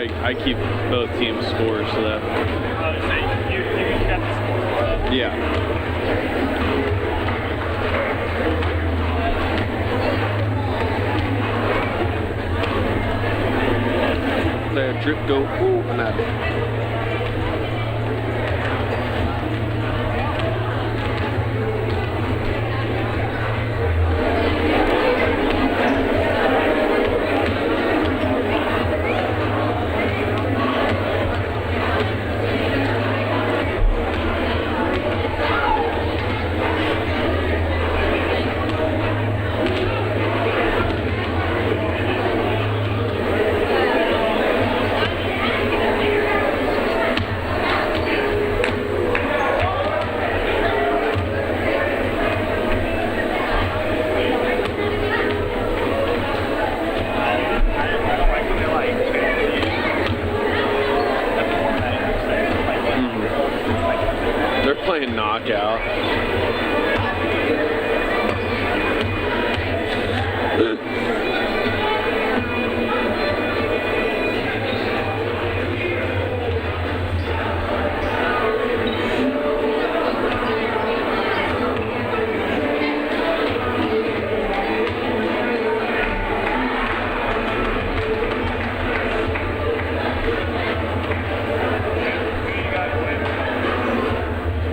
I keep both teams' scores so that. So you got the score. Yeah. There, drip go. Ooh, and that. Playing knockout.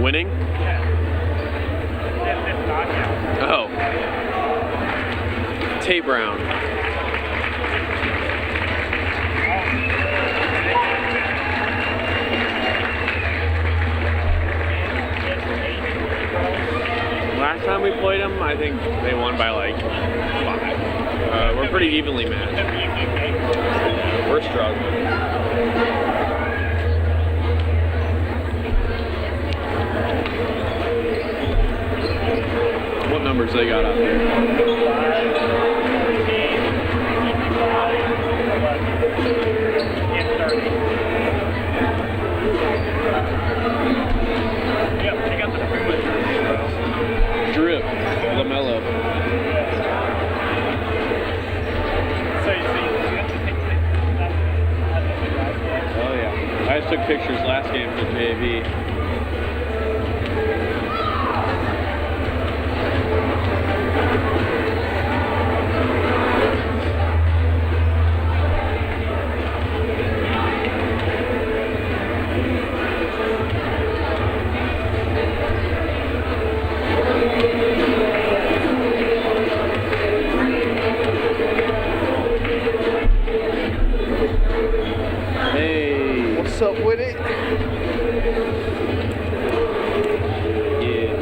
Winning? Oh. Tape round. Last time we played them, I think they won by like 5. We're pretty evenly matched. We're struggling. What numbers they got out there? Drip, LaMelo. Oh yeah, I just took pictures last game for JV. What's up with it? Yeah.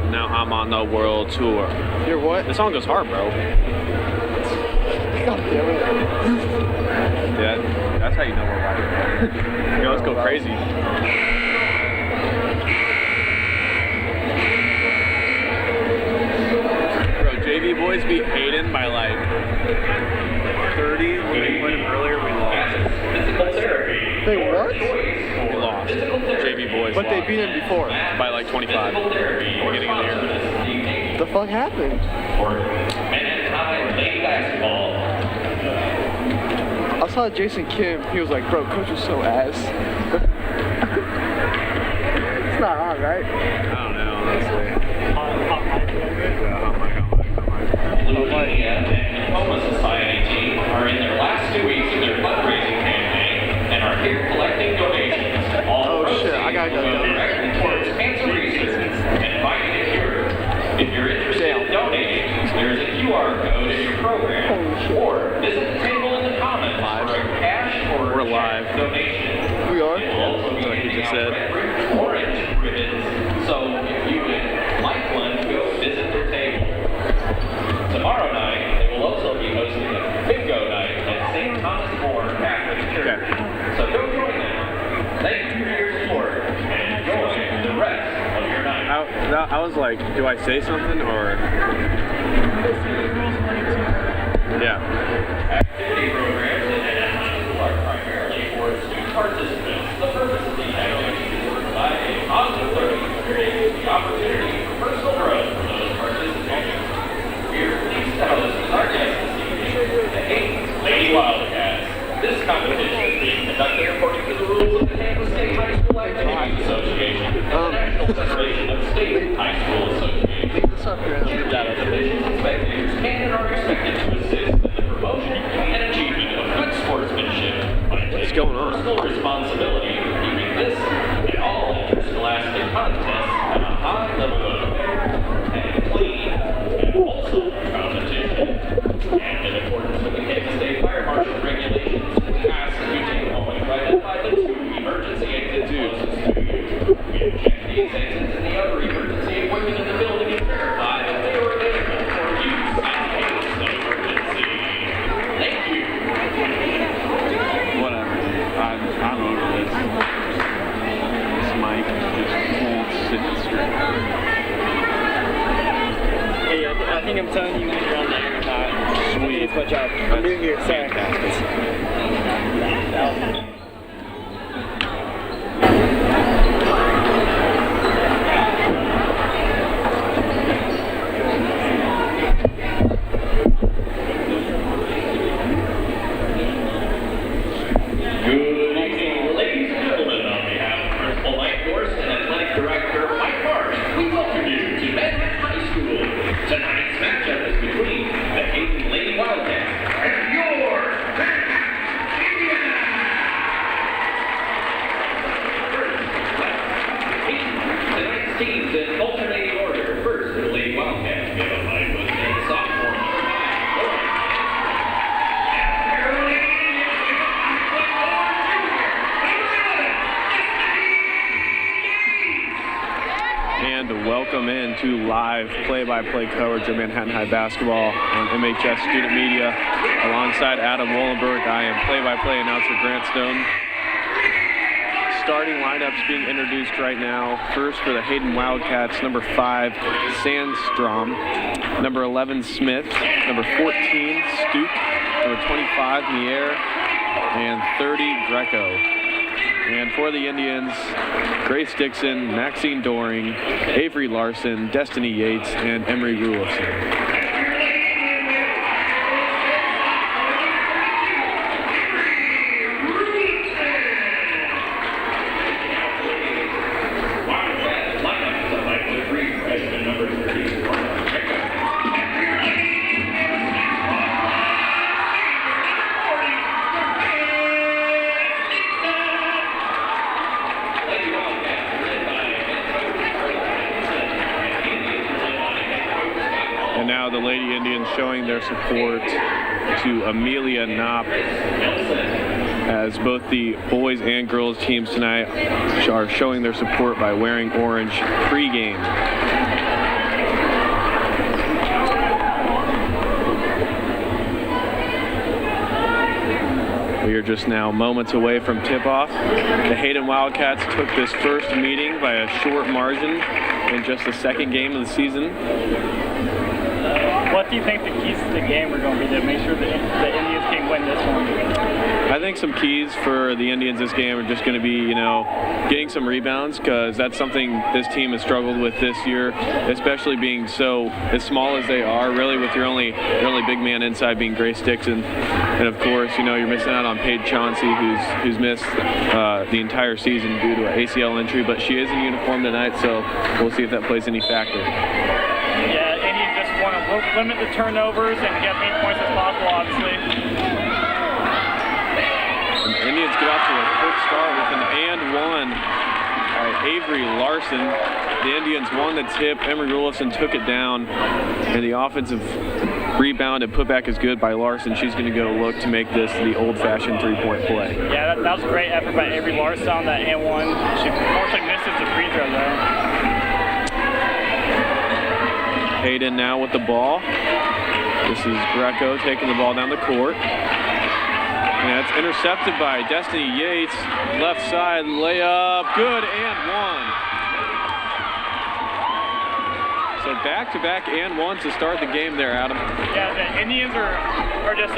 Now I'm on the world tour. You're what? This song goes hard, bro. Yeah, that's how you know we're live. Yo, let's go crazy. Bro, JV boys beat Hayden by like 30. When we played him earlier, we lost. They what? We lost. JV boys But they lost. beat him before. By like 25. Beginning of the year. The fuck happened? I saw Jason Kim. He was like, bro, coach is so ass. It's not on, right? I don't know, honestly. Looking and Homeless Society team are in their last 2 weeks of their fundraising campaign and are here collecting donations. All shit, I gotta go. directly towards cancer research and fighting a cure. If you're interested in donating, there is a QR code in your program, or visit the table in the comments for a cash or We're live. donation. We are? It will also be Like you just said. orange ribbons. So if you would like one, go visit their table. Tomorrow night, they will also be hosting a bingo night at St. Thomas More Catholic Church. Okay. So go join them. Thank you for your support and enjoy the rest of your night. I was like, do I say something or? Yeah. Activity programs and activities are primarily for student participants. The purpose of these activities is to provide a positive learning experience, the opportunity for personal growth for those participating. We are pleased to host our guest this evening, competition being conducted according to the rules of the Kansas State High School Activities Association and the National Federation of State High School Associations. This up here. Divisions and spectators can and are expected to assist in the promotion and achievement of good sportsmanship by taking personal responsibility for keeping this and all interscholastic contests at a high level of fair and clean and wholesome competition. And in accordance with the Kansas State Fire Marshal regulations, we ask that you take a moment to identify the 2 emergency exits closest to you. We have checked these exits and the other emergency equipment in the building and verified that they are available for use in case of emergency. Thank you. Whatever. I'm over this. This mic just won't sit straight. Hey, I think I'm telling you when you're on there or not. Sweet. It's my job. I'm doing it. Sorry. Good evening, ladies and gentlemen. On behalf of Principal Mike Gorst and Athletic Director Mike Marsh, we welcome you to Manhattan High School. Tonight's matchup is between the Hayden Lady Wildcats and your Manhattan Indians. First, Hayden, tonight's teams in alternating order. First, the Lady Wildcats give a fight with the sophomore number 9, Lauren. And welcome in to live play-by-play coverage of Manhattan High basketball on MHS Student Media. Alongside Adam Wollenberg, I am play-by-play announcer Grant Stone. Starting lineups being introduced right now. First for the Hayden Wildcats, number 5, Sandstrom. Number 11, Smith. Number 14, Stoop. Number 25, Mier. And 30, Greco. And for the Indians, Grace Dixon, Maxine Doring, Avery Larson, Destiny Yates, and Emery Rulison. And now the Lady Indians showing their support to Amelia Knopp, as both the boys and girls teams tonight are showing their support by wearing orange pregame. We are just now moments away from tip-off. The Hayden Wildcats took this first meeting by a short margin in just the second game of the season. What do you think the keys to the game are going to be to make sure that the Indians can win this one? I think some keys for the Indians this game are just going to be, getting some rebounds, because that's something this team has struggled with this year, especially being so as small as they are, really, with your only big man inside being Grace Dixon. And of course, you're missing out on Paige Chauncey, who's missed the entire season due to an ACL injury, but she is in uniform tonight, so we'll see if that plays any factor. Yeah, Indians just want to limit the turnovers and get as many points as possible, obviously. And the Indians get off to a quick start with an and one by Avery Larson. The Indians won the tip. Emery Rulison took it down, and the offensive rebound and putback is good by Larson. She's going to go look to make this the old-fashioned three-point play. Yeah, that was a great effort by Avery Larson on that and one. She unfortunately misses the free throw though. Hayden now with the ball. This is Greco taking the ball down the court. And that's intercepted by Destiny Yates. Left side layup. Good and one. So back-to-back and one to start the game there, Adam. Yeah, the Indians are just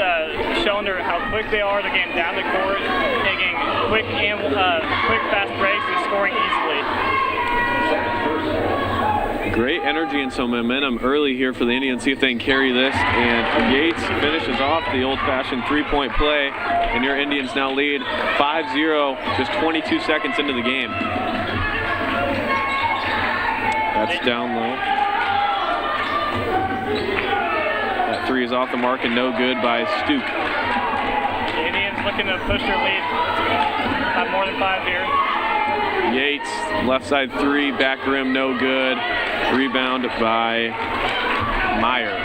showing how quick they are. They're getting down the court, taking quick, fast breaks, and scoring easily. Great energy and some momentum early here for the Indians. See if they can carry this. And Yates finishes off the old-fashioned three-point play. And your Indians now lead 5-0, just 22 seconds into the game. That's down low. That three is off the mark and no good by Stoop. The Indians looking to push their lead. Have more than 5 here. Yates, left side three, back rim, no good. Rebound by Meyer.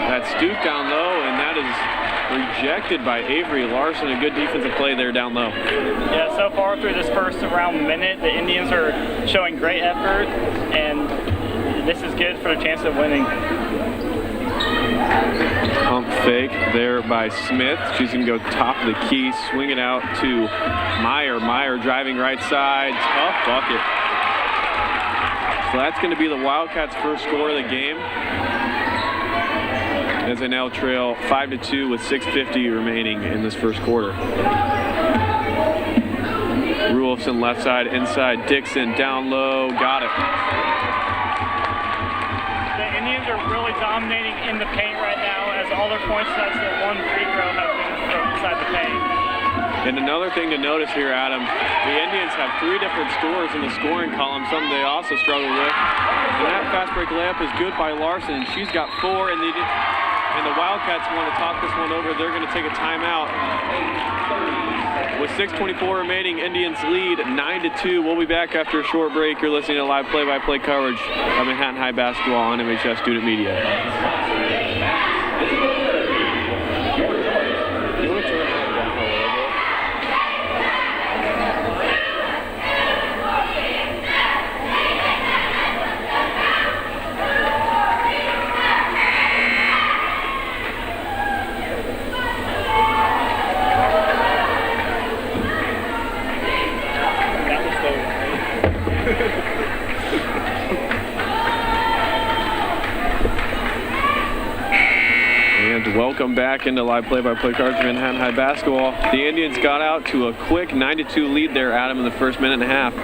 That's Stoop down low, and that is rejected by Avery Larson. A good defensive play there down low. Yeah, so far through this first around minute, the Indians are showing great effort, and this is good for a chance of winning. Pump fake there by Smith. She's going to go top of the key, swing it out to Meyer. Meyer driving right side. Tough bucket. So that's going to be the Wildcats' first score of the game, as they now trail 5-2 with 6:50 remaining in this first quarter. Rulofson left side, inside. Dixon down low. Got it. The Indians are really dominating in the paint right now, as all their points since the one free throw have been from inside the paint. And another thing to notice here, Adam, the Indians have 3 different scores in the scoring column, something they also struggle with. And that fast break layup is good by Larson. She's got 4, and the Wildcats want to talk this one over. They're going to take a timeout. With 6:24 remaining, Indians lead 9-2. We'll be back after a short break. You're listening to live play-by-play coverage of Manhattan High basketball on MHS Student Media. Welcome back into live play-by-play coverage of Manhattan High basketball. The Indians got out to a quick 9-2 lead there, Adam, in the first minute and a half.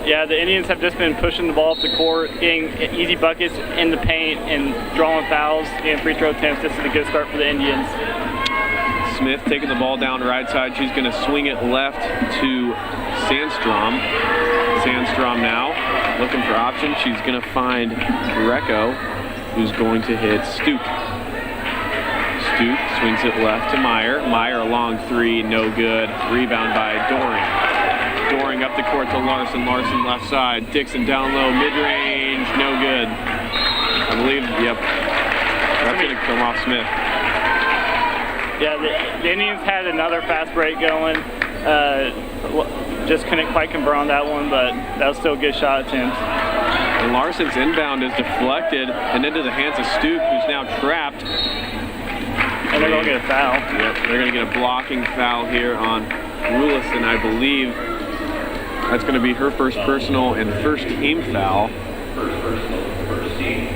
Yeah, the Indians have just been pushing the ball up the court, getting easy buckets in the paint, and drawing fouls, getting free throw attempts. This is a good start for the Indians. Smith taking the ball down right side. She's going to swing it left to Sandstrom. Sandstrom now looking for options. She's going to find Greco, who's going to hit Stoop. Stoop swings it left to Meyer. Meyer a long three, no good. Rebound by Doring. Doring up the court to Larson. Larson left side. Dixon down low, mid-range, no good. I believe, yep. That's going to come off Smith. Yeah, the Indians had another fast break going. Just couldn't quite convert on that one, but that was still a good shot attempt. And Larson's inbound is deflected and into the hands of Stoop, who's now trapped. And they're going to get a foul. Yep, they're going to get a blocking foul here on Rulison, I believe. That's going to be her first personal and first team foul. First personal, first team.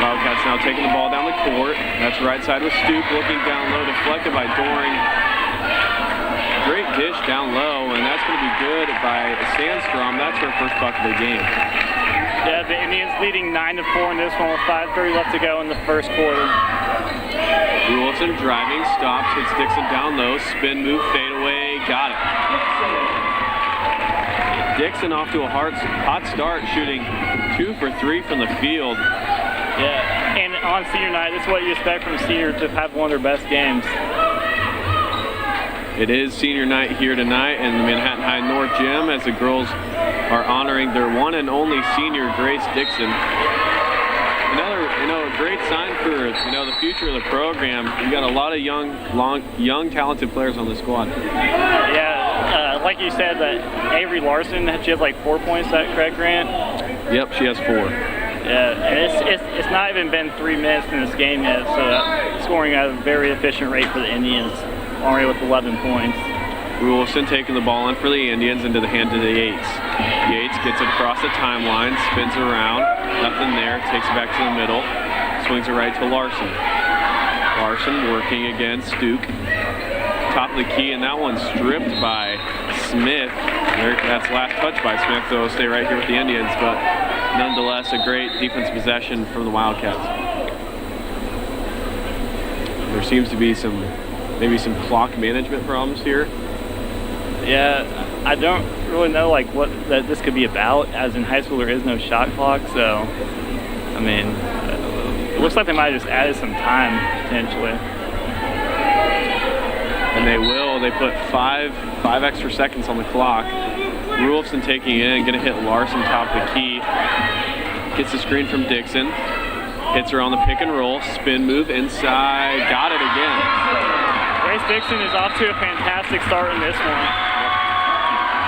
Wildcats now taking the ball down the court. That's right side with Stoop, looking down low, deflected by Doring. Great dish down low, and that's going to be good by Sandstrom. That's her first bucket of the game. Yeah, the Indians leading 9-4 in this one with 5:30 left to go in the first quarter. Wilson driving, stops, hits Dixon down low, spin move, fade away, got it. Dixon off to a hot start, shooting 2 for 3 from the field. Yeah, and on senior night, this is what you expect from a senior to have one of their best games. It is senior night here tonight in the Manhattan High North Gym as the girls are honoring their one and only senior, Grace Dixon. Another, a great sign for, the future of the program. You got a lot of young, talented players on the squad. Yeah, like you said, that Avery Larson, she has like 4 points. Is that correct, Grant? Yep, she has 4. Yeah, and it's not even been 3 minutes in this game yet, so scoring at a very efficient rate for the Indians. Already with 11 points. Rulson taking the ball in for the Indians into the hand of the Yates. Yates gets it across the timeline, spins around, nothing there, takes it back to the middle, swings it right to Larson. Larson working against Duke. Top of the key, and that one's stripped by Smith. That's last touch by Smith, so it'll stay right here with the Indians, but nonetheless a great defense possession from the Wildcats. There seems to be maybe some clock management problems here. Yeah, I don't really know like what that this could be about, as in high school there is no shot clock, so I mean it looks like they might have just added some time potentially. And they will. They put five extra seconds on the clock. Rulfson taking it in, gonna hit Larson top of the key. Gets the screen from Dixon. Hits her on the pick and roll. Spin move inside. Got it again. Grace Dixon is off to a fantastic start in this one.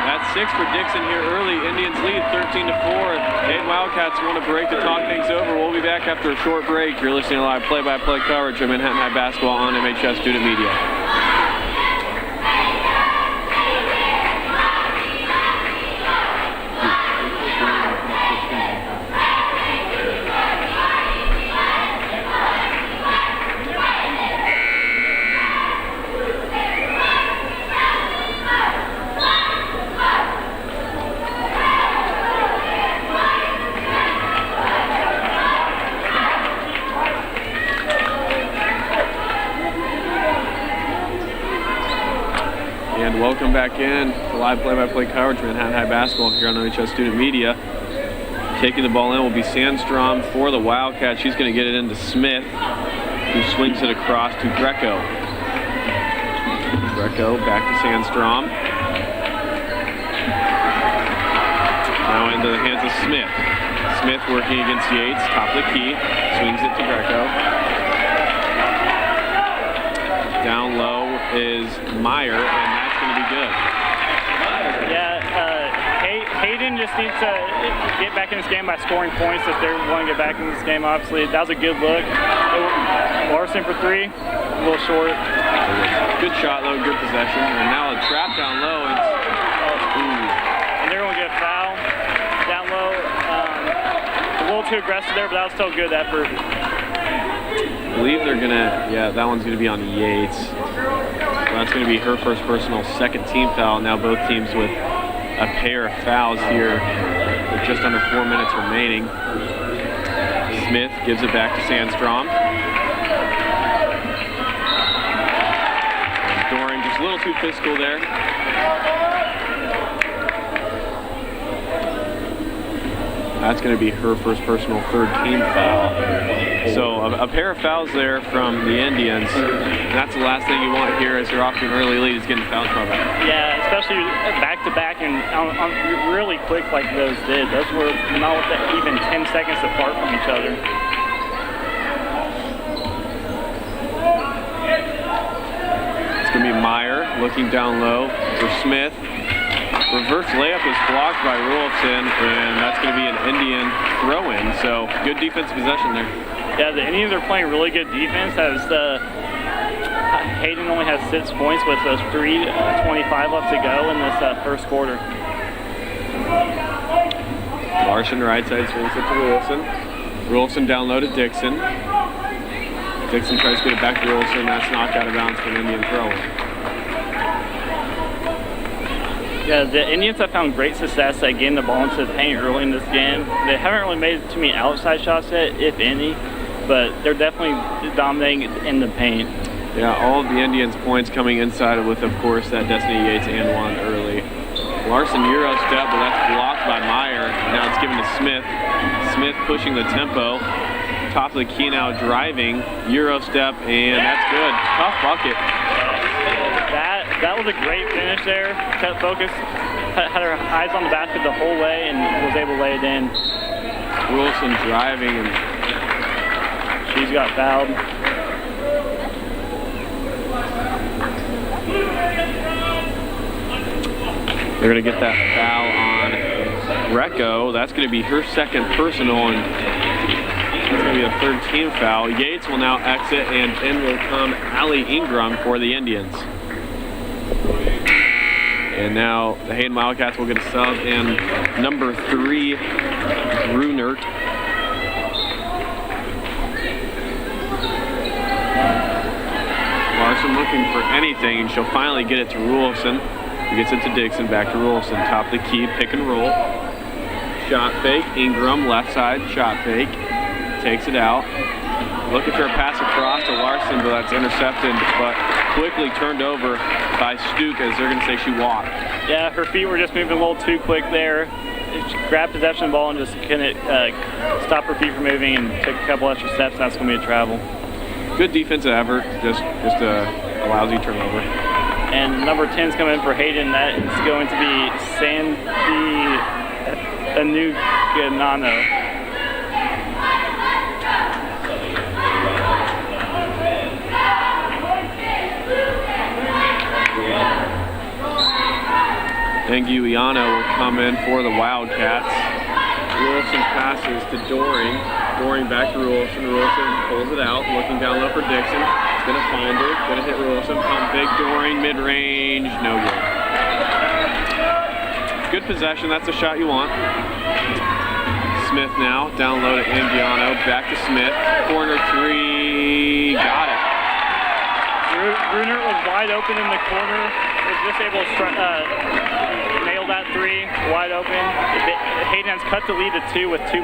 That's 6 for Dixon here early. Indians lead 13-4. Hayden Wildcats want a break to talk things over. We'll be back after a short break. You're listening to live play-by-play coverage of Manhattan High basketball on MHS Student Media. Welcome back in to live play-by-play coverage of Manhattan High basketball here on MHS Student Media. Taking the ball in will be Sandstrom for the Wildcats. She's going to get it into Smith, who swings it across to Greco. Greco back to Sandstrom. Now into the hands of Smith. Smith working against Yates, top of the key, swings it to Greco. Down low is Meyer, and that's going to be good. Yeah, Hayden just needs to get back in this game by scoring points if they want to get back in this game, obviously. That was a good look. Larson for 3, a little short. Good shot, though, good possession. And now a trap down low. And they're going to get a foul down low. A little too aggressive there, but that was still a good effort. I believe they're going to, that one's going to be on Yates. That's going to be her first personal, second team foul. Now both teams with a pair of fouls here with just under 4 minutes remaining. Smith gives it back to Sandstrom. Doring just a little too physical there. That's going to be her first personal, third team foul. So a pair of fouls there from the Indians. That's the last thing you want here as you're off to an early lead is getting foul trouble. Yeah, especially back-to-back and really quick like those did. Those were not even 10 seconds apart from each other. It's going to be Meyer looking down low for Smith. Reverse layup is blocked by Rulfson, and that's going to be an Indian throw-in. So good defense possession there. Yeah, the Indians are playing really good defense. As Hayden only has 6 points with those 3:25 left to go in this first quarter. Larson right side swings it to Rulfson. Rulfson down low to Dixon. Dixon tries to get it back to Rulfson. That's knocked out of bounds for an Indian throw-in. Yeah, the Indians have found great success at getting the ball into the paint early in this game. They haven't really made too many outside shots yet, if any, but they're definitely dominating in the paint. Yeah, all of the Indians' points coming inside with, of course, that Destiny Yates and one early. Larson Euro step, but that's blocked by Meyer. Now it's given to Smith. Smith pushing the tempo. Top of the key now driving. Euro step, and that's good. Tough bucket. That was a great finish there. Kept focused, had her eyes on the basket the whole way, and was able to lay it in. Wilson driving, and she's got fouled. They're going to get that foul on Greco. That's going to be her second personal, and that's going to be a third team foul. Yates will now exit, and in will come Allie Ingram for the Indians. And now the Hayden Wildcats will get a sub, and number 3, Brunert. Larson looking for anything, and she'll finally get it to Rulson. Who gets it to Dixon, back to Rulson. Top of the key, pick and roll. Shot fake, Ingram, left side, shot fake. Takes it out. Looking for a pass across to Larson, but that's intercepted, but quickly turned over by Stuke, as they're going to say she walked. Yeah, her feet were just moving a little too quick there. She grabbed possession of the ball and just couldn't stop her feet from moving, and took a couple extra steps, and that's going to be a travel. Good defensive effort, just a lousy turnover. And number 10 is coming in for Hayden. That is going to be Sandy Anuganano. Anguiano will come in for the Wildcats. Wilson passes to Doring. Doring back to Rulson. Rulson pulls it out, looking down low for Dixon. Gonna find her, gonna hit Rulson. Pump big Doring, mid-range, no good. Good possession, that's the shot you want. Smith now, down low to Anguiano, back to Smith. Corner three, got it. Bruner was wide open in the corner. Was just able to nail that three wide open. Hayden has cut the lead to 2 with 2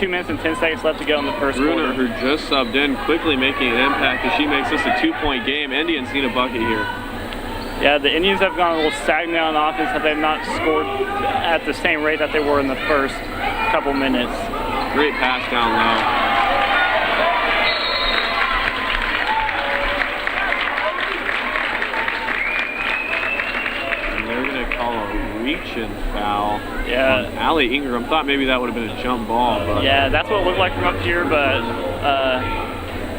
minutes and 10 seconds left to go in the first Bruner, quarter. who just subbed in, quickly making an impact as she makes this a 2-point game. Indians need a bucket here. Yeah, the Indians have gone a little stagnant on offense. They've not scored at the same rate that they were in the first couple minutes. Great pass down low. Reach-in foul on Allie Ingram. Thought maybe that would have been a jump ball, but yeah, that's what it looked like from up here, but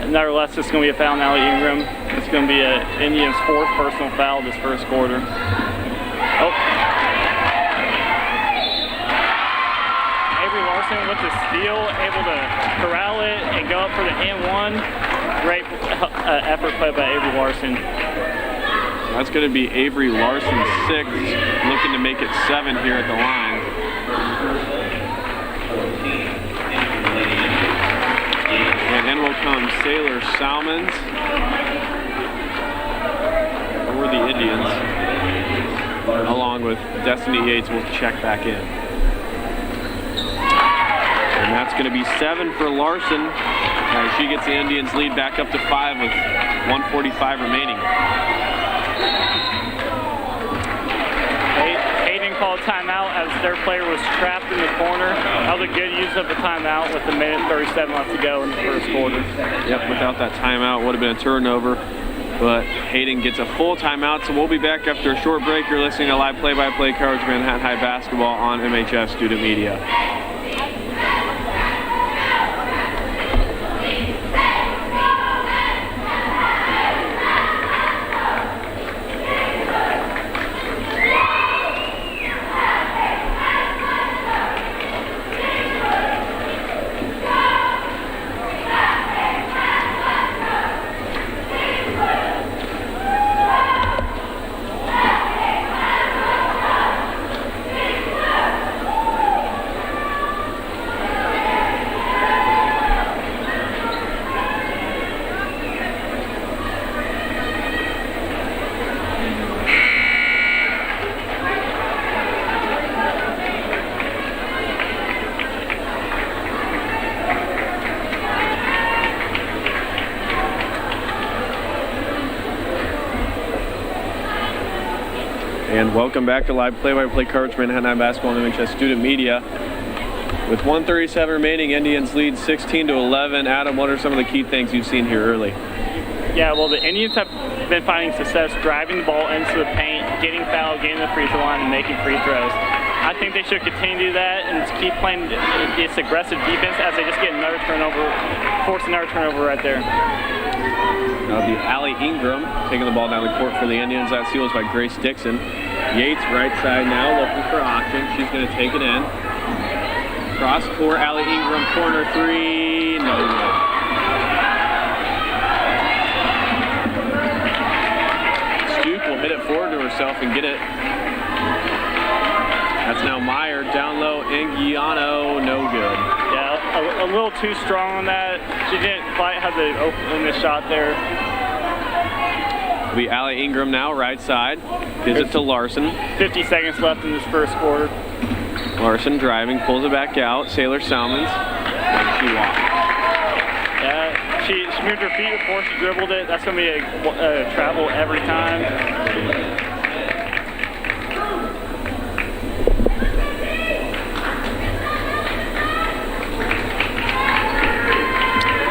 nevertheless, it's going to be a foul on Allie Ingram. It's going to be an Indians' 4th personal foul this first quarter. Oh. Avery Larson with the steal, able to corral it and go up for the and-1. Great effort play by Avery Larson. That's going to be Avery Larson 6, looking to make it 7 here at the line. And in will come Sailor Salmons for the Indians, along with Destiny Yates will check back in. And that's going to be 7 for Larson as she gets the Indians lead back up to 5 with 1:45 remaining. Hayden called timeout as their player was trapped in the corner. That was a good use of the timeout with 1:37 left to go in the first quarter. Yep, without that timeout, would have been a turnover. But Hayden gets a full timeout, so we'll be back after a short break. You're listening to live play-by-play coverage of Manhattan High basketball on MHS Student Media. And welcome back to live play-by-play coverage Manhattan High basketball on MHS Student Media. With 1:37 remaining, Indians lead 16-11. Adam, what are some of the key things you've seen here early? Yeah, well, the Indians have been finding success driving the ball into the paint, getting fouled, getting the free throw line, and making free throws. I think they should continue to do that and keep playing this aggressive defense as they just get another turnover, force another turnover right there. That'll be Allie Ingram taking the ball down the court for the Indians. That steal is by Grace Dixon. Yates right side now looking for option. She's going to take it in. Cross court, Allie Ingram, corner three, no good. Stuke will hit it forward to herself and get it. That's now Meyer, down low, Anguiano, no good. Yeah, a little too strong on that. She didn't quite have the open shot there. It'll be Allie Ingram now, right side. Gives it to Larson. 50 seconds left in this first quarter. Larson driving, pulls it back out. Sailor Salmons. And she walks. Yeah, she moved her feet before she dribbled it. That's going to be a travel every time.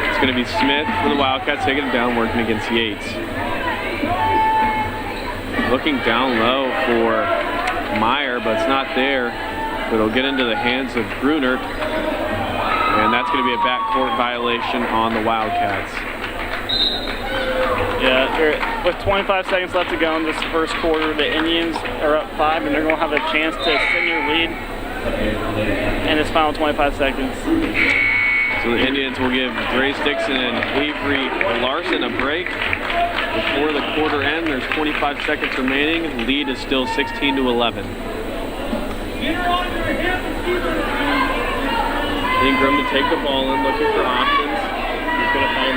It's going to be Smith for the Wildcats, taking it down, working against Yates. Looking down low for Meyer, but it's not there. But it'll get into the hands of Grunert, and that's going to be a backcourt violation on the Wildcats. Yeah, with 25 seconds left to go in this first quarter, the Indians are up 5, and they're going to have a chance to extend their lead in this final 25 seconds. So the Indians will give Grace Dixon and Avery Larson a break. Before the quarter end, there's 25 seconds remaining. The lead is still 16-11. Ingram to take the ball in, looking for options. He's going to find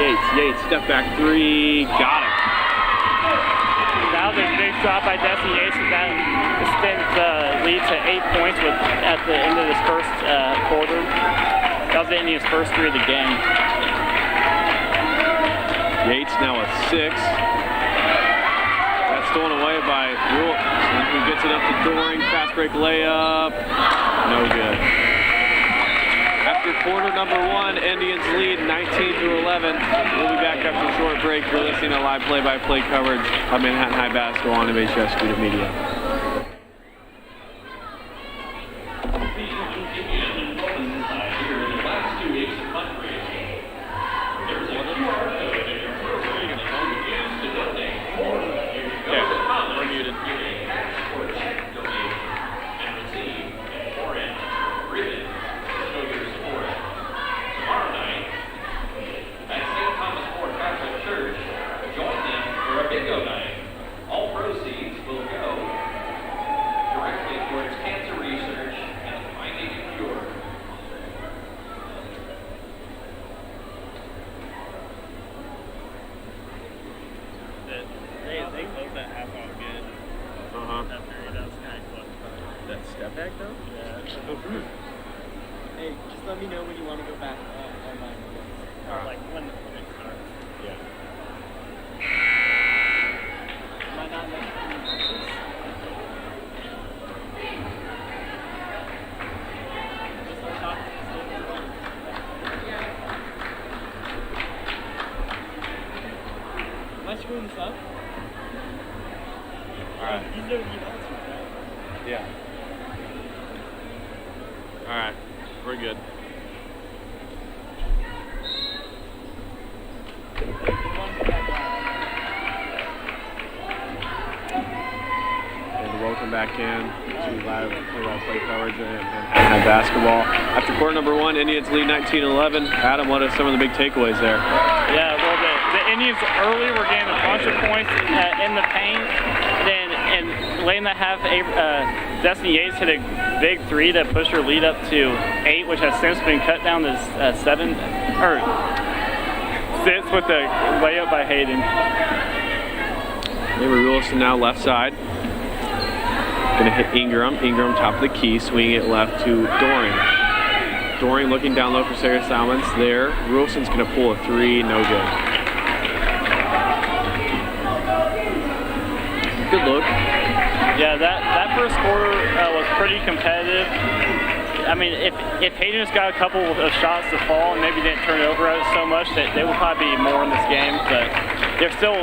Yates. Step back three. Got it. That was a big shot by Destiny Yates. That extends the lead to 8 points at the end of this first quarter. That was the Indians' first 3 of the game. Yates now a 6. That's stolen away by Rule, who gets it up to Doring. Fast break layup. No good. After quarter number 1, Indians lead 19-11. We'll be back after a short break. You're listening to live play-by-play coverage of Manhattan High basketball on MHS Student Media. Hey, just let me know when you want to go back online. Or like when it starts. Yeah. Am I not next to you? Just like talk. Am I screwing this up? Alright. These are the announcements, right? Yeah. Alright. We're good. And welcome back in to live play-by-play coverage and basketball. After quarter number 1, Indians lead 19-11. Adam, what are some of the big takeaways there? Yeah, well, the Indians early were getting a bunch of points in the paint. Then, and late in the half, Destiny Yates hit a big 3 to push her lead up to 8, which has since been cut down to 7, or 6 with the layup by Hayden. Avery Wilson now left side. Gonna hit Ingram. Ingram top of the key, swinging it left to Doring. Doring looking down low for Sarah Salmons. There, Wilson's gonna pull a 3, no good. Good look. Yeah, that first quarter was pretty competitive. I mean, if Hayden just got a couple of shots to fall and maybe didn't turn it over so much, that they will probably be more in this game. But they're still,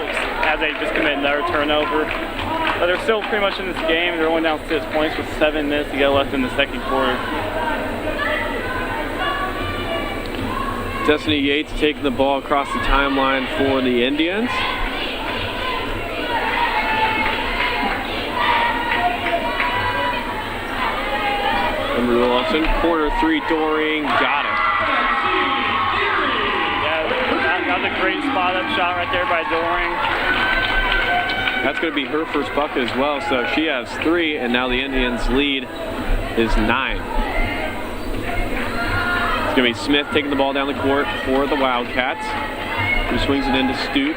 as they just commit another turnover, but they're still pretty much in this game. They're only down 6 points with 7 minutes to go left in the second quarter. Destiny Yates taking the ball across the timeline for the Indians. Avery Wilson, corner 3, Doring, got it. Yeah, that was a great spot-up shot right there by Doring. That's going to be her first bucket as well, so she has 3, and now the Indians' lead is 9. It's going to be Smith taking the ball down the court for the Wildcats, who swings it into Stoop.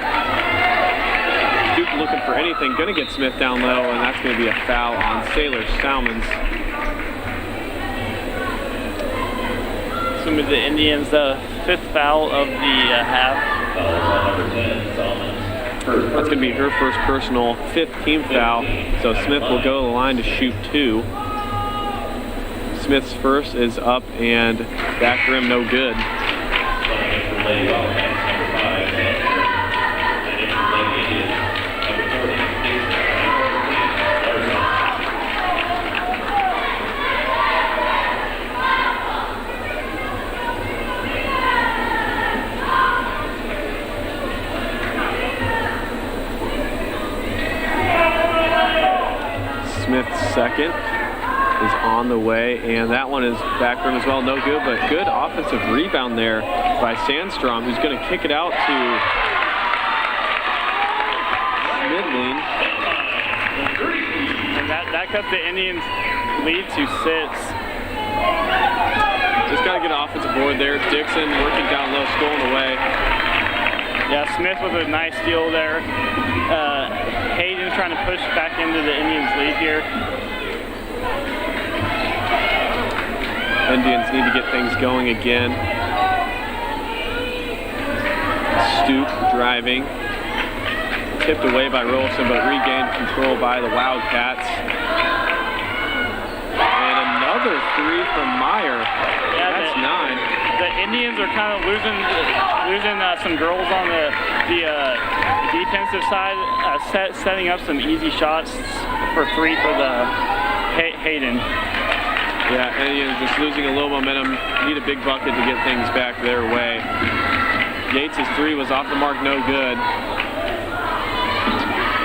looking for anything. Going to get Smith down low, and that's going to be a foul on Sailor Salmons. It's going to be the Indians' 5th foul of the half. That's going to be her first personal, 5th team foul. So Smith will go to the line to shoot 2. Smith's first is up and back rim no good. Smith's second is on the way, and that one is back rim as well, no good, but good offensive rebound there by Sandstrom, who's going to kick it out to Midling. And that cuts the Indians' lead to 6. Just got to get an offensive board there. Dixon working down low, stolen away. Yeah, Smith with a nice steal there. Hayden trying to push back into the Indians' lead here. Indians need to get things going again. Stoop driving. Tipped away by Rolfson, but regained control by the Wildcats. And another 3 from Meyer. Yeah, that's 9. The Indians are kind of losing some girls on the defensive side, setting up some easy shots for 3 for the Hayden. Yeah, Indians just losing a little momentum. Need a big bucket to get things back their way. Yates' 3 was off the mark, no good.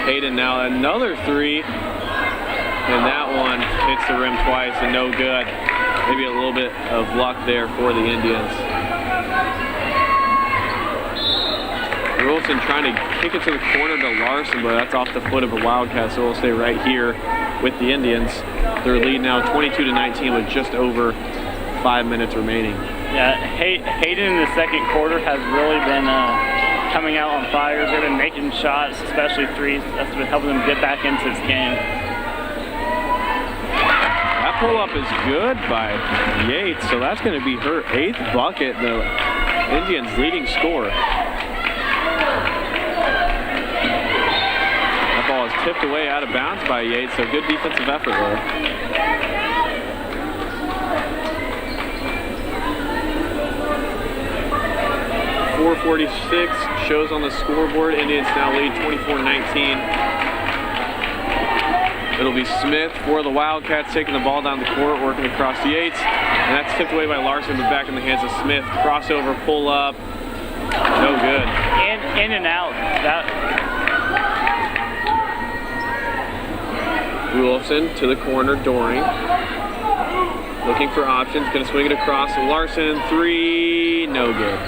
Hayden now another 3, and that one hits the rim twice and no good. Maybe a little bit of luck there for the Indians. Wilson trying to kick it to the corner to Larson, but that's off the foot of a Wildcat, so we'll stay right here with the Indians. Their lead now 22-19 with just over 5 minutes remaining. Yeah, Hayden in the second quarter has really been coming out on fire. They've been making shots, especially 3s. That's been helping them get back into this game. That pull-up is good by Yates, so that's going to be her 8th bucket, the Indians' leading scorer. That ball is tipped away out of bounds by Yates, so good defensive effort there. .446 shows on the scoreboard. Indians now lead 24-19. It'll be Smith for the Wildcats taking the ball down the court, working across Yates. And that's tipped away by Larson, but back in the hands of Smith. Crossover, pull up. No good. In and out. Wilson to the corner, Doring. Looking for options, gonna swing it across. Larson, 3, no good.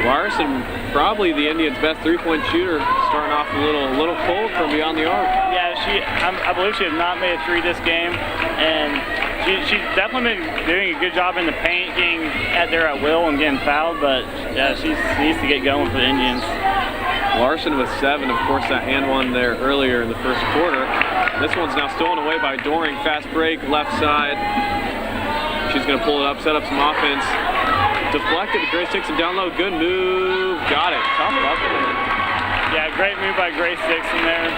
Larson, probably the Indians' best three-point shooter, starting off a little cold from beyond the arc. Yeah, I believe she has not made a 3 this game, and she's definitely been doing a good job in the paint, getting there at will and getting fouled, but yeah, she needs to get going for the Indians. Larson with 7, of course, that and one there earlier in the first quarter. This one's now stolen away by Doring. Fast break, left side. She's going to pull it up, set up some offense. Deflected, Grace Dixon down low. Good move. Got it. Tough bucket. Yeah, great move by Grace Dixon there.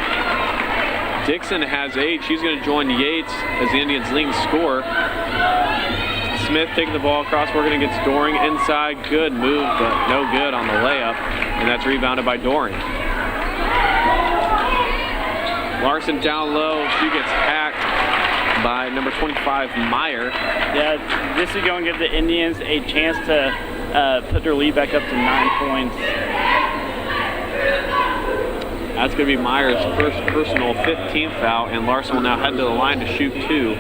Dixon has 8. She's going to join Yates as the Indians' leading scorer. Smith taking the ball across, working against Doring. Inside, good move, but no good on the layup. And that's rebounded by Doring. Larson down low. She gets hacked by number 25, Meyer. Yeah, this is going to give the Indians a chance to put their lead back up to 9 points. That's going to be Meyer's first personal 15th foul, and Larson will now head to the line to shoot 2.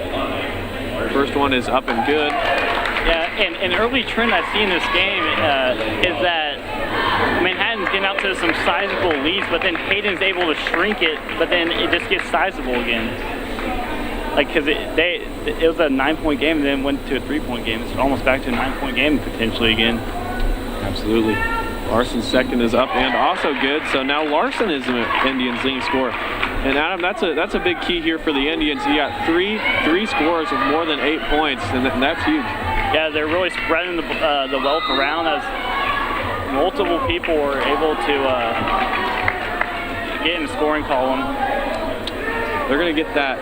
First one is up and good. Yeah, and an early trend I see in this game is that Manhattan's getting out to some sizable leads, but then Hayden's able to shrink it, but then it just gets sizable again. Like, because it was a 9-point game and then went to a 3-point game. It's almost back to a 9-point game potentially again. Absolutely. Larson's second is up and also good. So now Larson is the Indians' leading scorer. And Adam, that's a big key here for the Indians. You got three scores of more than 8 points, and that's huge. Yeah, they're really spreading the wealth around as multiple people were able to get in the scoring column. They're going to get that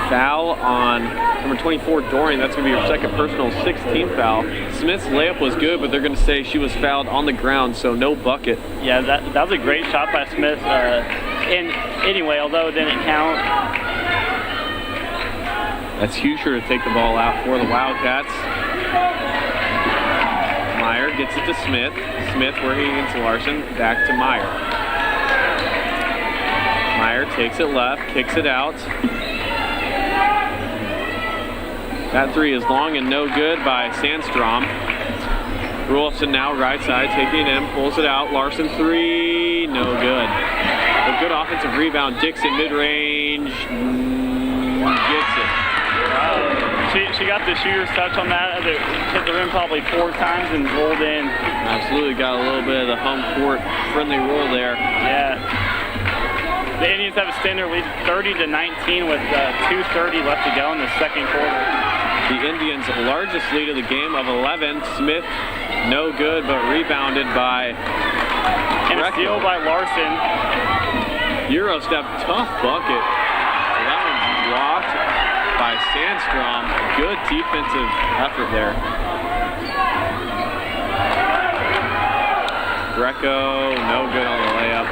foul on number 24, Dorian. That's going to be her second personal, 16th foul. Smith's layup was good, but they're going to say she was fouled on the ground, so no bucket. Yeah, that was a great shot by Smith. And anyway, although it didn't count. That's Huscher to take the ball out for the Wildcats. Meyer gets it to Smith. Smith working against Larson. Back to Meyer. Meyer takes it left, kicks it out. That three is long and no good by Sandstrom. Rolfson now right side, taking it in, pulls it out. Larson three, no good. A good offensive rebound. Dixon mid-range, gets it. She got the shooter's touch on that. It hit the rim probably 4 times and rolled in. Absolutely got a little bit of the home court friendly roll there. Yeah. The Indians have extended their lead 30-19 with 2:30 left to go in the second quarter. The Indians' largest lead of the game of 11. Smith, no good, but rebounded by And a steal by Larson. Euro step, tough bucket. So that one's blocked by Sandstrom. Good defensive effort there. Greco, no good on the layup.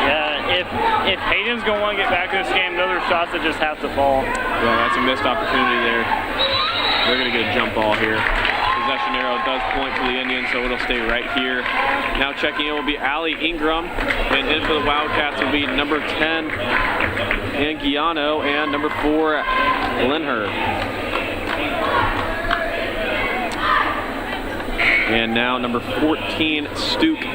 Yeah, if Hayden's going to want to get back in this game, those are shots that just have to fall. Yeah, that's a missed opportunity there. They're going to get a jump ball here. Possession arrow does point to the Indians, so it'll stay right here. Now checking in will be Allie Ingram, and in for the Wildcats will be number 10, Anguiano, and number 4, Linher. And now number 14, Stuckey.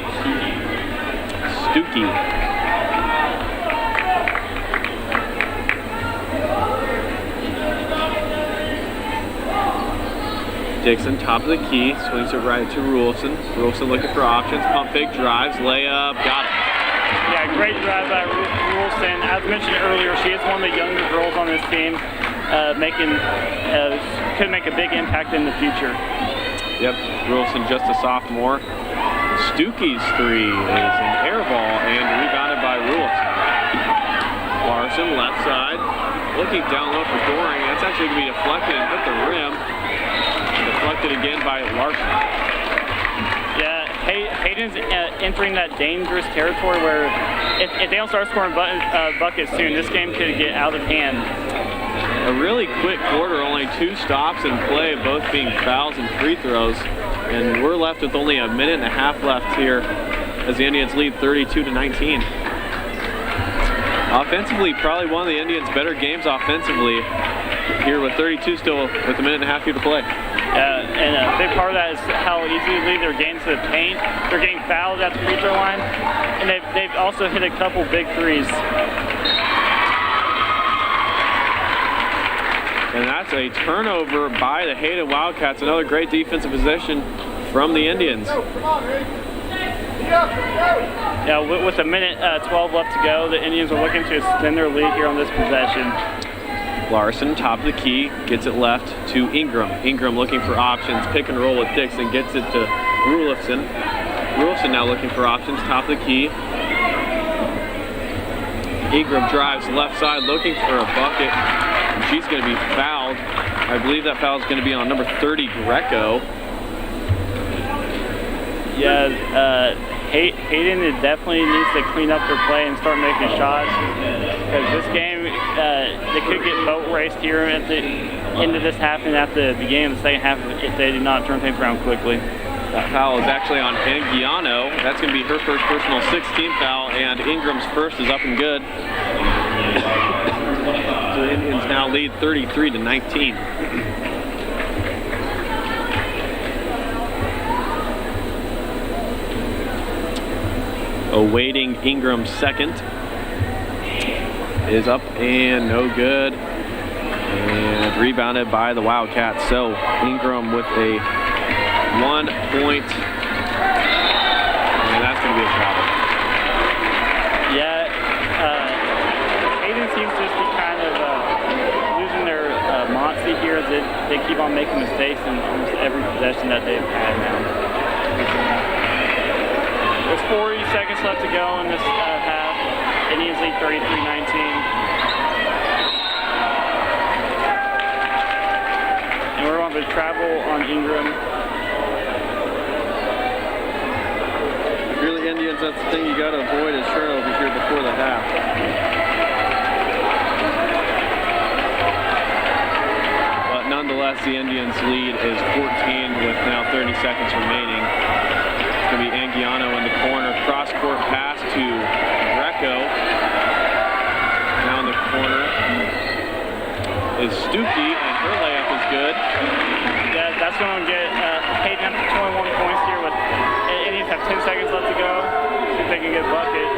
Dixon, top of the key, swings it right to Rulson. Rulson looking for options, pump fake, drives, layup, got it. Yeah, great drive by Rulson. As mentioned earlier, she is one of the younger girls on this team, could make a big impact in the future. Yep, Rulson just a sophomore. Stuckey's three is an air ball and rebounded by Rulson. Larson, left side, looking down low for Doring. That's actually going to be deflected and hit the rim. Deflected again by Larson. Yeah, Hayden's entering that dangerous territory where if they don't start scoring buckets soon, this game could get out of hand. A really quick quarter, only 2 stops in play, both being fouls and free throws. And we're left with only a minute and a half left here as the Indians lead 32-19. Offensively, probably one of the Indians' better games offensively here with 32 still with a minute and a half here to play. And a big part of that is how easily they're getting to the paint. They're getting fouled at the free throw line, and they've also hit a couple big threes. And that's a turnover by the Hayden Wildcats. Another great defensive possession from the Indians. Yeah, with a minute 12 left to go, the Indians are looking to extend their lead here on this possession. Larson, top of the key, gets it left to Ingram. Ingram looking for options, pick and roll with Dixon, gets it to Rulofson. Rulofson now looking for options, top of the key. Ingram drives left side, looking for a bucket. And she's going to be fouled. I believe that foul is going to be on number 30, Greco. Yeah, Hayden definitely needs to clean up their play and start making shots. Because this game, they could get boat raced here at the end of this half and at the beginning of the second half if they do not turn things around quickly. That foul is actually on Anguiano. That's going to be her first personal 16th foul, and Ingram's first is up and good. So the Indians now lead 33-19. Awaiting Ingram's second. Is up and no good. And rebounded by the Wildcats. So Ingram with a 1 point to be a travel. Yeah, Hayden seems to just be kind of losing their moxie here as they keep on making mistakes in almost every possession that they've had now. There's 40 seconds left to go in this half. Indians lead 33-19. And we're on the travel on Ingram. Really, Indians, that's the thing you got to avoid is turnovers here before the half. But nonetheless, the Indians' lead is 14 with now 30 seconds remaining. It's going to be Anguiano in the corner. Cross-court pass to Greco. Now in the corner is Stuckey, and her layup is good. Yeah, that's going to get Hayden up to 21 points here with Indians have 10 seconds left to go. See if they can get a bucket.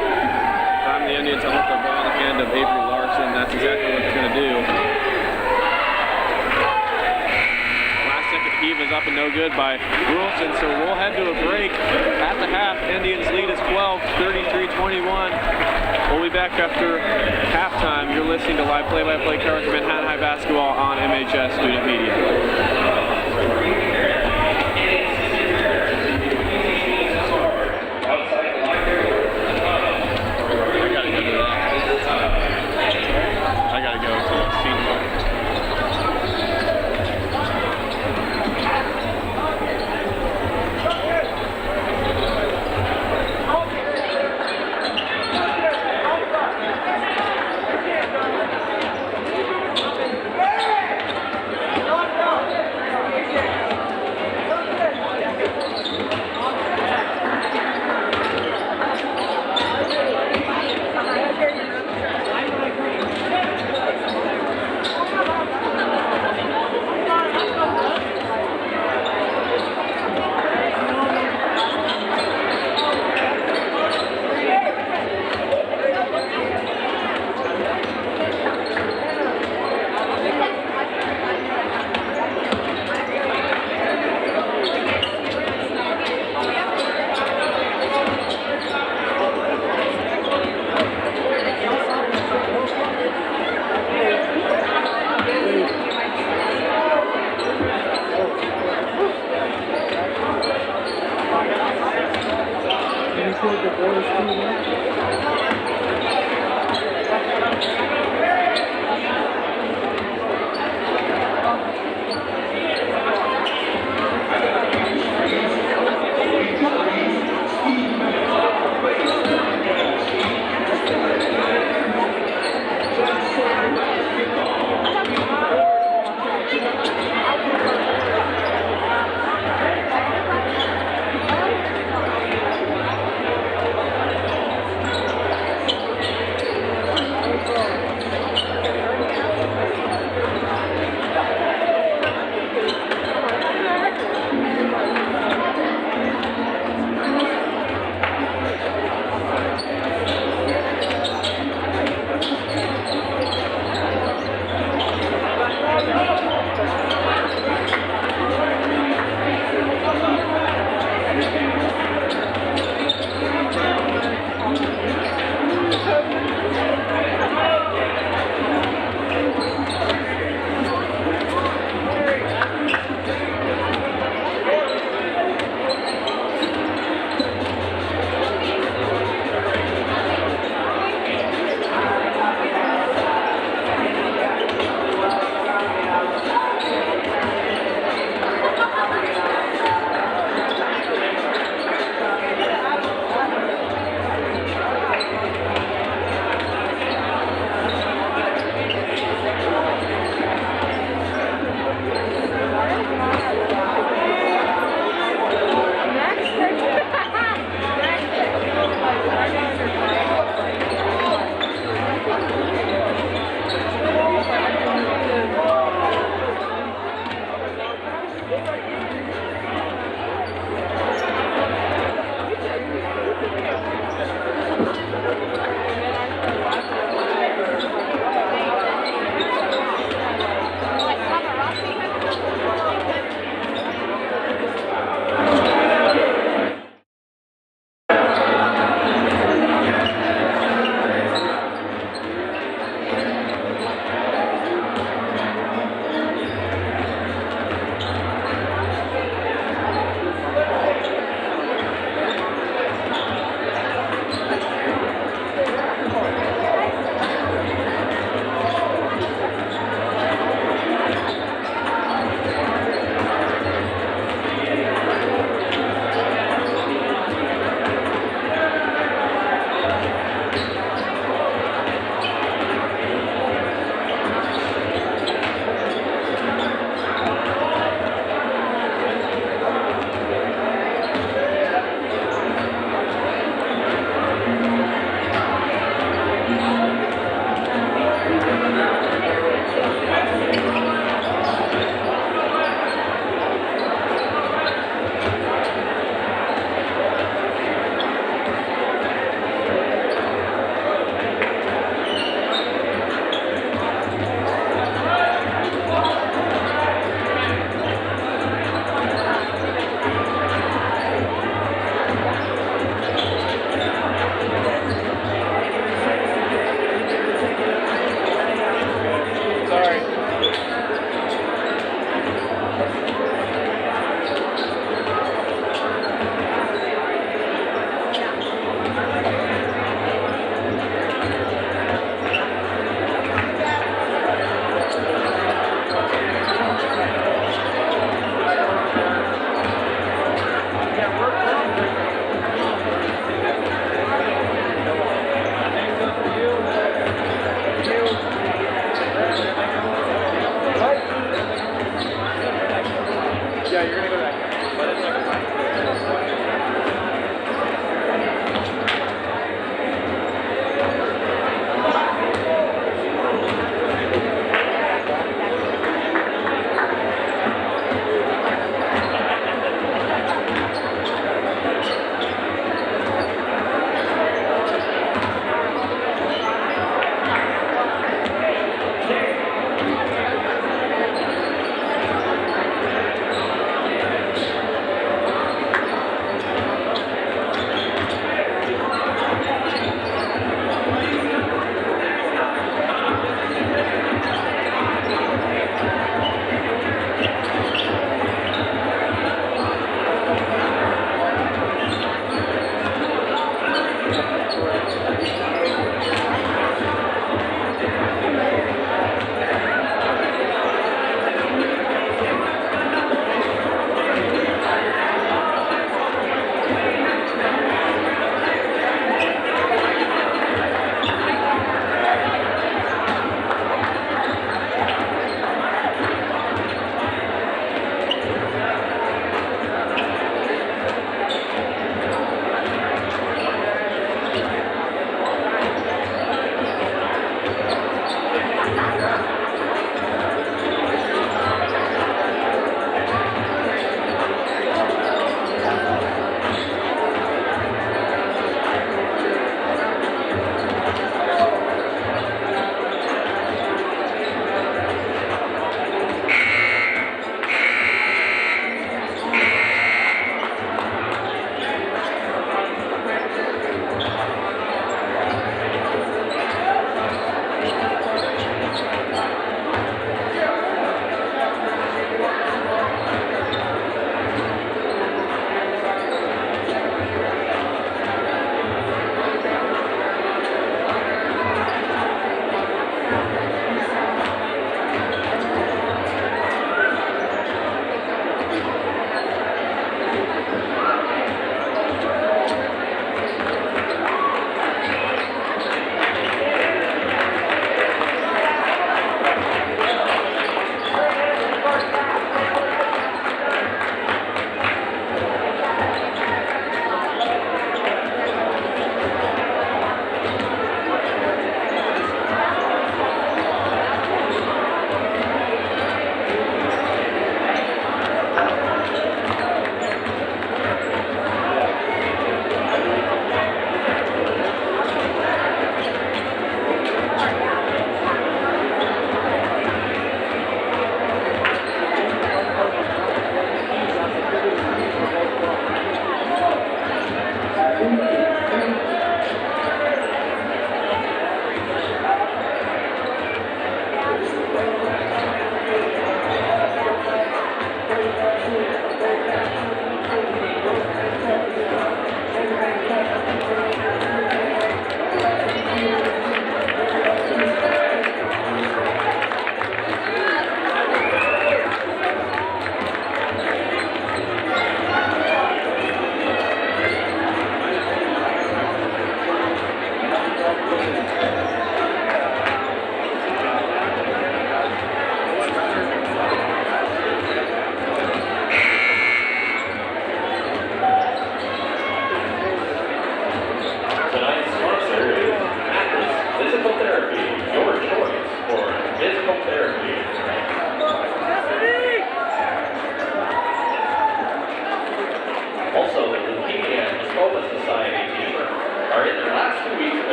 Time the Indians to hold the ball in the hand of Avery Larson. That's exactly what they're going to do. Last second heave is up and no good by Wilson, so we'll head to a break at the half. Indians lead is 12, 33-21. We'll be back after halftime. You're listening to live play-by-play coverage of Manhattan High basketball on MHS Student Media.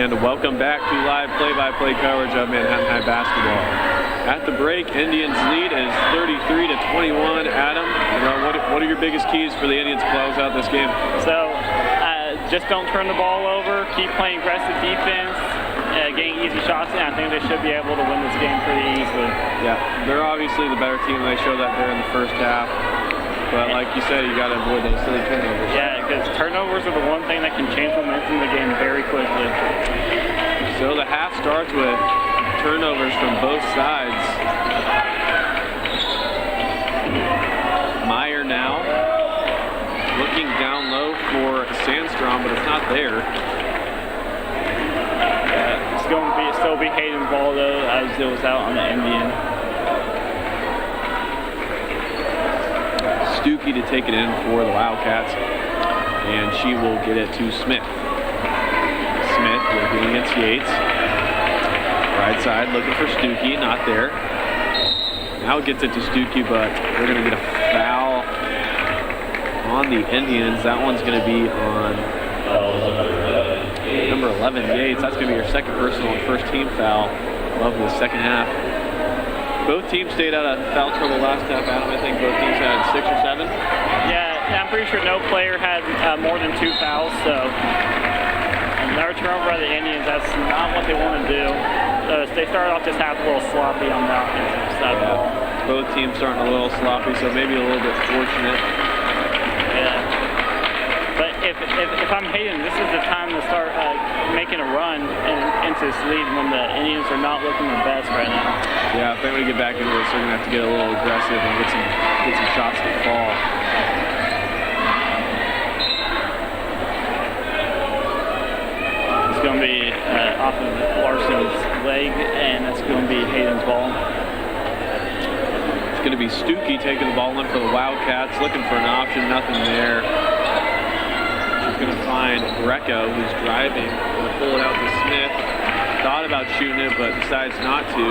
And welcome back to live play-by-play coverage of Manhattan High basketball. At the break, Indians lead is 33-21. Adam, what are your biggest keys for the Indians to close out this game? So just don't turn the ball over, keep playing aggressive defense, getting easy shots, and I think they should be able to win this game pretty easily. Yeah, they're obviously the better team. They showed that there in the first half. But like you said, you got to avoid those silly turnovers. Yeah, because turnovers are the one thing that can change momentum in the game very quickly. So the half starts with turnovers from both sides. Meyer now looking down low for Sandstrom, but it's not there. It's going to still be Hayden's ball though, as it was out on the Indian. Stuckey to take it in for the Wildcats, and she will get it to Smith. Smith working against Yates. Right side looking for Stuckey, not there. Now gets it to Stuckey, but we're going to get a foul on the Indians. That one's going to be on number 11, Yates. That's going to be your second personal and first team foul of the second half. Both teams stayed out of foul trouble last half, Adam. I think both teams had 6 or 7. Yeah, I'm pretty sure no player had more than 2 fouls, so another turnover by the Indians, that's not what they want to do. They started off this half a little sloppy on the offensive side of the ball. Both teams starting a little sloppy, so maybe a little bit fortunate. Yeah. But if I'm Hayden, this is the time to start making a run into this lead when the Indians are not looking the best right now. Yeah, if they want to get back into this, they're going to have to get a little aggressive and get some shots to fall. It's going to be off of Larson's leg, and that's going to be Hayden's ball. It's going to be Stuckey taking the ball in for the Wildcats, looking for an option, nothing there. She's going to find Greco, who's driving, going to pull it out to Smith. Thought about shooting it, but decides not to.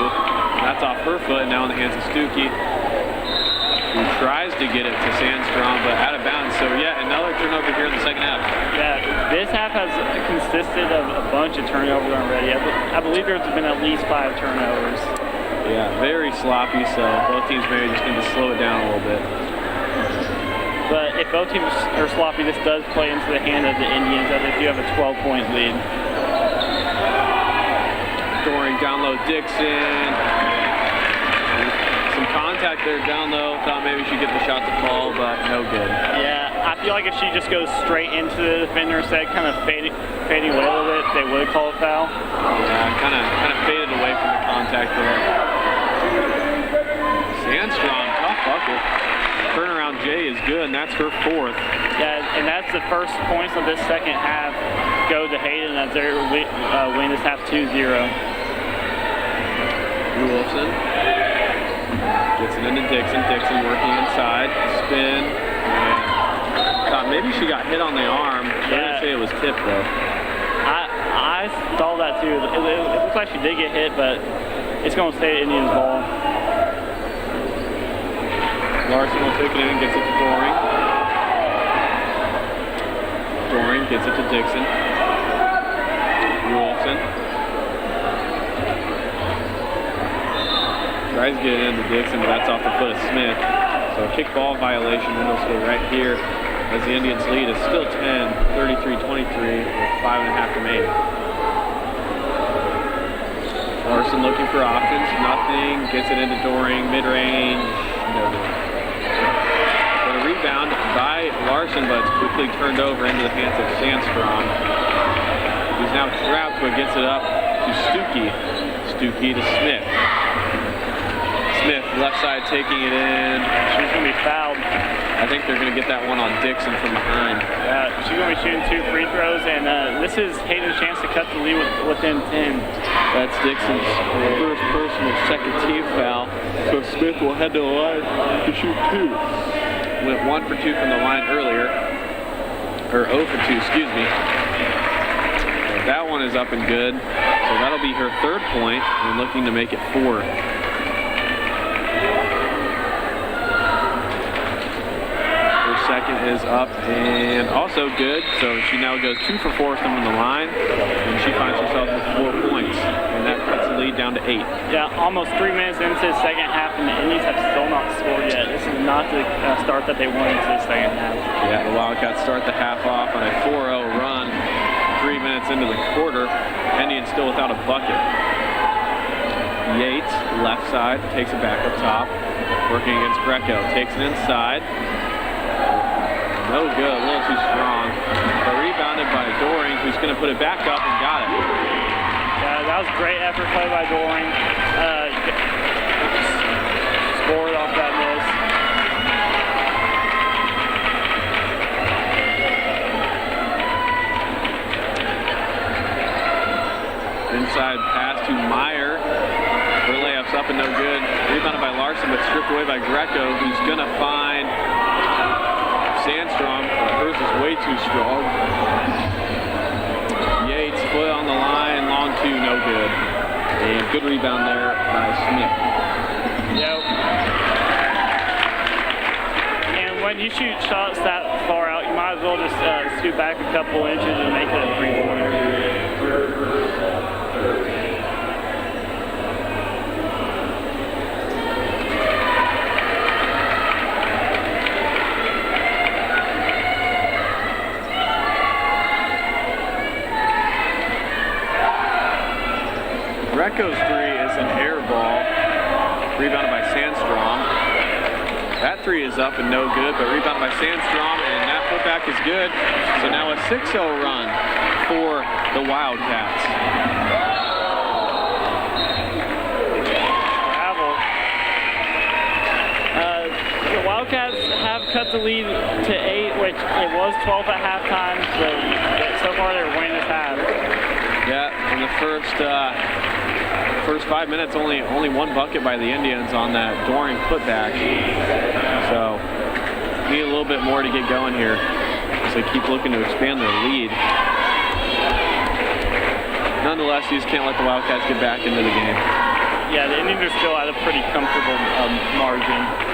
That's off her foot, now in the hands of Stuckey, who tries to get it to Sandstrom, but out of bounds. So yeah, another turnover here in the second half. Yeah, this half has consisted of a bunch of turnovers already. I believe there's been at least 5 turnovers. Yeah, very sloppy, so both teams maybe just need to slow it down a little bit. But if both teams are sloppy, this does play into the hand of the Indians, as if you have a 12-point lead. Doring down low, Dixon. Some contact there down low. Thought maybe she'd get the shot to fall, but no good. Yeah, I feel like if she just goes straight into the defender instead, kind of fading away a little bit, they would call a foul. Yeah, kind of faded away from the contact there. Sandstrom, tough bucket. Turnaround J is good, and that's her 4th. Yeah, and that's the first points of this second half go to Hayden as they win this half 2-0. Wilson gets it into Dixon. Dixon working inside, spin. And thought maybe she got hit on the arm. They're going to say it was tipped though. I saw that too. It looks like she did get hit, but it's going to stay Indians' ball. Larson will take it in, gets it to Doring. Doring gets it to Dixon. Wilson tries to get it into Dixon, but that's off the foot of Smith. So a kick ball violation, and it'll stay right here as the Indians lead is still 10, 33-23 with 5.5 remaining. Larson looking for options, nothing, gets it into Doring, mid-range, no good. But a rebound by Larson, but it's quickly turned over into the hands of Sandstrom. He's now trapped, but gets it up to Stuckey. Stuckey to Smith. Smith, left side, taking it in. She's going to be fouled. I think they're going to get that one on Dixon from behind. She's going to be shooting 2 free throws, and this is Hayden's chance to cut the lead within 10. That's Dixon's first personal second team foul. So Smith will head to the line to shoot 2. Went 1 for 2 from the line earlier. Or 0 for 2, excuse me. That one is up and good. So that'll be her 3rd point and looking to make it 4. second is up and also good. So she now goes 2 for 4 from the line, and she finds herself with 4 points. And that cuts the lead down to 8. Yeah, almost 3 minutes into the second half, and the Indians have still not scored yet. This is not the start that they wanted to the second half. Yeah, the Wildcats start the half off on a 4-0 run. 3 minutes into the quarter, Indians still without a bucket. Yates, left side, takes it back up top, working against Greco. Takes it inside. No good, a little too strong. But rebounded by Doring, who's going to put it back up and got it. Yeah, that was a great effort play by Doring. Scored off that miss. Inside pass to Meyer. Her layup's up and no good. Rebounded by Larson, but stripped away by Greco, who's going to find Sandstrom. Hers is way too strong. Yates, foot on the line, long two, no good. And good rebound there by Smith. Yep. And when you shoot shots that far out, you might as well just scoot back a couple inches and make it a 3-pointer. Greco's 3 is an air ball, rebounded by Sandstrom. That 3 is up and no good, but rebounded by Sandstrom, and that putback is good. So now a 6-0 run for the Wildcats. Travel. The Wildcats have cut the lead to 8, which it was 12 at halftime, but so far they're winning this half. Yeah, in the first 5 minutes, only 1 bucket by the Indians on that Doring putback. So need a little bit more to get going here as they keep looking to expand their lead. Nonetheless, you just can't let the Wildcats get back into the game. Yeah, the Indians are still at a pretty comfortable margin.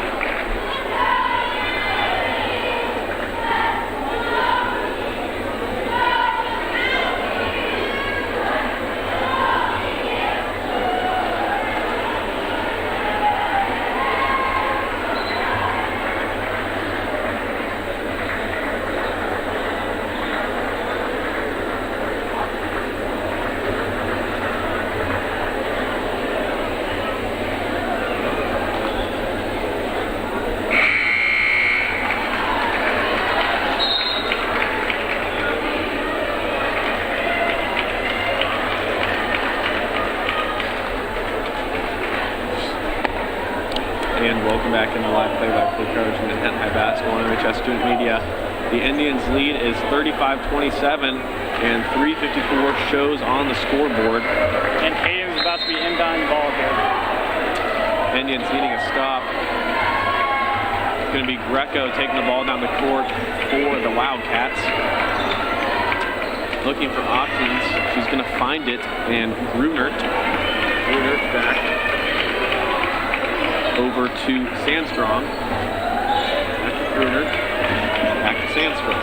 Back in the live play-by-play coverage from Manhattan High Basketball and MHS Student Media. The Indians' lead is 35-27, and 3:54 shows on the scoreboard. And Hayden's about to be inbound the ball here. Indians needing a stop. It's going to be Greco taking the ball down the court for the Wildcats. Looking for options. She's going to find it, and Grunert back over to Sandstrom. Back to Gruner. Back to Sandstrom.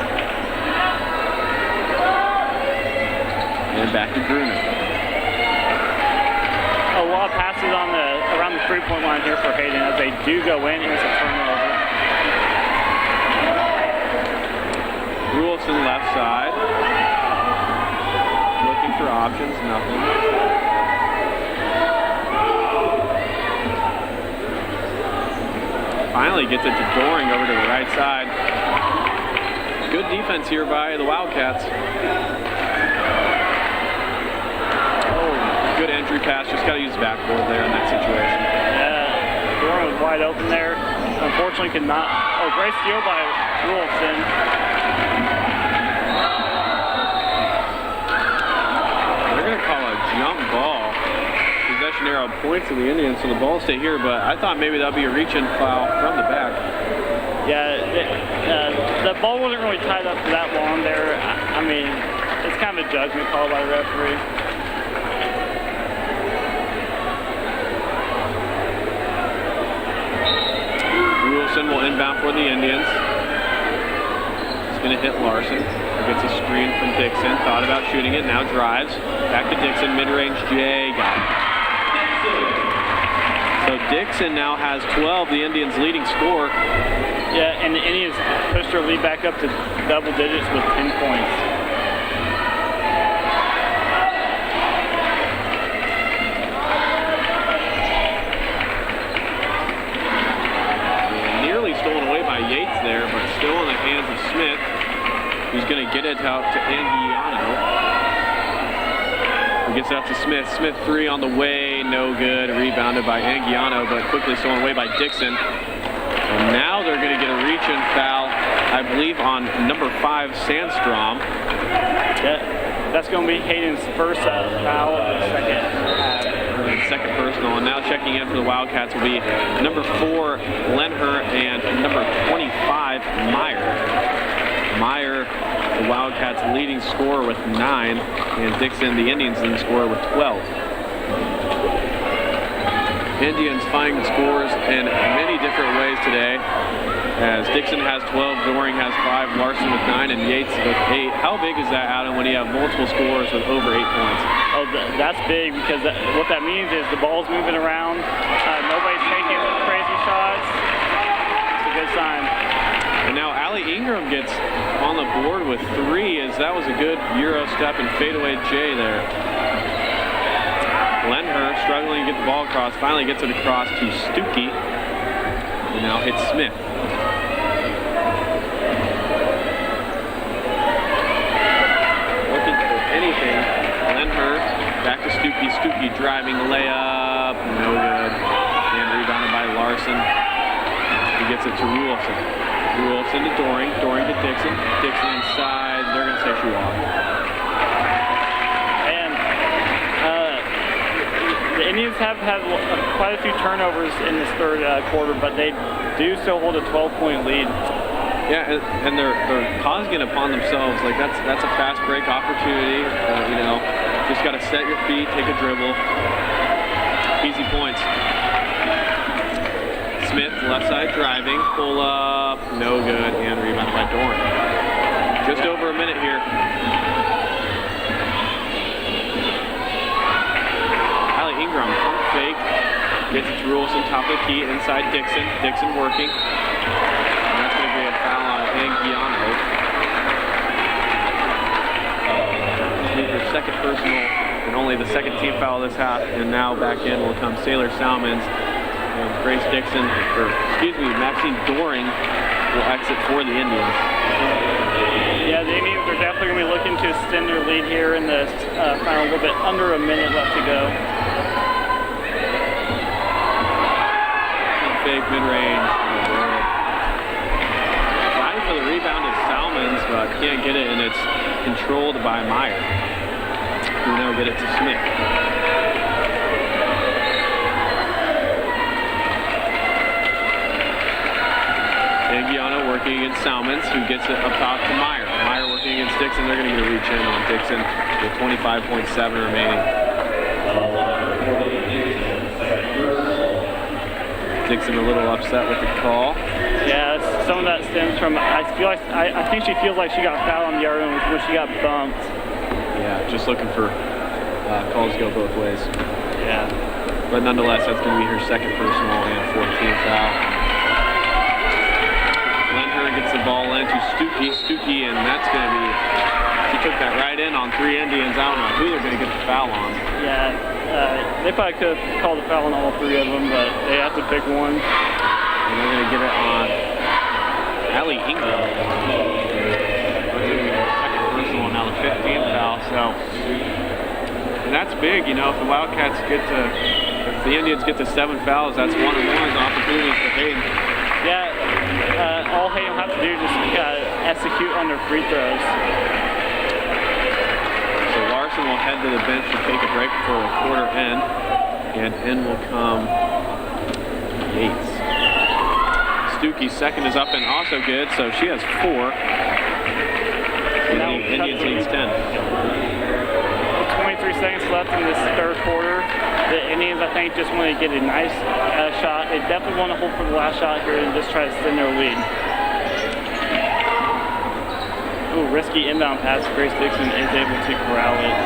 And back to Gruner. A lot of passes around the 3-point line here for Hayden as they do go in. Here's a turnover. Rulson left side. Looking for options, nothing. Finally gets it to Doring over to the right side. Good defense here by the Wildcats. Oh, good entry pass. Just got to use the backboard there in that situation. Yeah, Doring was wide open there. Unfortunately could not. Oh, great steal by Rulson. They're going to call a jump ball. Possession arrow points to the Indians, so the ball will stay here, but I thought maybe that would be a reach-in foul from the back. Yeah, the ball wasn't really tied up for that long there. I mean, it's kind of a judgment call by the referee. Rulson will inbound for the Indians. going to hit Larson. Gets a screen from Dixon. Thought about shooting it. Now drives. Back to Dixon. Mid-range J. Got it. So Dixon now has 12, the Indians' leading scorer. Yeah, and the Indians pushed their lead back up to double digits with 10 points. Nearly stolen away by Yates there, but still in the hands of Smith. He's going to get it out to Anguiano. He gets it out to Smith. Smith 3 on the way, no good. Rebounded by Anguiano, but quickly stolen away by Dixon. And now they're going to get a reach-in foul, I believe, on number 5, Sandstrom. Yeah, that's going to be Hayden's first foul of the Second personal, and now checking in for the Wildcats will be number 4, Lenher, and number 25, Meyer. Meyer, the Wildcats' leading scorer with 9, and Dixon, the Indians' leading scorer with 12. Indians finding the scores in many different ways today, as Dixon has 12, Doring has 5, Larson with 9, and Yates with 8. How big is that, Adam, when you have multiple scores with over 8 points? Oh, that's big, because what that means is the ball's moving around, nobody's taking crazy shots. It's a good sign. And now Allie Ingram gets on the board with 3, as that was a good Euro step and fadeaway J there. Lenher struggling to get the ball across, finally gets it across to Stuckey, and now hits Smith. Looking for anything. Lenher back to Stuckey. Stuckey driving layup, no good. And rebounded by Larson. He gets it to Ruelson. Ruelson to Doring. Doring to Dixon. Dixon inside. They're going to say shoot off. The Indians have had quite a few turnovers in this third quarter, but they do still hold a 12-point lead. Yeah, and they're causing it upon themselves. Like that's a fast break opportunity. You know, just got to set your feet, take a dribble, easy points. Smith left side driving, pull up, no good, and rebound by Doring. Just over a minute here. Ingram, pump fake, gets it to Ruelson, top of the key, inside Dixon. Dixon working. And that's going to be a foul on Anguiano. Their second personal, and only the second team foul this half. And now back in will come Sailor Salmons. And Grace Dixon, Maxine Doring will exit for the Indians. Yeah, the Indians are definitely going to be looking to extend their lead here in the final, a little bit under a minute left to go. Fake mid-range. Fighting for the rebound is Salmons, but can't get it, and it's controlled by Meyer, who now get it to Smith. Anguiano working against Salmons, who gets it up top to Meyer. Meyer working against Dixon. They're going to get a reach in on Dixon with 25.7 remaining. Dixon a little upset with the call. Yeah, some of that stems from, I think she feels like she got fouled on the other one when she got bumped. Yeah, just looking for calls to go both ways. Yeah. But nonetheless, that's going to be her second personal and 14th foul. Lenher gets the ball in to Stuckey, and that's going to be, she took that right in on 3 Indians. I don't know who they're going to get the foul on. Yeah. They probably could have called a foul on all 3 of them, but they have to pick one. And they're going to get it on Allie Ingram. Second personal, now the 15th foul. So, and that's big, you know, if the Wildcats if the Indians get to 7 fouls, that's one of one's opportunities for Hayden. Yeah, all Hayden will have to do is just execute on their free throws. Larson will head to the bench to take a break before the quarter end, and in will come Yates. Stuckey's second is up and also good, so she has 4. And the Indians leads 10. 23 seconds left in this third quarter. The Indians, I think, just want to get a nice shot. They definitely want to hold for the last shot here and just try to extend their lead. little risky inbound pass. Grace Dixon is able to corral it.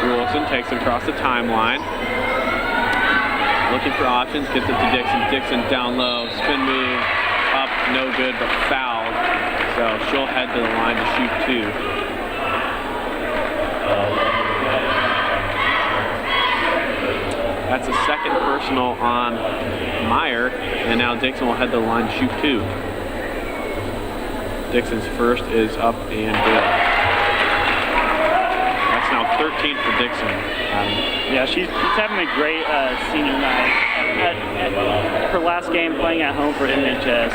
Wilson takes it across the timeline. Looking for options, gets it to Dixon. Dixon down low, spin move, up, no good, but fouled. So she'll head to the line to shoot 2. That's a second personal on Meyer, and now Dixon will head to the line to shoot 2. Dixon's first is up and good. That's now 13 for Dixon. Yeah, she's having a great senior night. At her last game playing at home for MHS.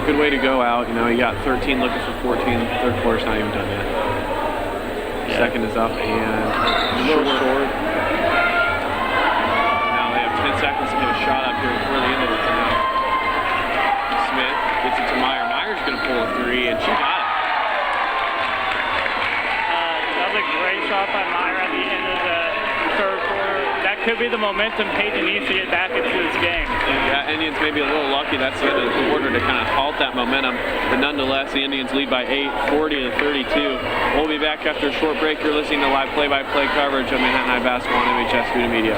Good way to go out. You know, you got 13 looking for 14. Third quarter's not even done yet. Yeah. Second is up and a little short. Now they have 10 seconds to get a shot up here before the end of the time. Smith gets it to Meyer. Meyer's going to pull a 3, and she got it. That was a great shot by Meyer at the end of the third quarter. That could be the momentum Hayden needs to get back into this game. Yeah, Indians may be a little lucky. That's the end of the quarter to kind of halt that momentum. But nonetheless, the Indians lead by 8, 40-32. We'll be back after a short break. You're listening to live play-by-play coverage of Manhattan High Basketball on MHS Student Media.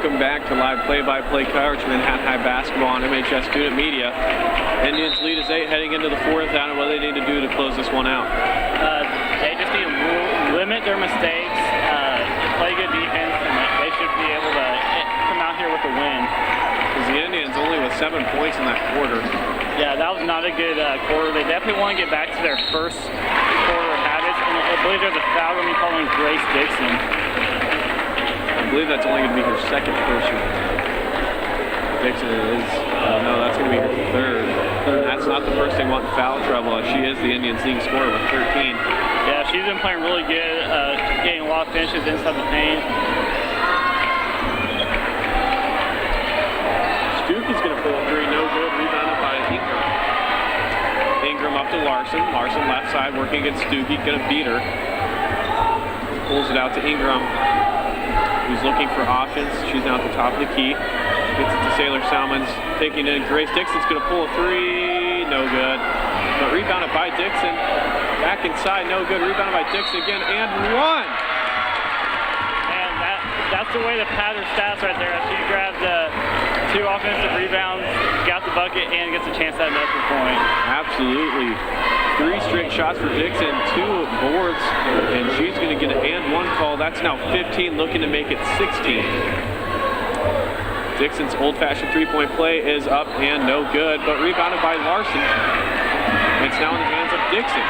Welcome back to live play-by-play coverage of Manhattan High Basketball on MHS Student Media. Indians lead is 8 heading into the fourth. I don't know what they need to do to close this one out. They just need to limit their mistakes, play good defense, and they should be able to come out here with a win. Because the Indians only with 7 points in that quarter. Yeah, that was not a good quarter. They definitely want to get back to their first quarter habits, and I believe there's a foul going to be calling Grace Dixon. I believe that's only going to be her second person. Dixon is, no, that's going to be her third. That's not the first thing wanting foul trouble. She is the Indians leading scorer with 13. Yeah, she's been playing really good, getting a lot of finishes inside the paint. Stuckey's going to pull a 3, no good. Rebounded by Ingram. Ingram up to Larson. Larson left side working against Stuckey, going to beat her. Pulls it out to Ingram, who's looking for offense. She's now at the top of the key. Gets it to Sailor Salmons, taking in. Grace Dixon's going to pull a 3, no good. But rebounded by Dixon. Back inside, no good. Rebounded by Dixon again, and one. And that's the way to pad her stats right there. She grabbed 2 offensive rebounds, got the bucket, and gets a chance at another point. Absolutely. 3 straight shots for Dixon, 2 boards, and she's going to get an and 1 call. That's now 15, looking to make it 16. Dixon's old-fashioned three-point play is up and no good, but rebounded by Larson. It's now in the hands of Dixon.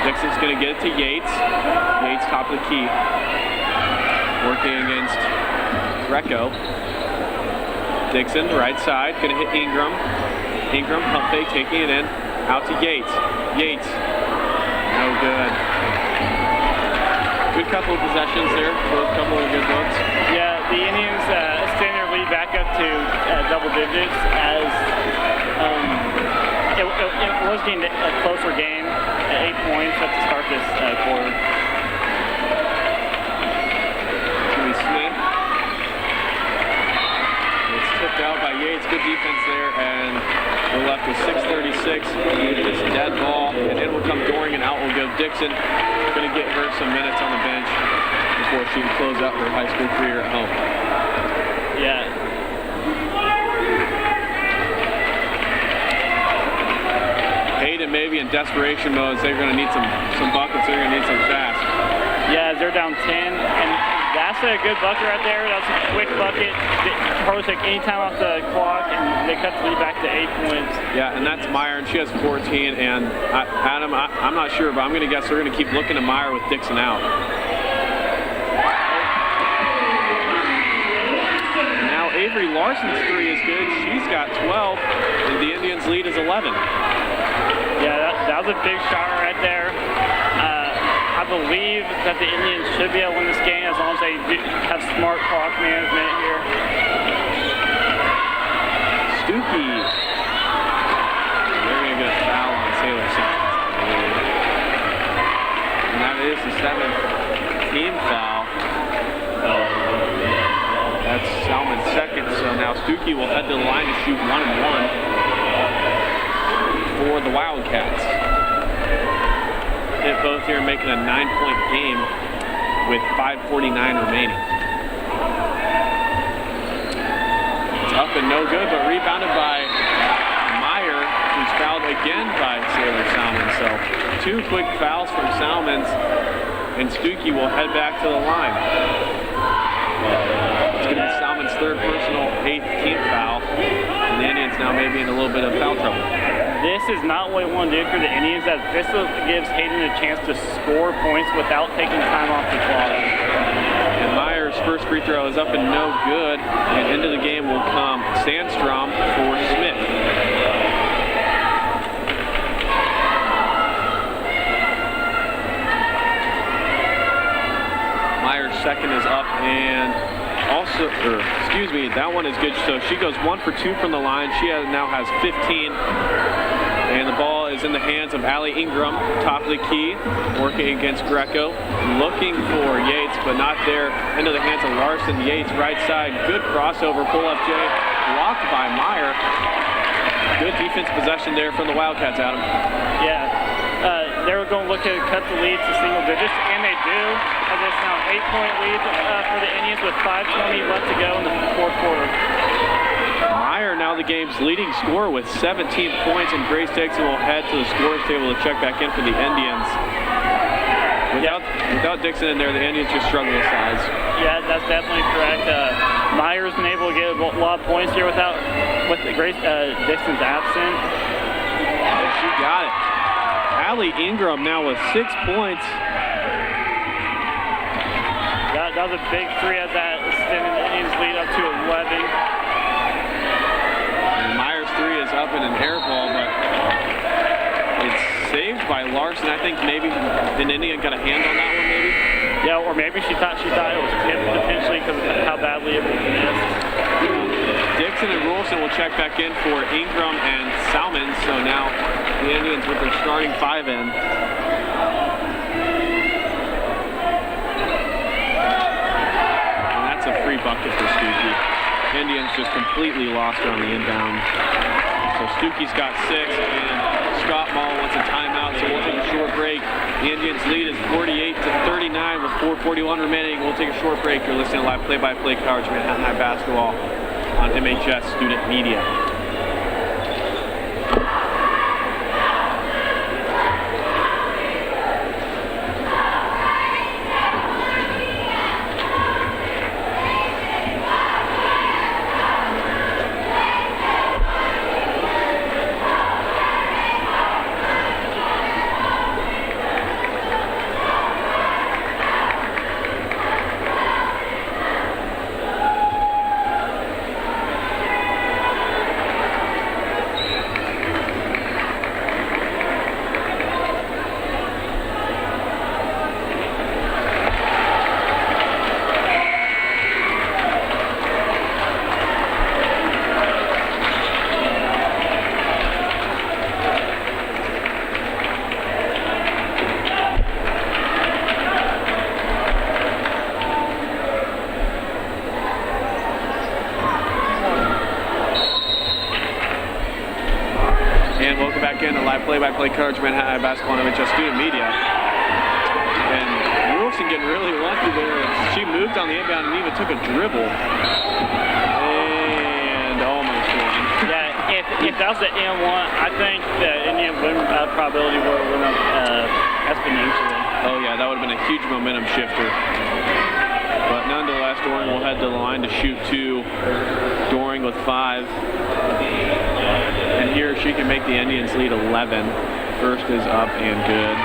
Dixon's going to get it to Yates. Yates, top of the key. Working against Greco. Dixon, right side, going to hit Ingram. Ingram, pump fake, taking it in. Out to Yates. Yates, no good. Good couple of possessions there. Both couple of good looks. Yeah, the Indians extend their lead back up to double digits as it was getting a closer game at 8 points at the start this quarter. Jimmy Smith. It's tipped out by Yates. Good defense there, and we're left with 6:36 6. This dead ball, and in will come Doring, and out will go Dixon. Going to get her some minutes on the bench before she can close out her high school career at home. Yeah. Hayden maybe in desperation mode. They're going to need some buckets. They're going to need some fast. Yeah, they're down 10, and that's a good bucket right there. That's a quick bucket. Probably take any time off the clock, and they cut the lead back to 8 points. Yeah, and that's Meyer, and she has 14. And Adam, I'm not sure, but I'm going to guess they're going to keep looking at Meyer with Dixon out. And now Avery Larson's 3 is good. She's got 12, and the Indians' lead is 11. Yeah, that was a big shot right there. I believe that the Indians should be able to win this game as long as they have smart clock management here. Stuckey. They're going to get a foul on Sailor Salmons. And that is the 7th team foul. That's Salmon's 2nd, so now Stuckey will head to the line to shoot 1-1 for the Wildcats. Hit both here, making a 9-point game with 5:49 remaining. It's up and no good, but rebounded by Meyer, who's fouled again by Sailor Salmons. So 2 quick fouls from Salmons, and Stuckey will head back to the line. It's going to be Salmons' 3rd personal, 8th team foul, and the Indians now maybe in a little bit of foul trouble. This is not what we want to do for the Indians, as this gives Hayden a chance to score points without taking time off the clock. And Meyer's first free throw is up and no good, and into the game will come Sandstrom for Smith. Meyer's 2nd is up, and also, that one is good. So she goes 1 for 2 from the line. She now has 15. And the ball is in the hands of Allie Ingram, top of the key, working against Greco. Looking for Yates, but not there. Into the hands of Larson. Yates, right side. Good crossover. Pull up J. Blocked by Meyer. Good defense possession there from the Wildcats, Adam. Yeah. They were going to look to cut the lead to single digits, and they do. As it's now an 8-point lead for the Indians with 5:20 left to go in the 4th quarter. Meyer now the game's leading scorer with 17 points, and Grace Dixon will head to the scorer's table to check back in for the Indians. Without Dixon in there, the Indians just struggle with size. Yeah, that's definitely correct. Meyer's been able to get a lot of points here with Grace Dixon's absent. She got it. Allie Ingram now with 6 points. That was a big 3 at that, extending the Indians' lead up to 11. Meyer's 3 is up in an air ball, but it's saved by Larson. I think maybe an Indian got a hand on that one, maybe. Yeah, or maybe she thought it was tipped potentially because of how badly it was missed. Dixon and Rolson will check back in for Ingram and Salmons. So now the Indians with their starting 5 in. And that's a free bucket for Stuckey. Indians just completely lost her on the inbound. So Stuckey's got 6, and Scott Mall wants a timeout, so we'll take a short break. The Indians' lead is 48-39 with 4:41 remaining. We'll take a short break. You're listening to live play-by-play coverage of Manhattan High basketball on MHS Student Media. And welcome back in to live play-by-play coverage of Manhattan High Basketball and MHS Student Media. And Wilson getting really lucky there. She moved on the inbound and even took a dribble. And almost won. Yeah, if that was the N1, I think the Indian win probability would have went up exponentially. Oh yeah, that would have been a huge momentum shifter. But nonetheless, Doring will head to the line to shoot 2. Doring with 5. And here she can make the Indians lead 11. First is up and good.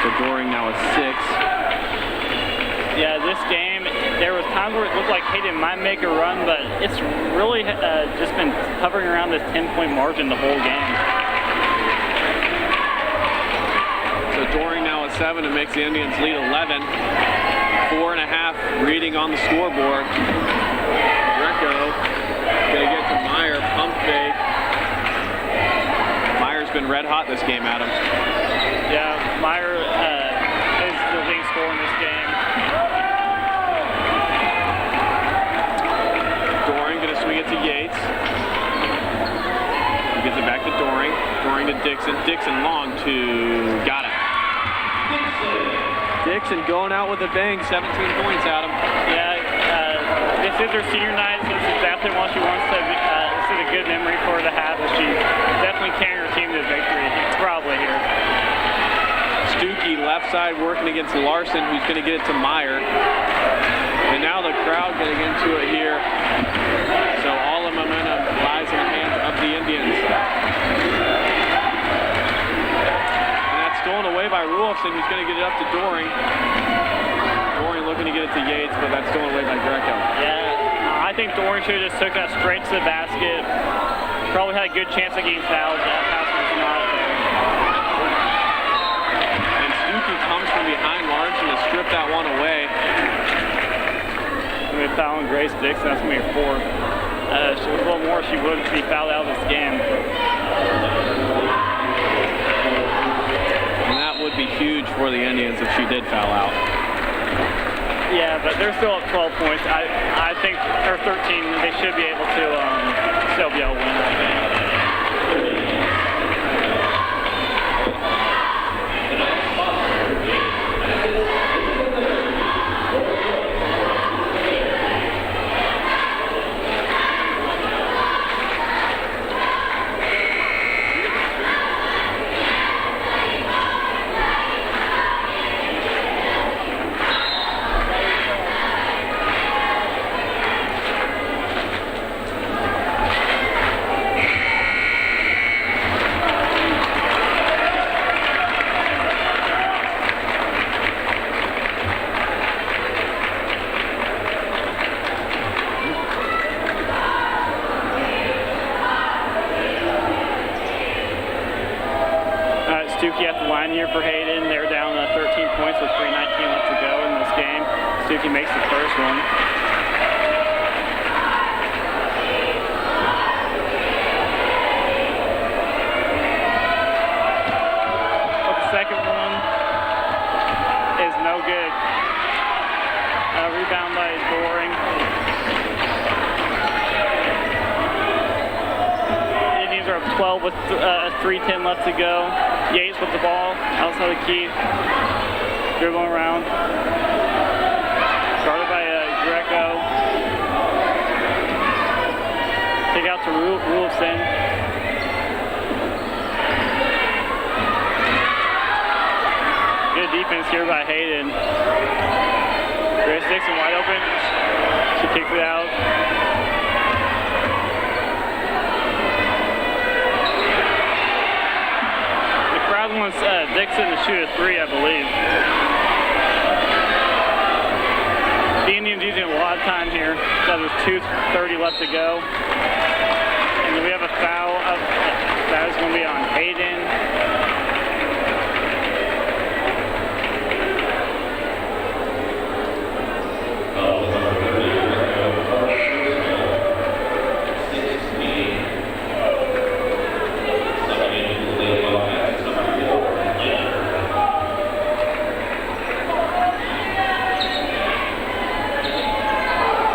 So Doring now with 6. Yeah, this game, there was times where it looked like Hayden might make a run, but it's really just been hovering around this 10-point margin the whole game. So Doring now with 7 and makes the Indians lead 11. 4.5 reading on the scoreboard. Greco gonna get to Meyer, pump fake. Meyer's been red hot this game, Adam. Yeah, Meyer is the leading scorer in this game. Doring gonna swing it to Yates. He gives it back to Doring. Doring to Dixon. Dixon long to got it. Dixon going out with a bang, 17 points, Adam. Yeah, this is her senior night, so it's exactly what she wants to. This is a good memory for her to have, but she's definitely carrying her team to victory. Probably here. Stuckey left side working against Larson, who's going to get it to Meyer. And now the crowd getting into it here. So all the momentum lies in the hands of the Indians. Stolen away by Ruelfson, who's going to get it up to Doring. Doring looking to get it to Yates, but that's stolen away by Greco. Yeah, I think Doring should have just took that straight to the basket. Probably had a good chance of getting fouled. That pass was not there. And Stuckey comes from behind Larson to strip that one away. I'm going to foul on Grace Dixon. That's going to be her 4th. She was a little more, she would be fouled out of this game. Would be huge for the Indians if she did foul out. Yeah, but they're still up 12 points. I think, or 13, they should be able to still be able to win that game. Stuckey at the line here for Hayden. They're down 13 points with 3:19 left to go in this game. Stuckey makes the first one. But the second one is no good. Rebound by Doring. Indians are up 12 with 3:10 left to go. Yates with the ball outside the key, dribbling around. Started by Greco. Take out to Ruelfson. Good defense here by Hayden. Grace Dixon wide open. She kicks it out. Wants Dixon to shoot a 3, I believe. The Indians using a lot of time here. So there's 2:30 left to go. And then we have a foul up. That is going to be on Hayden.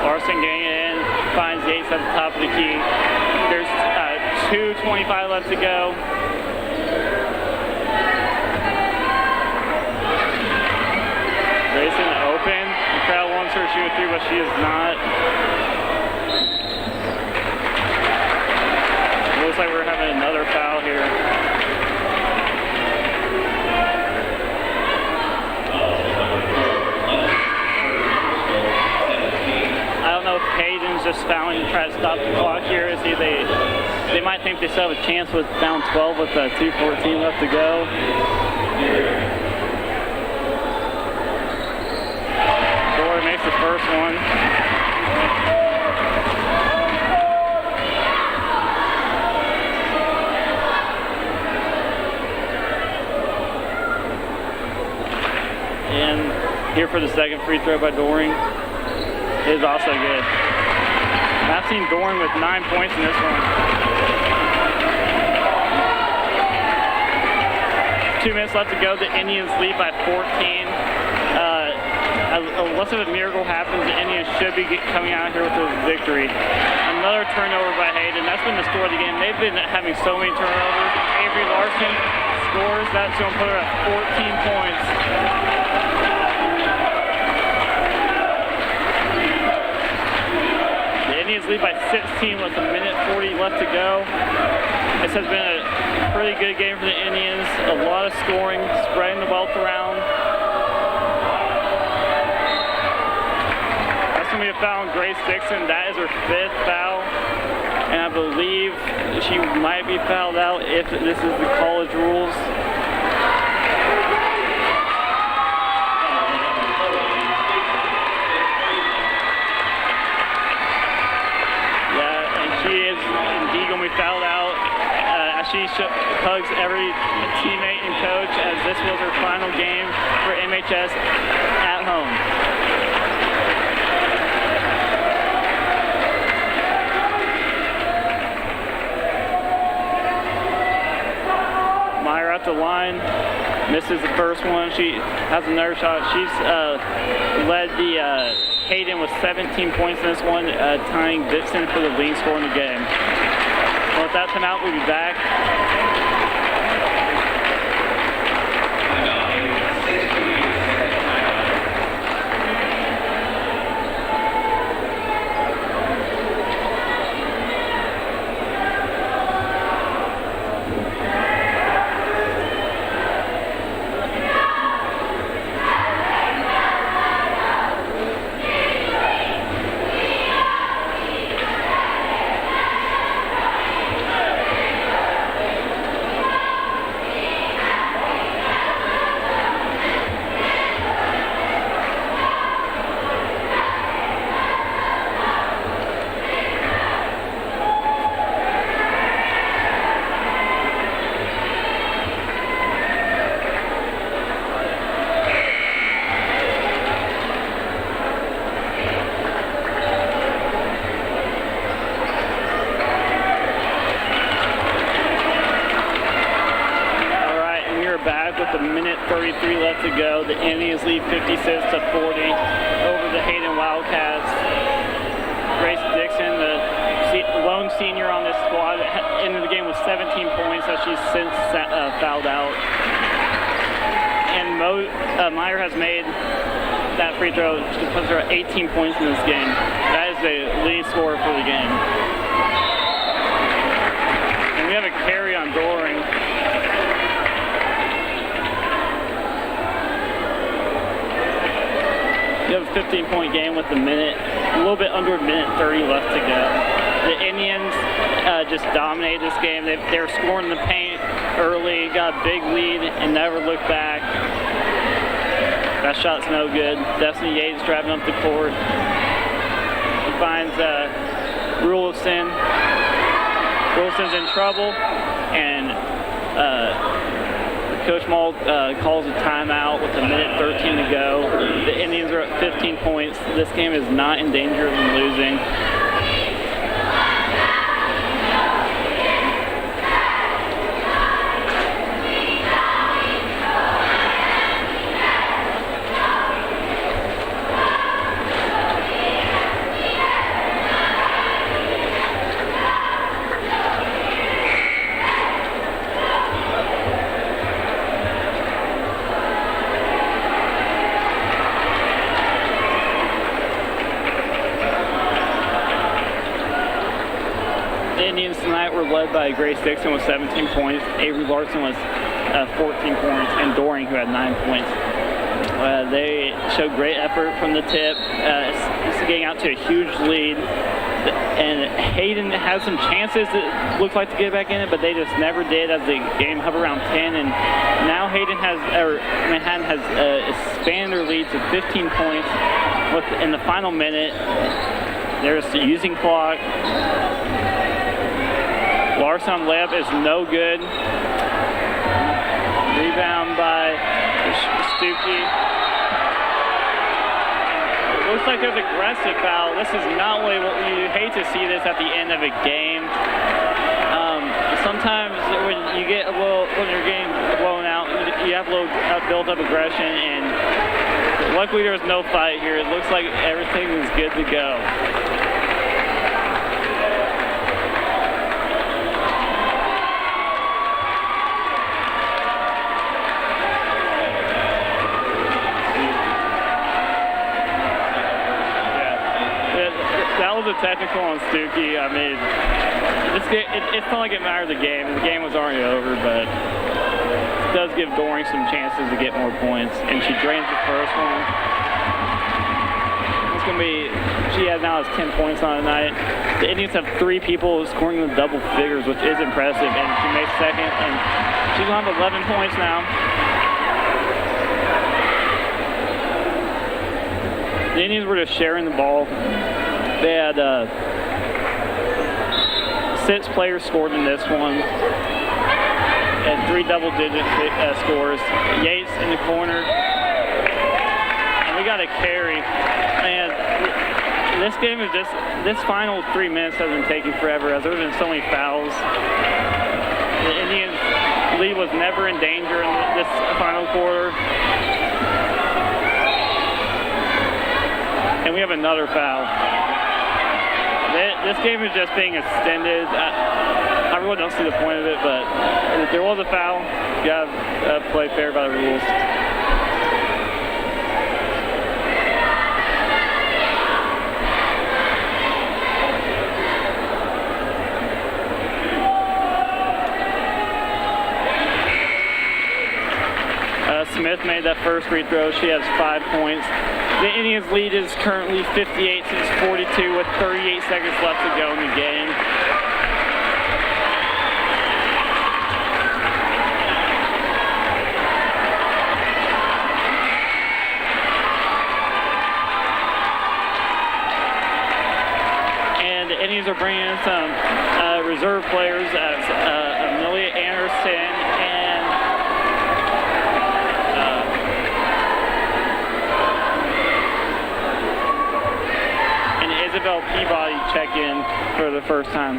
Larson getting it in, finds Yates at the top of the key. 2:25 left to go. Grayson open. The crowd wants her to shoot a three, but she is not. Looks like we're having another foul here. I don't know if Hayden's just fouling to try to stop the clock here. See, they might think they still have a chance with down 12 with 2:14 left to go. Boy makes the first one. And here for the second free throw by Doring is also good. I've seen Doring with 9 points in this one. 2 minutes left to go. The Indians lead by 14. Unless a miracle happens, the Indians should be coming out here with a victory. Another turnover by Hayden. That's been the story of the game. They've been having so many turnovers. Avery Larson scores. That's going to put her at 14 points. The Indians lead by 16 with 1:40 left to go. This has been a pretty good game for the Indians. A lot of scoring, spreading the wealth around. That's going to be a foul on Grace Dixon. That is her 5th foul. And I believe she might be fouled out if this is the college rules. Yeah, and she is indeed going to be fouled out. She hugs every teammate and coach as this was her final game for MHS at home. Meyer at the line, misses the first one. She has another shot. She's led the Hayden with 17 points in this one, tying Dixon for the leading scorer in the game. Well, with that timeout, we'll be back. With 1:33 left to go, the Indians lead 56-40 over the Hayden Wildcats. Grace Dixon, the lone senior on this squad, ended the game with 17 points, as she's since fouled out. And Meyer has made that free throw. She puts her at 18 points in this game. That is the lead scorer for the game. And we have a carry on Doring. We have a 15-point game with a little bit under 1:30 left to go. The Indians just dominated this game. They were scoring in the paint early, got a big lead, and never looked back. That shot's no good. Destiny Yates driving up the court. He finds Rulison. Rulison's in trouble, and Coach Maul calls a timeout with 1:13 to go. The Indians are at 15 points. This game is not in danger of losing. tonight were led by Grace Dixon with 17 points, Avery Larson with 14 points, and Doring, who had 9 points. They showed great effort from the tip, getting out to a huge lead. And Hayden had some chances that looked like to get back in it, but they just never did as the game hovered around 10. And now Manhattan has expanded their lead to 15 points. In the final minute, they're just using clock. Larson on layup is no good. Rebound by Stuckey. Looks like there's aggressive foul. This is not what you hate to see this at the end of a game. Sometimes when you're getting blown out, you have a little built-up aggression, and luckily there was no fight here. It looks like everything was good to go. A technical on Stuckey. I mean, it's not like it mattered the game. The game was already over, but it does give Doring some chances to get more points. And she drains the first one. It's going to be, she now has 10 points on the night. The Indians have 3 people scoring in the double figures, which is impressive. And she makes second, and she's going to have 11 points now. The Indians were just sharing the ball. They had 6 players scored in this one, and 3 double-digit scores. Yates in the corner, and we got a carry. And this game is this final 3 minutes has been taking forever, as there have been so many fouls. The Indians' lead was never in danger in this final quarter. And we have another foul. This game is just being extended. I really don't see the point of it, but if there was a foul, you gotta play fair by the rules. Smith made that first free throw. She has 5 points. The Indians' lead is currently 58-42 with 38 seconds left to go in the game. And the Indians are bringing in some reserve players as Amelia Anderson and Isabel Peabody check in for the first time.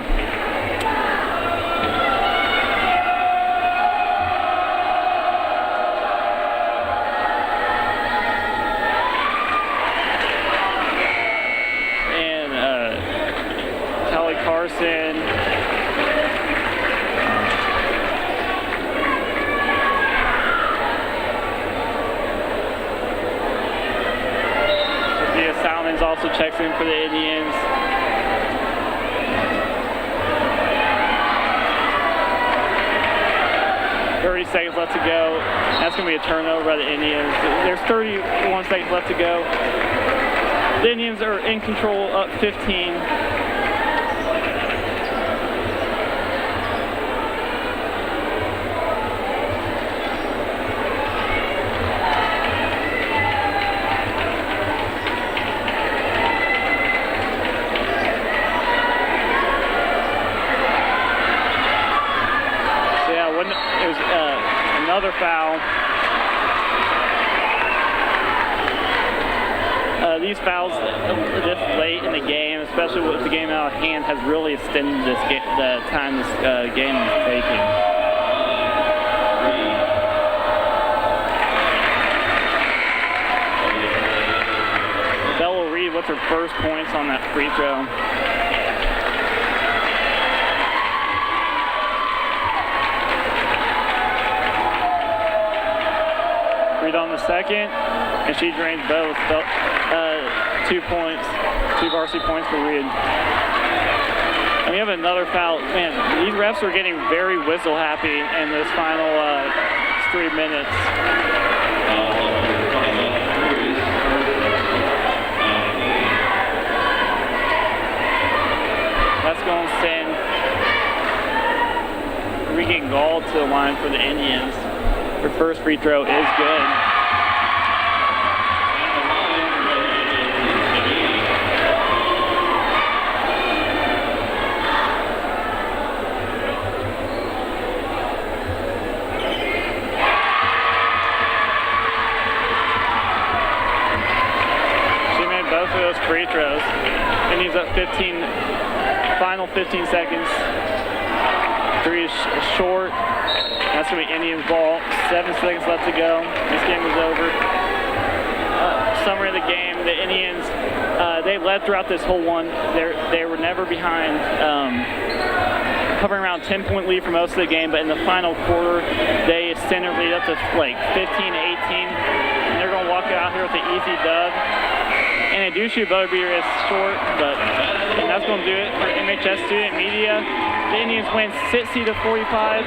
And Kelly Carson. Salmons also checks in for the Indians. Seconds left to go. That's going to be a turnover by the Indians. There's 31 seconds left to go. The Indians are in control, up 15. Another foul. These fouls this late in the game, especially with the game out of hand, has really extended the time this game is taking. Bella Reed with her first points on that free throw. On the second, and she drains both. 2 points, 2 varsity points for Reed. And we have another foul. Man, these refs are getting very whistle happy in this final 3 minutes. That's going to send Regan Gall to the line for the Indians. Her first free throw is good. Both of those free throws. Indians up 15, final 15 seconds. Three is short. That's going to be Indians ball. 7 seconds left to go. This game is over. Summary of the game, the Indians, they led throughout this whole one. They were never behind. Hovering around 10-point lead for most of the game, but in the final quarter, they extended lead up to like 15-18. And they're going to walk out here with an easy dub. And they do shoot buzzer beater, it's short, and that's going to do it for MHS Student Media. The Indians win 60-45.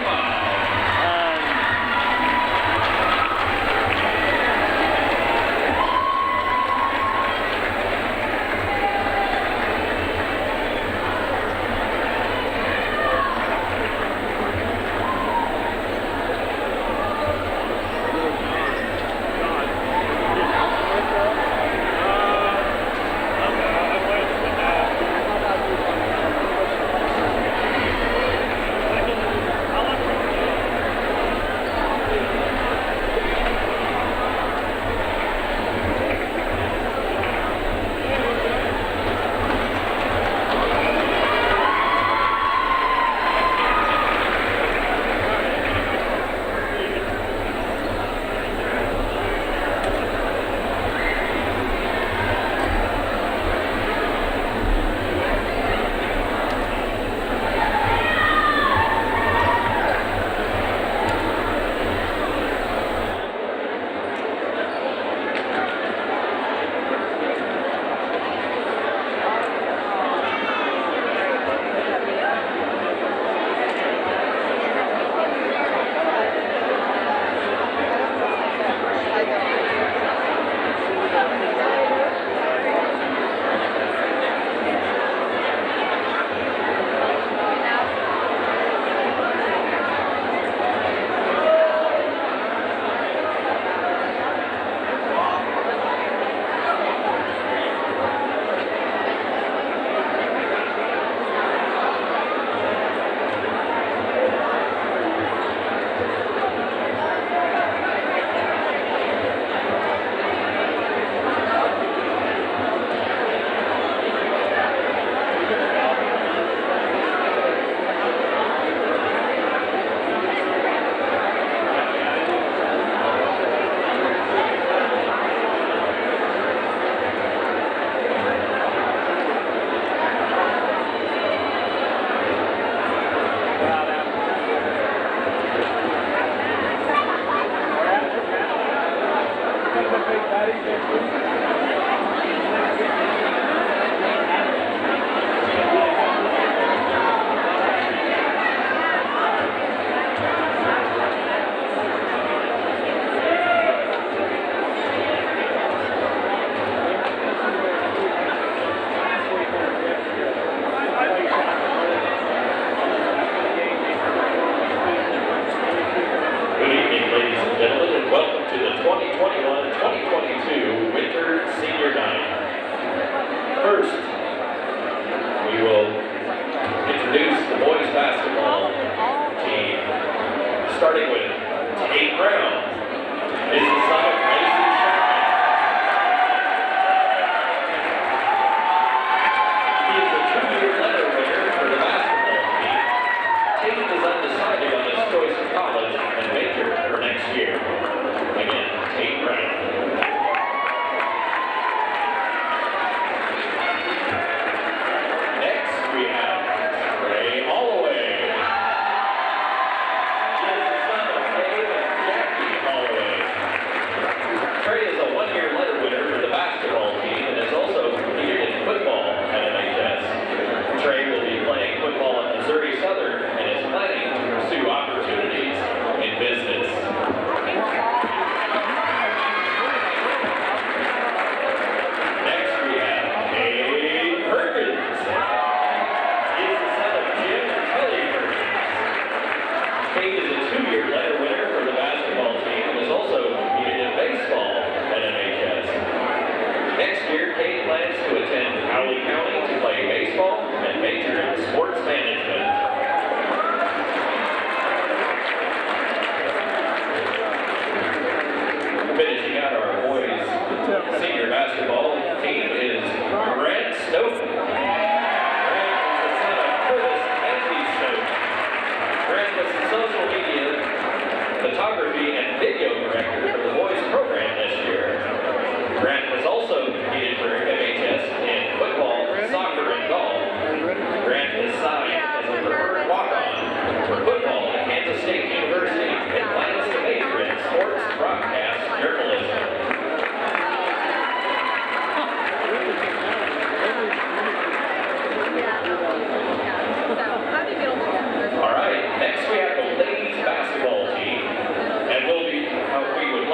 Trey will be playing football Grant was the social media, photography, and video director for the boys program this year. Grant has also competed for MHS in football, soccer, and golf. Grant is signed as a preferred walk-on for football at Kansas State University and plans to major in sports broadcast journalism. All right, next we have the ladies basketball team, and we would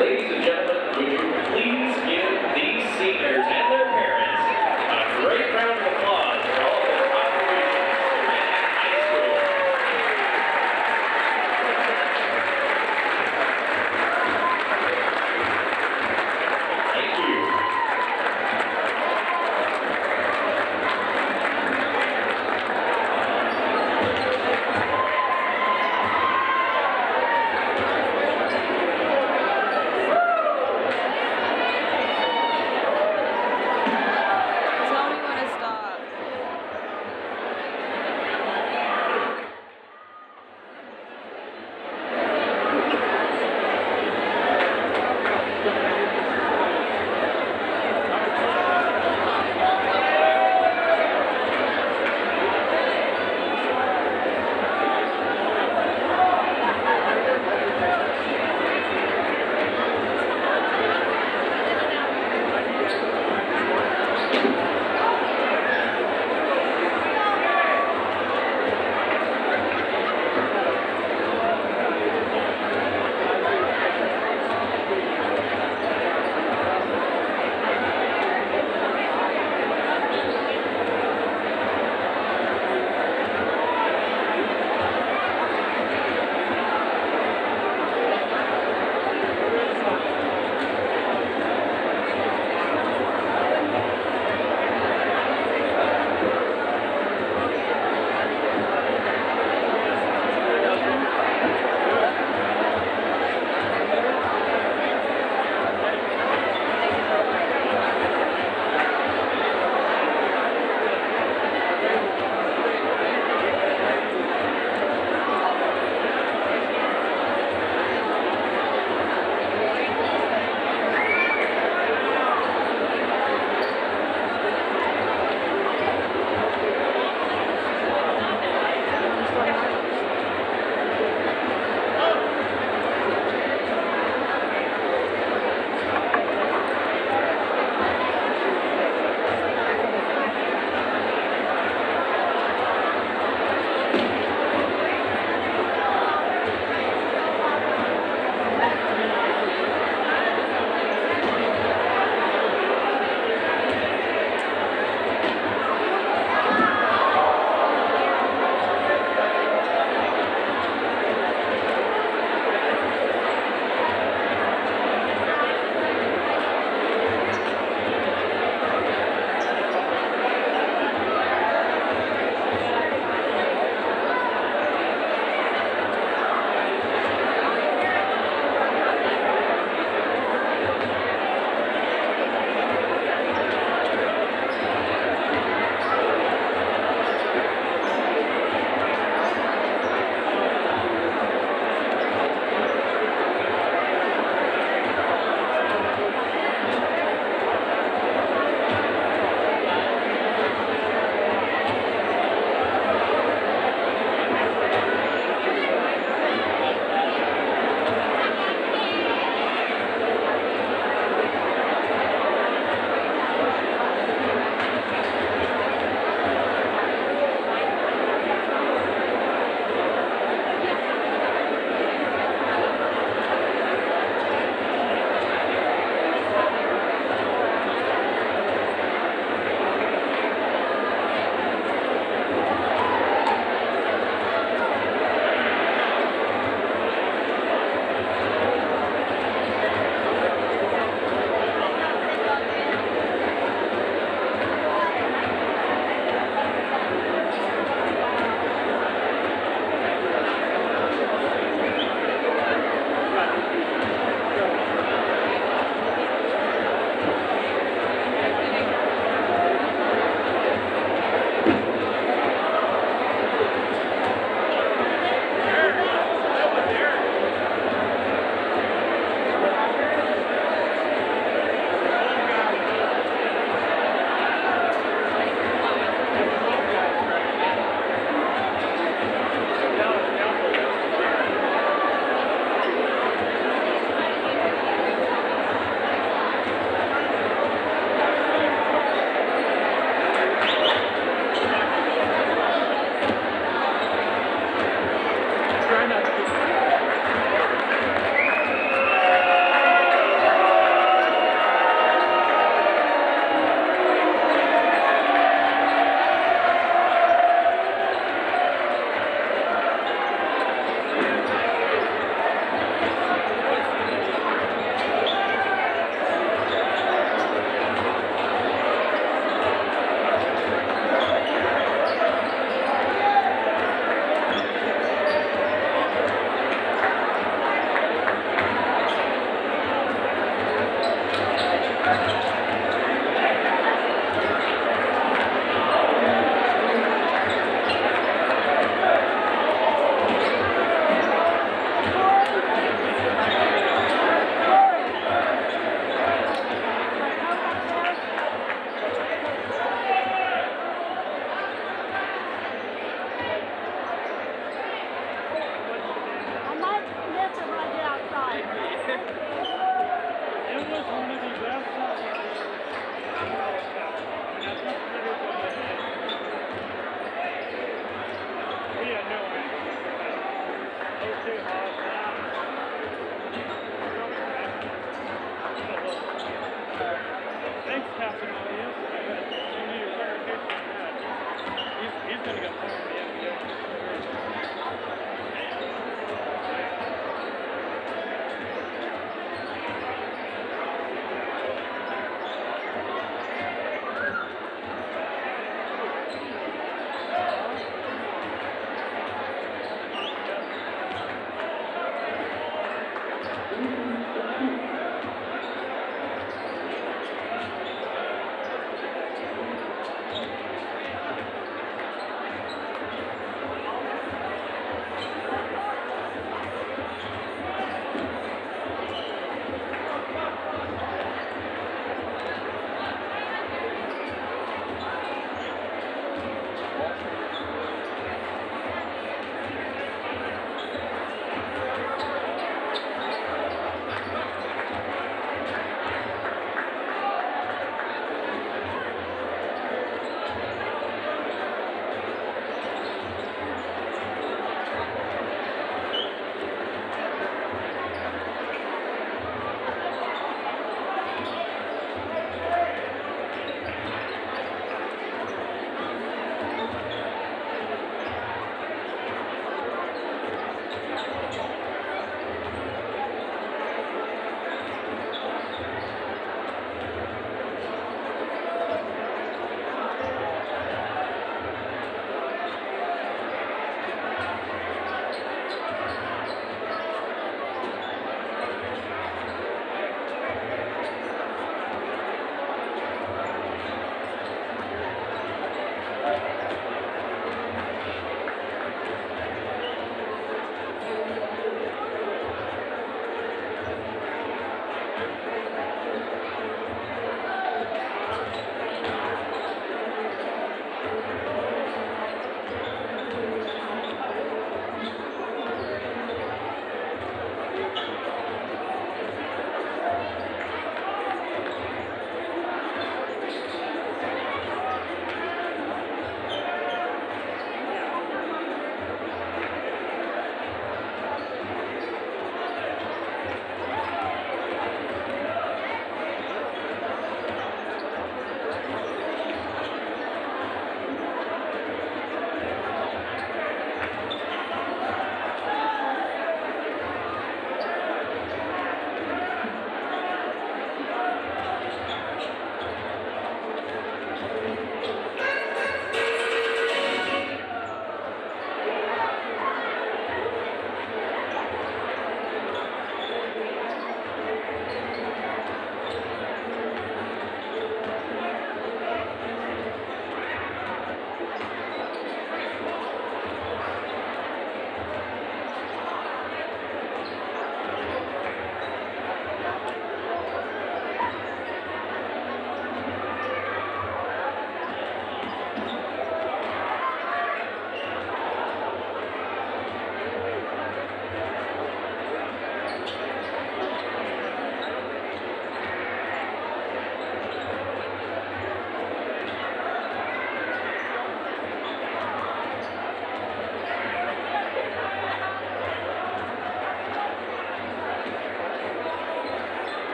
Ladies and gentlemen, would you please give these seniors and their parents a great round of applause for all of their contributions to Manhattan High School. Thank you.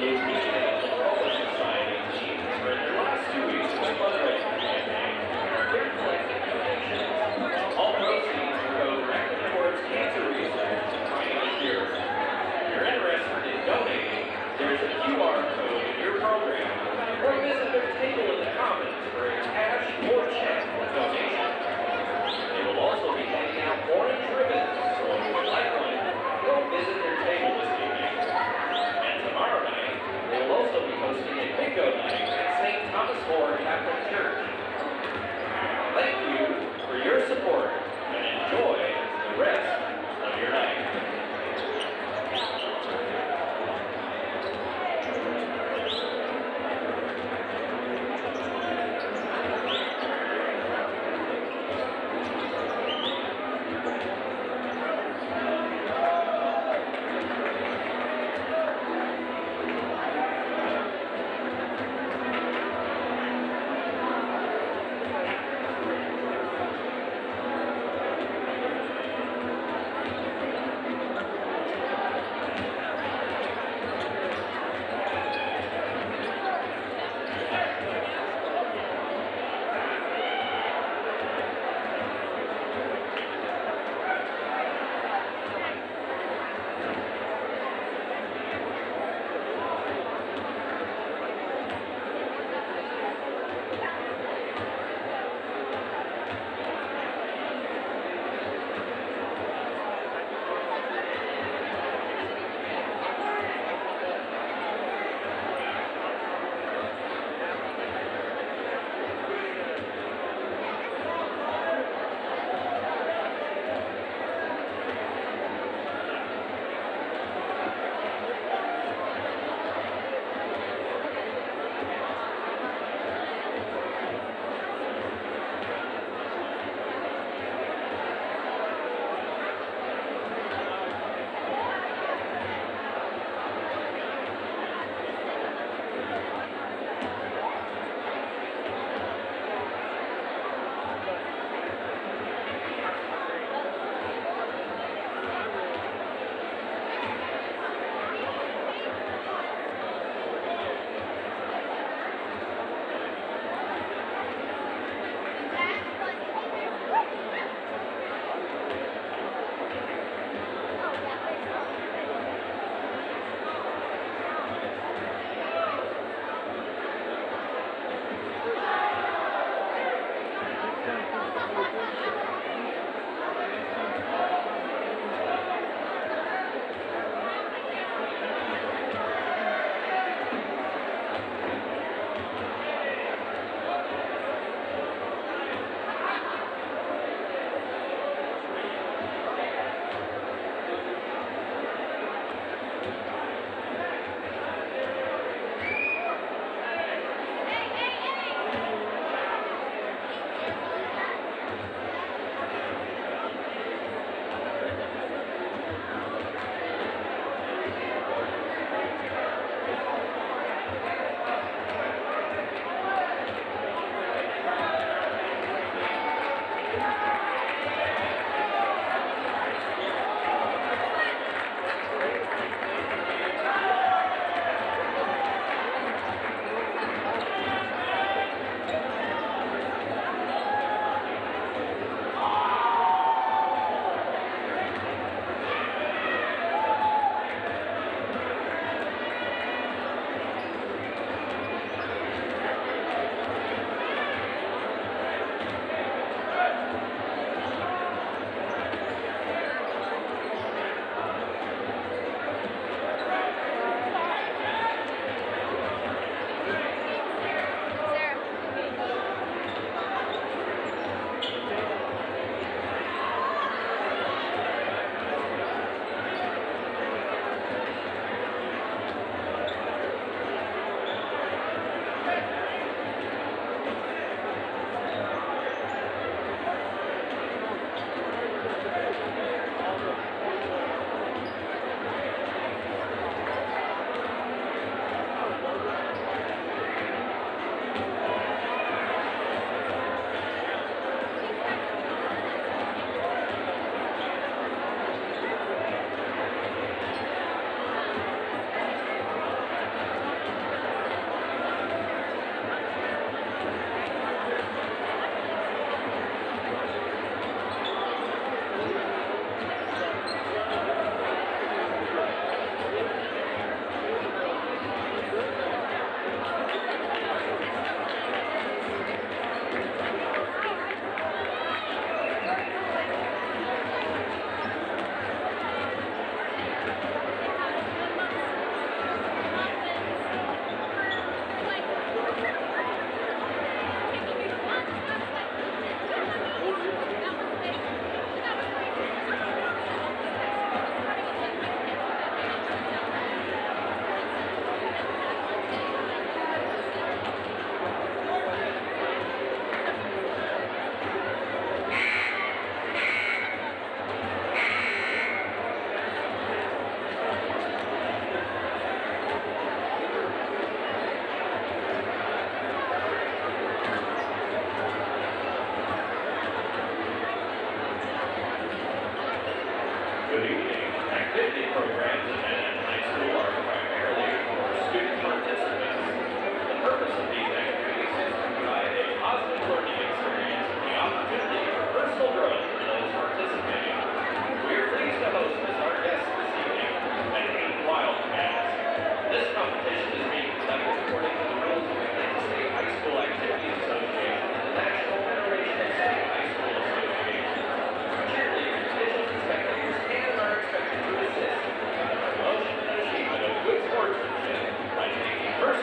Louisiana Lymphoma Society teams are in their last 2 weeks of the fundraising campaign and are here collecting donations. All proceeds will go directly towards cancer research and finding a cure. If you're interested in donating, there's a QR code in your program, or visit their table in the Commons for a cash or check donation. They will also be handing out orange ribbons, so if you would like one, go visit their table this evening. And tomorrow night,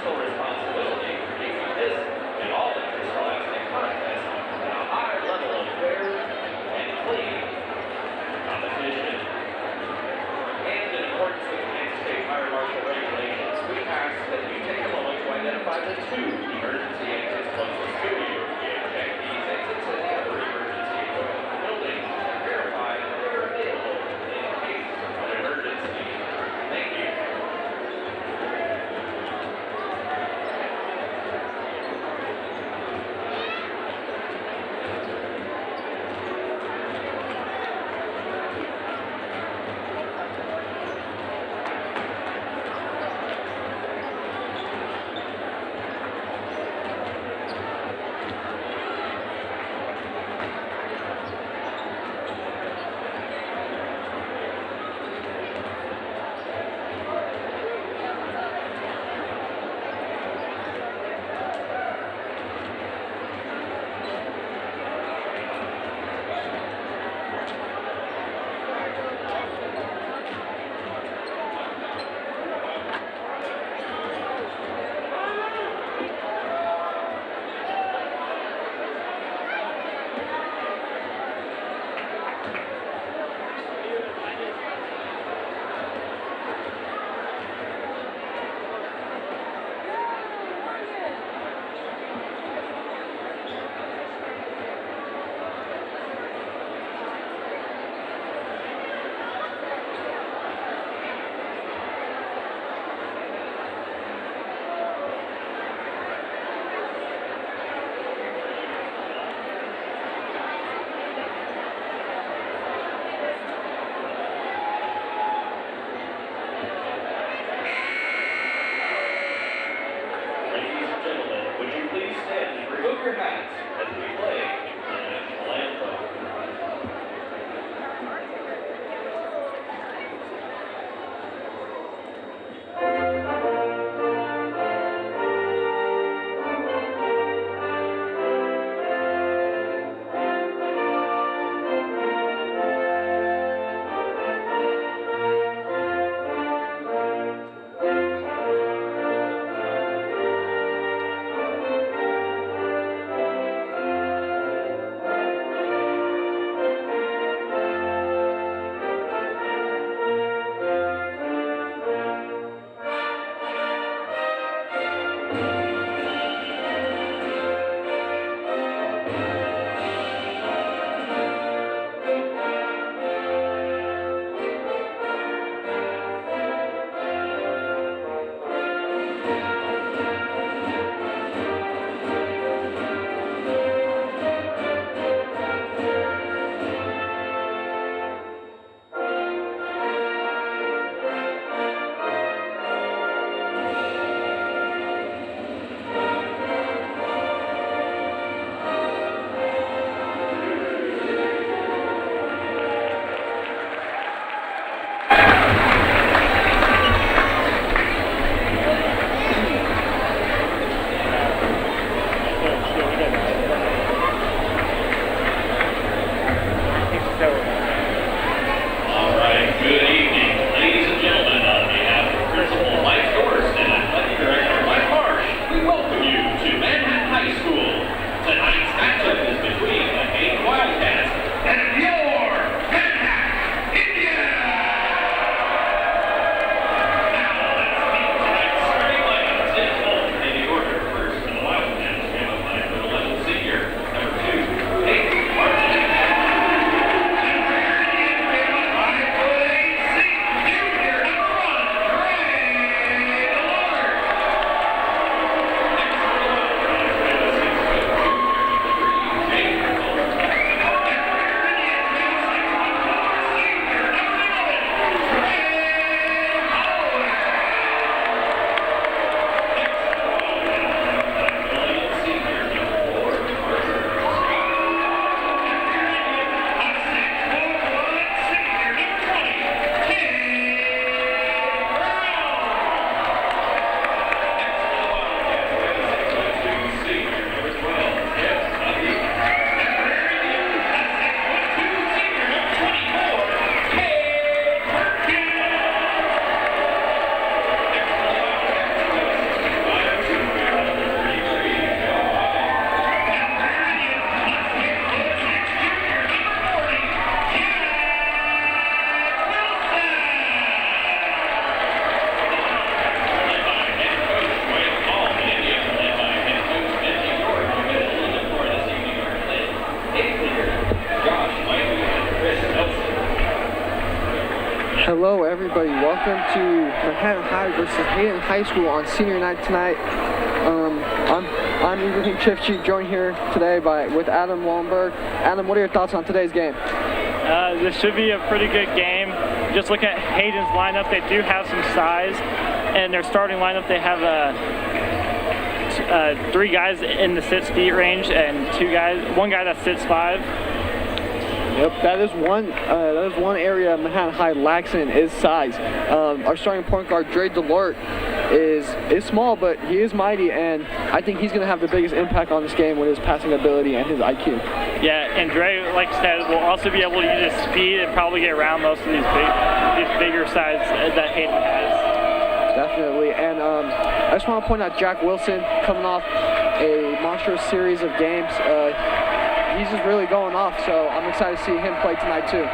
personal responsibility for keeping this and all interscholastic contests at a high level of fair and clean competition. And in accordance with Kansas State Fire Marshal regulations, we ask that you take a moment to identify the 2 emergency exits closest to you. Check these exits and the other emergency equipment buildings and verify that they're available in case of an emergency. Thank you. Remove your hats as we play the national anthem. Hello, everybody. Welcome to Manhattan High versus Hayden High School on senior night tonight. I'm Ibrahim Chifchi, joined here today with Adam Wallenberg. Adam, what are your thoughts on today's game? This should be a pretty good game. Just looking at Hayden's lineup, they do have some size. And their starting lineup, they have 3 guys in the 6 feet range and 1 guy that's 6'5". Yep, that is one area Manhattan High lacks in is size. Our starting point guard, Dre Delort, is small, but he is mighty, and I think he's going to have the biggest impact on this game with his passing ability and his IQ. Yeah, and Dre, like I said, will also be able to use his speed and probably get around most of these bigger sides that Hayden has. Definitely, and I just want to point out Jack Wilson coming off a monstrous series of games. He's just really going off, so I'm excited to see him play tonight too.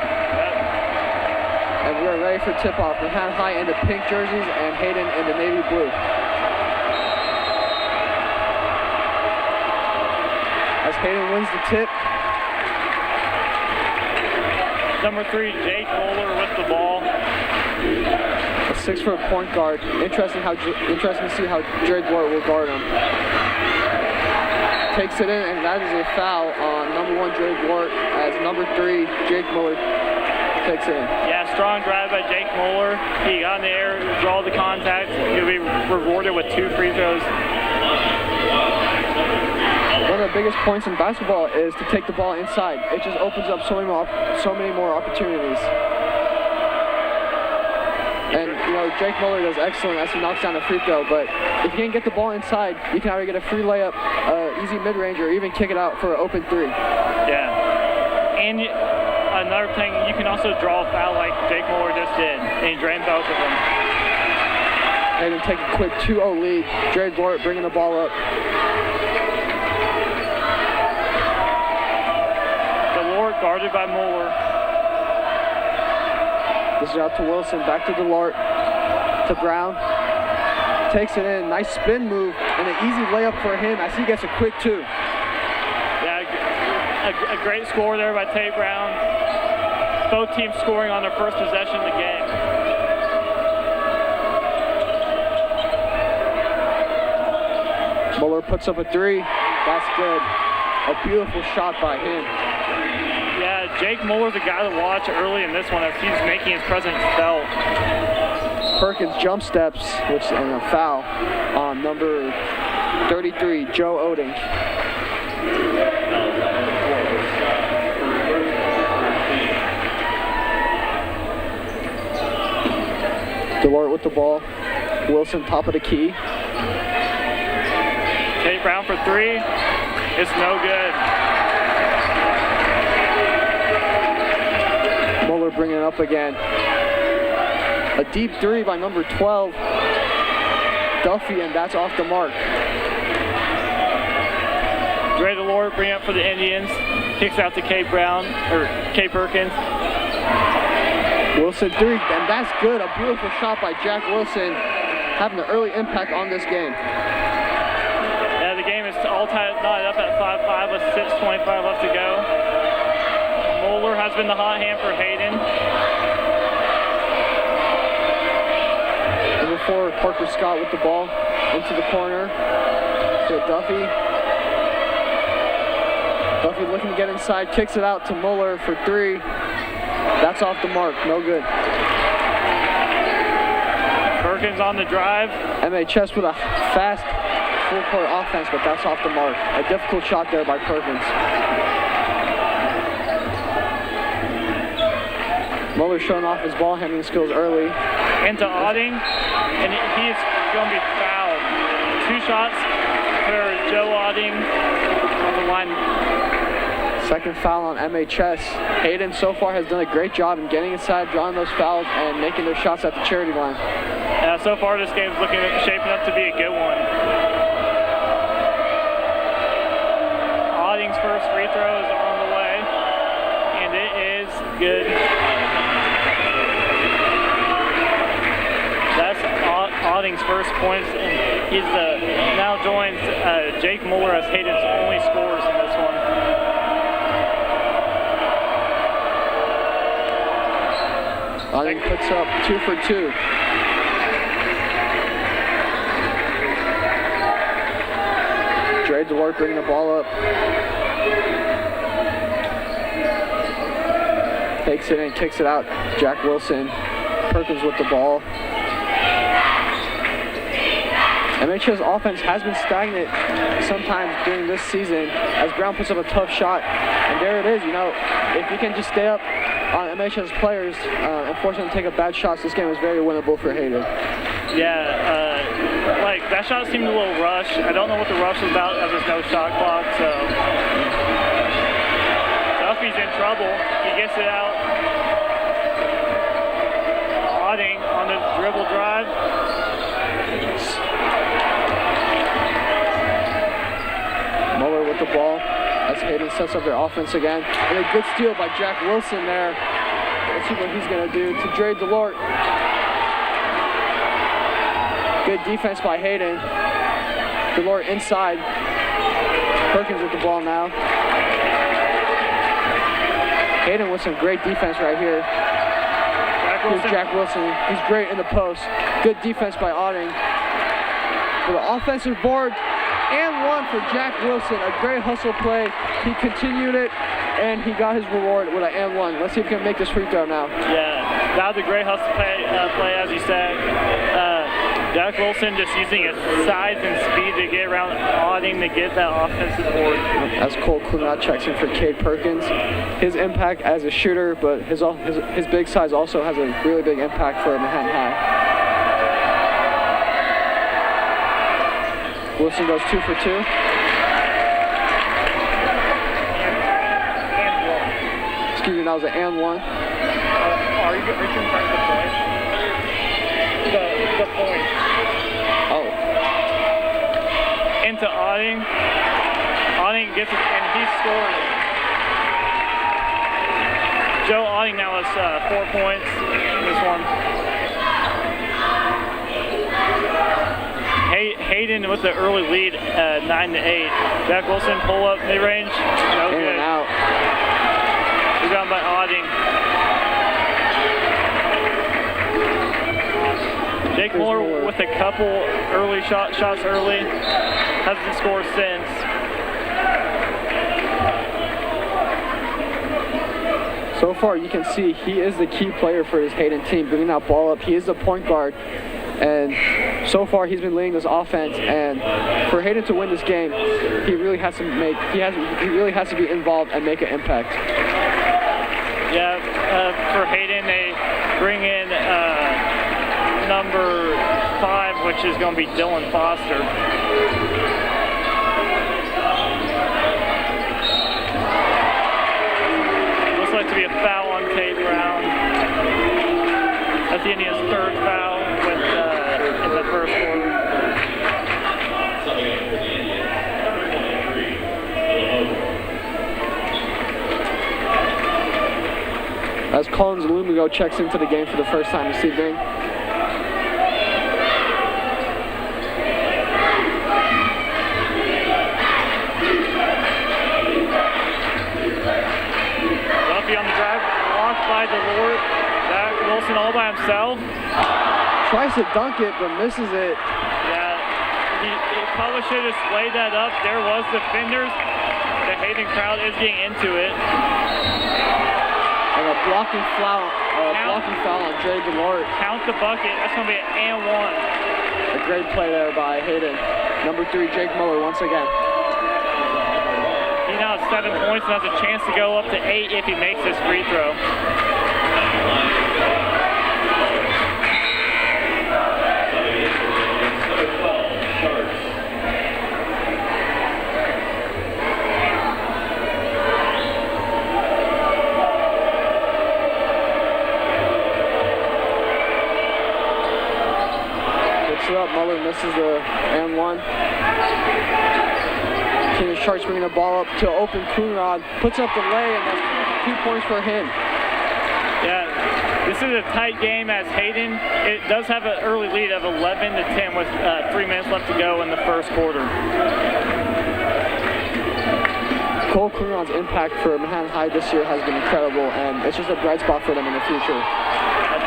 And we are ready for tip-off. Manhattan High in the pink jerseys and Hayden in the navy blue. As Hayden wins the tip. Number 3, Jake Bowler with the ball. A 6-foot point guard. Interesting to see how Dre Delort will guard him. Takes it in, and that is a foul on number 1, Dre Delort, as number 3, Jake Muller, takes it in. Yeah, strong drive by Jake Muller. He got in the air, draw the contact. He'll be rewarded with 2 free throws. One of the biggest points in basketball is to take the ball inside. It just opens up so many more opportunities. And, Jake Muller does excellent as he knocks down a free throw, but if you can't get the ball inside, you can either get a free layup, easy mid-range, or even kick it out for an open 3. Yeah. And another thing, you can also draw a foul like Jake Muller just did, and he drained both of them. And then take a quick 2-0 lead. Dre Delort bringing the ball up. Delort guarded by Muller. This is out to Wilson, back to Delort, to Brown. Takes it in, nice spin move, and an easy layup for him as he gets a quick 2. Yeah, a great score there by Tate Brown. Both teams scoring on their first possession of the game. Muller puts up a 3. That's good. A beautiful shot by him. Yeah, Jake Muller's a guy to watch early in this one as he's making his presence felt. Perkins jump steps, and a foul on number 33, Joe Oding. Delort with the ball. Wilson top of the key. Tate Brown for 3. It's no good. Muller bringing it up again. A deep 3 by number 12, Duffy, and that's off the mark. Dre Delort bring up for the Indians. Kicks out to K Perkins. Wilson 3, and that's good. A beautiful shot by Jack Wilson, having an early impact on this game. Yeah, the game is all tied up at 5-5 with 6:25 left to go. Muller has been the hot hand for Hayden. Number 4, Parker Scott with the ball into the corner to Duffy. Duffy looking to get inside, kicks it out to Muller for 3. That's off the mark, no good. Perkins on the drive. MHS with a fast full-court offense, but that's off the mark. A difficult shot there by Perkins. Muller showing off his ball handling skills early. Into Otting, and he is going to be fouled. 2 shots for Joe Otting on the line. Second foul on MHS. Hayden so far has done a great job in getting inside, drawing those fouls, and making their shots at the charity line. So far this game is shaping up to be a good one. Otting's first free throw is on the way, and it is good. That's Otting's first points, and he's now joins Jake Muller as Hayden's only scorers in this one. Otting puts up 2 for 2. Dre DeLort bringing the ball up. Takes it in, kicks it out. Jack Wilson. Perkins with the ball. MHS offense has been stagnant sometimes during this season as Brown puts up a tough shot. And there it is, you know, if you can just stay up on MHS players and force them to take a bad shot, this game is very winnable for Hayden. Yeah, like that shot seemed a little rushed. I don't know what the rush was about as there's no shot clock, so Duffy's in trouble. He gets it out. Otting on the dribble drive. Muller with the ball as Hayden sets up their offense again. And a good steal by Jack Wilson there. Let's see what he's going to do to Dre DeLort. Good defense by Hayden. DeLort inside. Perkins with the ball now. Hayden with some great defense right here. Here's Jack Wilson. He's great in the post. Good defense by Otting. For the offensive board, and one for Jack Wilson. A great hustle play. He continued it, and he got his reward with an and one. Let's see if he can make this free throw now. Yeah, that was a great hustle play as you said. Jack Wilson just using his size and speed to get around Otting to get that offensive board. As Cole Kunrad checks in for Cade Perkins. His impact as a shooter, but his big size also has a really big impact for Manhattan High. Wilson goes 2 for 2. Excuse me, that was an and one. Are you confirming the point? The point. Oh. Into Otting. Otting gets it, and he scored. Joe Otting now has 4 points in this one. Hayden with the early lead, 9-8. Jack Wilson pull up mid-range, no In good. and out. Rebound by Otting. Jake Muller with a couple early shots early, hasn't scored since. So far, you can see he is the key player for his Hayden team, bringing that ball up. He is the point guard, and so far he's been leading this offense. And for Hayden to win this game, he really has to be involved and make an impact. Yeah, for Hayden, they bring in number 5, which is going to be Dylan Foster. Looks like to be a foul on Cade Brown. That's the Indians' 3rd foul in the first quarter. As Collins Lumigo checks into the game for the first time this evening. Duffy on the drive, blocked by DeLort. Jack Wilson all by himself. Tries to dunk it, but misses it. Yeah, he probably should have just laid that up. There was defenders. The Hayden crowd is getting into it. And a blocking foul on Dre DeLort. Count the bucket. That's going to be an and one. A great play there by Hayden. Number 3, Jake Muller once again. He now has 7 points and has a chance to go up to 8 if he makes this free throw. Up, Muller misses the and one. Keenan Sharks bringing the ball up to open Kunrad, puts up the lay, and that's 2 points for him. Yeah, this is a tight game as Hayden, it does have an early lead of 11-10 with 3 minutes left to go in the first quarter. Cole Kunrad's impact for Manhattan High this year has been incredible, and it's just a bright spot for them in the future.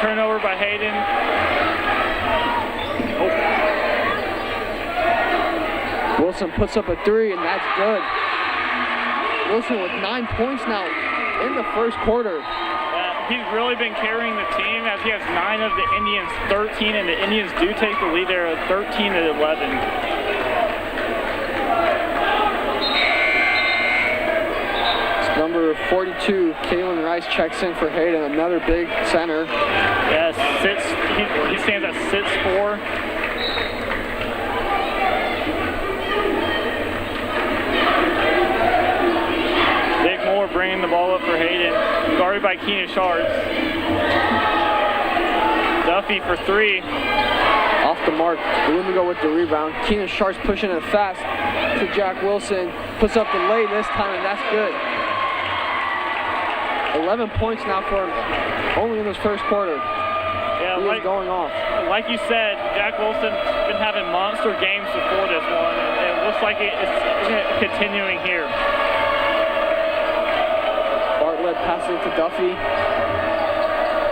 turnover by Hayden. Wilson puts up a 3, and that's good. Wilson with 9 points now in the first quarter. He's really been carrying the team as he has 9 of the Indians' 13, and the Indians do take the lead there at 13-11. Number 42, Kalen Rice checks in for Hayden, another big center. Yes, he stands at 6'4". Big Moore bringing the ball up for Hayden, guarded by Keenan Shards. Duffy for 3. Off the mark, Lumigo with the rebound. Keenan Shards pushing it fast to Jack Wilson. Puts up the lay this time, and that's good. 11 points now for him, only in this first quarter. Yeah, He is going off. Like you said, Jack Wilson's been having monster games before this one, and it looks like it's continuing here. Bartlett passes it to Duffy.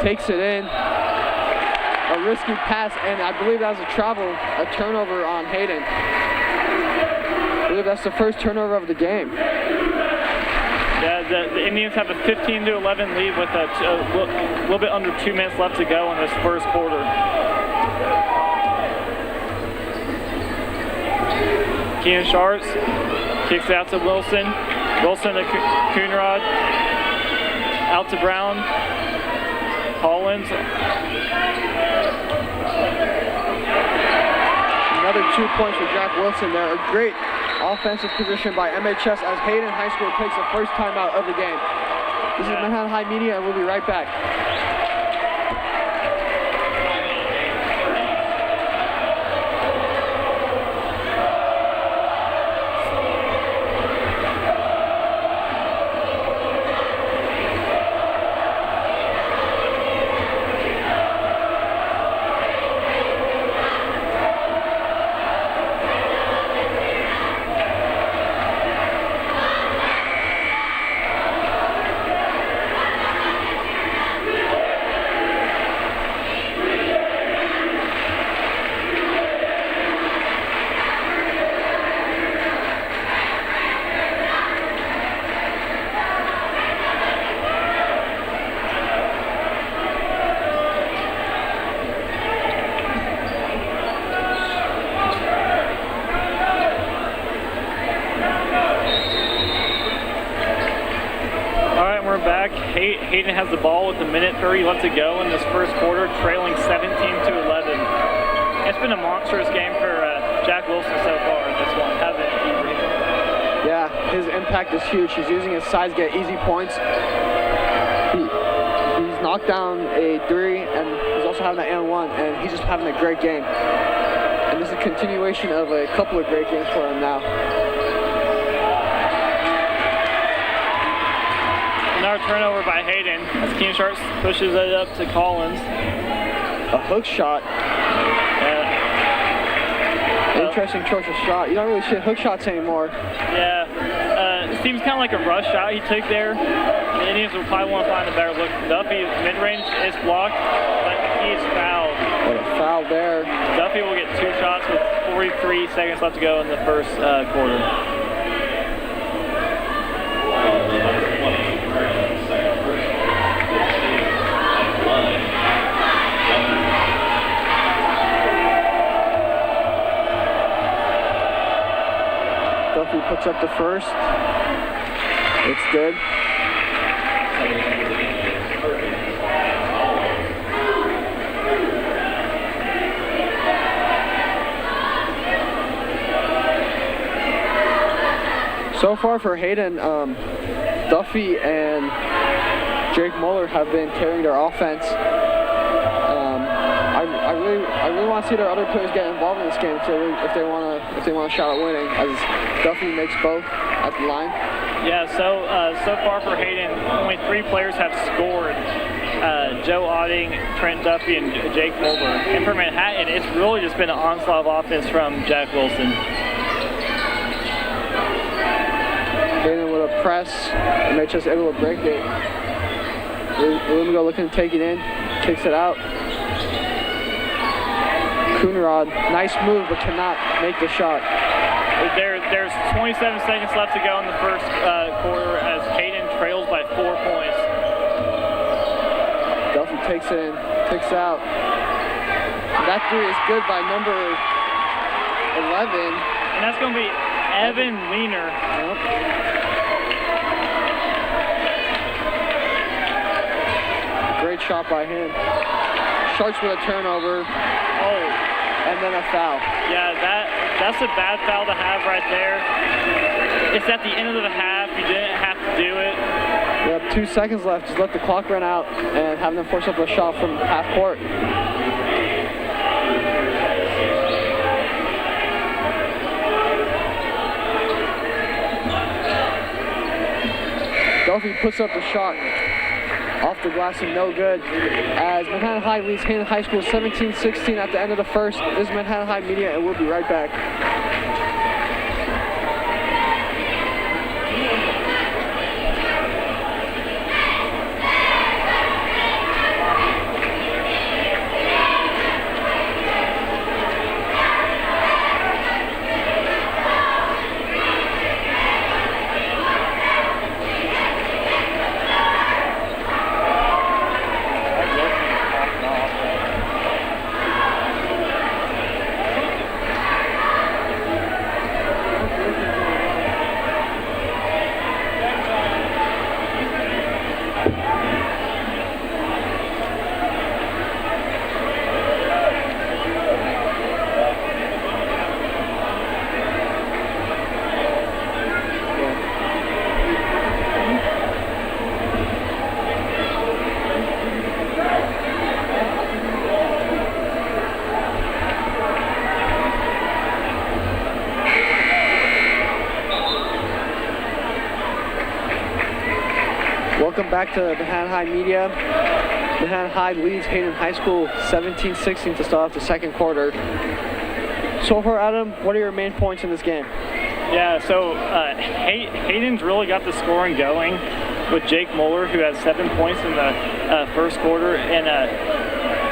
Takes it in. A risky pass, and I believe that was a turnover on Hayden. I believe that's the first turnover of the game. Yeah, the Indians have a 15-11 lead with a little bit under 2 minutes left to go in this first quarter. Keenan Shards kicks out to Wilson. Wilson to Coonrod. Out to Brown. Collins. Another 2 points for Jack Wilson there. A great offensive position by MHS as Hayden High School takes the first timeout of the game. This is Manhattan High Media, and we'll be right back. Hayden has the ball with 1:30 left to go in this first quarter, trailing 17-11. It's been a monstrous game for Jack Wilson so far in this one, hasn't it? Yeah, his impact is huge. He's using his size to get easy points. He's knocked down a 3, and he's also having an and 1, and he's just having a great game. And this is a continuation of a couple of great games for him now. Another turnover by Hayden as Keenan Sharps pushes it up to Collins. A hook shot. Interesting choice of shot. You don't really see hook shots anymore. Yeah. It seems kind of like a rush shot he took there. The Indians will probably want to find a better look. Duffy, mid-range, is blocked, but he's fouled. What a foul there. Duffy will get 2 shots with 43 seconds left to go in the first quarter. Duffy puts up the first. It's good. So far for Hayden, Duffy and Jake Muller have been carrying their offense. I really want to see their other players get involved in this game if they want a shot at winning, as Duffy makes both at the line. Yeah, so far for Hayden, only 3 players have scored. Joe Otting, Trent Duffy, and Jake Mulder. And for Manhattan, it's really just been an onslaught of offense from Jack Wilson. Hayden with a press, and they just able to break it. Lumigo looking to take it in. Kicks it out. Coonrod, nice move, but cannot make the shot. There's 27 seconds left to go in the first quarter as Hayden trails by 4 points. Duffy takes it in, kicks out. That three is good by number 11. And that's going to be Evan Leaner. Yep. Great shot by him. Sharks with a turnover. Oh. And then a foul. Yeah, that's a bad foul to have right there. It's at the end of the half. You didn't have to do it. We have 2 seconds left. Just let the clock run out and have them force up a shot from half court. Duffy puts up the shot off the glass and no good. As Manhattan High leads Hayden High School 17-16 at the end of the first. This is Manhattan High Media and we'll be right back. Welcome back to Manhattan High Media. Manhattan High leads Hayden High School 17-16 to start off the second quarter. So far, Adam, what are your main points in this game? Yeah, so Hayden's really got the scoring going with Jake Muller, who has 7 points in the first quarter, and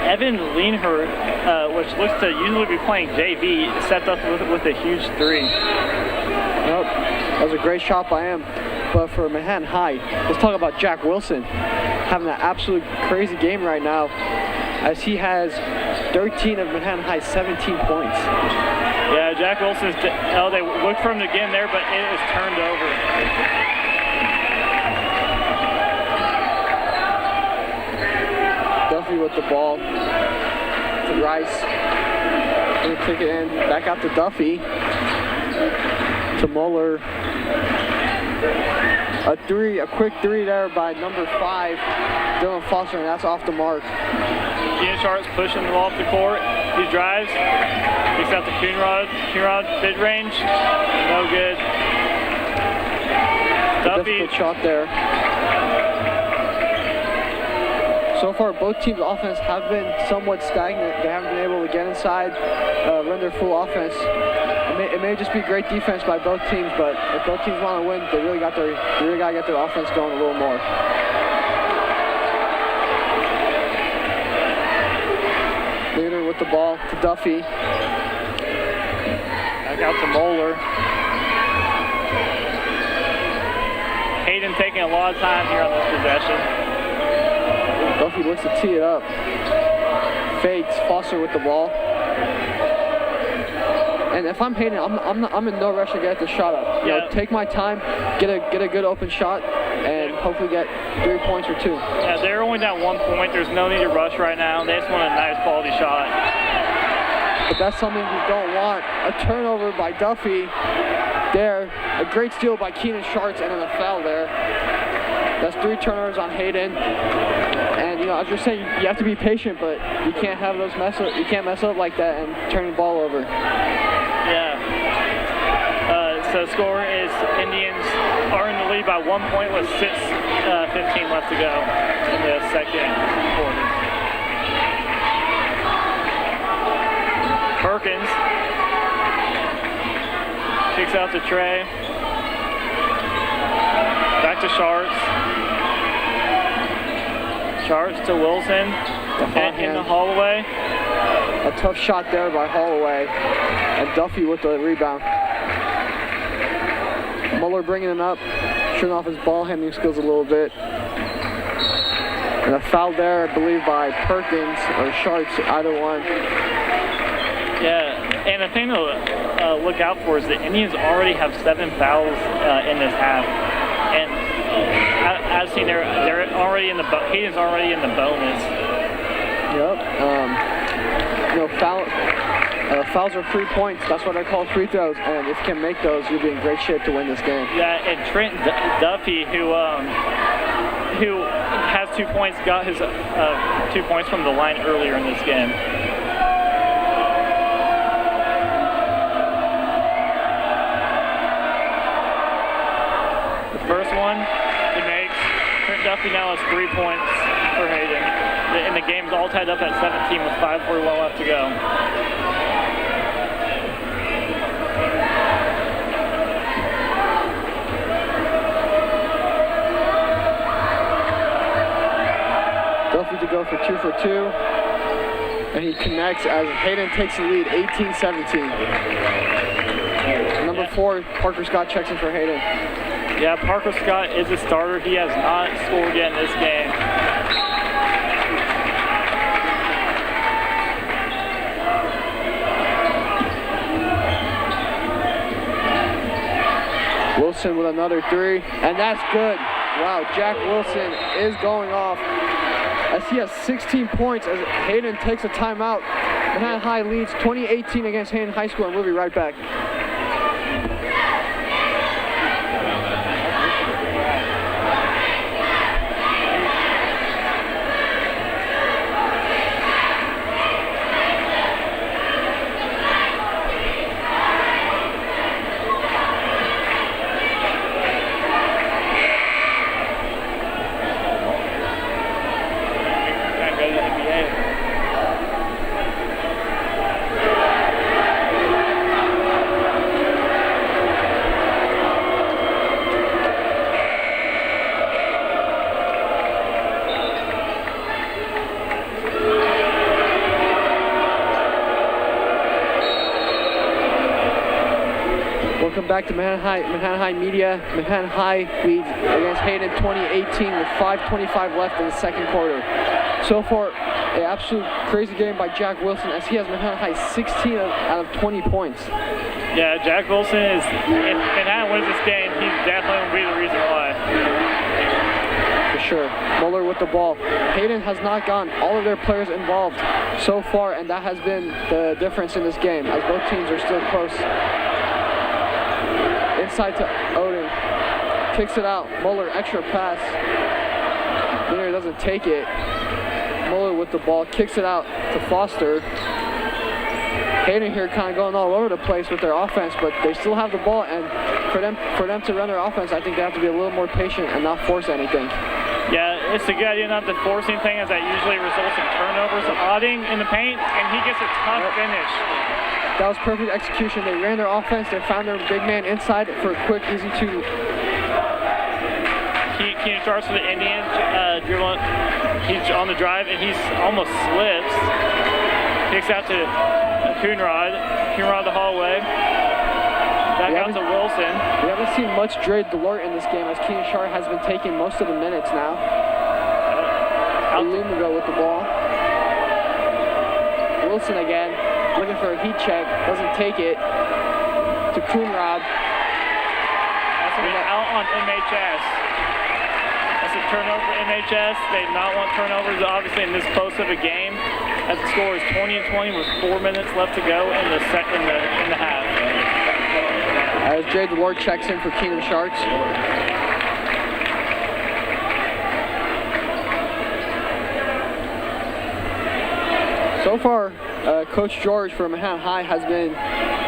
Evan Leanher, which looks to usually be playing JV, stepped up with a huge three. Nope, that was a great shot by him. But for Manhattan High, let's talk about Jack Wilson having an absolute crazy game right now, as he has 13 of Manhattan High's 17 points. Yeah, Jack Wilson's, they looked for him again there, but it was turned over. Duffy with the ball to Rice. Gonna kick it in, back out to Duffy. To Muller. A quick three there by number 5, Dylan Foster, and that's off the mark. Keenan Sharp's pushing the ball up the court. He drives, kicks out to Coonrod. Coonrod mid-range, no good. Duffy. Difficult shot there. So far, both teams' offense have been somewhat stagnant. They haven't been able to get inside, run their full offense. It may just be great defense by both teams, but if both teams want to win, they really got to get their offense going a little more. Leader with the ball to Duffy. Back out to Moeller. Hayden taking a lot of time here on this possession. Duffy looks to tee it up. Fakes, Foster with the ball. And if I'm Hayden, I'm in no rush to get the shot up. You know, take my time, get a good open shot, and hopefully get 3 points or 2. Yeah, they're only down 1 point. There's no need to rush right now. They just want a nice quality shot. But that's something you don't want. A turnover by Duffy. There, a great steal by Keenan Sharts, and then a foul there. That's 3 turnovers on Hayden. And you know, as you're saying, you have to be patient, but you can't have those mess up. You can't mess up like that and turn the ball over. Yeah. So the score is Indians are in the lead by 1 point with 6:15 left to go in the second quarter. Perkins kicks out to Trey. Back to Sharts. Sharts to Wilson. in the Holloway. A tough shot there by Holloway. And Duffy with the rebound. Muller bringing it up, showing off his ball handling skills a little bit. And a foul there, I believe, by Perkins or Sharks, either one. Yeah, and the thing to look out for is the Indians already have 7 fouls in this half. And I've seen they're already in the Hayden's already in the bonus. Yep. Fouls are 3 points. That's what I call free throws. And if you can make those, you'll be in great shape to win this game. Yeah, and Trent Duffy, who has 2 points, got his 2 points from the line earlier in this game. The first one he makes. Trent Duffy now has 3 points for Hayden. And the game's all tied up at 17 with 5:41 left to go. Duffy to go for 2 for 2. And he connects as Hayden takes the lead, 18-17. Number 4, Parker Scott checks in for Hayden. Yeah, Parker Scott is a starter. He has not scored yet in this game. Wilson with another 3, and that's good. Wow, Jack Wilson is going off as he has 16 points as Hayden takes a timeout. Manhattan High leads 20-18 against Hayden High School, and we'll be right back. Welcome back to Manhattan High Media. Manhattan High leads against Hayden 20-18 with 5:25 left in the second quarter. So far, an absolute crazy game by Jack Wilson as he has Manhattan High 16 out of 20 points. Yeah, Jack Wilson is, if Manhattan wins this game, he's definitely going to be the reason why. For sure. Muller with the ball. Hayden has not gotten all of their players involved so far, and that has been the difference in this game as both teams are still close. Inside to Odin, kicks it out. Muller, extra pass. Winner doesn't take it. Muller with the ball, kicks it out to Foster. Hayden here kind of going all over the place with their offense, but they still have the ball, and for them to run their offense, I think they have to be a little more patient and not force anything. Yeah, it's a good idea not to force anything, as that usually results in turnovers. Odding in the paint, and he gets a tough finish. That was perfect execution. They ran their offense. They found their big man inside for a quick, easy 2. Keenan starts for the Indians, dribbling. He's on the drive, and he's almost slips. Kicks out to Coonrod. Coonrod the hallway. Back out to Wilson. We haven't seen much Dre Delort in this game as Keenan Sharp has been taking most of the minutes now. Lumigo with the ball. Wilson again. Looking for a heat check, doesn't take it to Coonrod. That's going to be out on MHS. That's a turnover for MHS. They do not want turnovers, obviously, in this close of a game, as the score is 20-20 with 4 minutes left to go in the half. As Jay DeWard checks in for Keenan Sharks. So far, Coach George from Manhattan High has been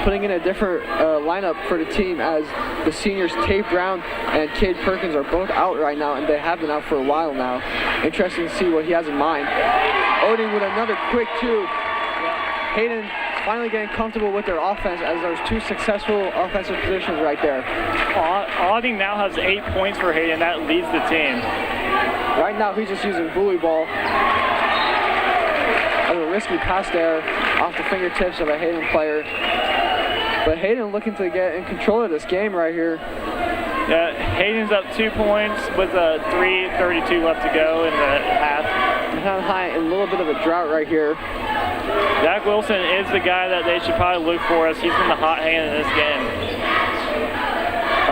putting in a different lineup for the team as the seniors Tate Brown and Cade Perkins are both out right now, and they have been out for a while now. Interesting to see what he has in mind. Oding with another quick 2. Hayden finally getting comfortable with their offense as there's 2 successful offensive positions right there. Oding now has 8 points for Hayden. That leads the team. Right now he's just using bully ball. risky pass there off the fingertips of a Hayden player. But Hayden looking to get in control of this game right here. Yeah, Hayden's up 2 points with 3:32 left to go in the half. Manhattan High in a little bit of a drought right here. Jack Wilson is the guy that they should probably look for as he's been the hot hand in this game.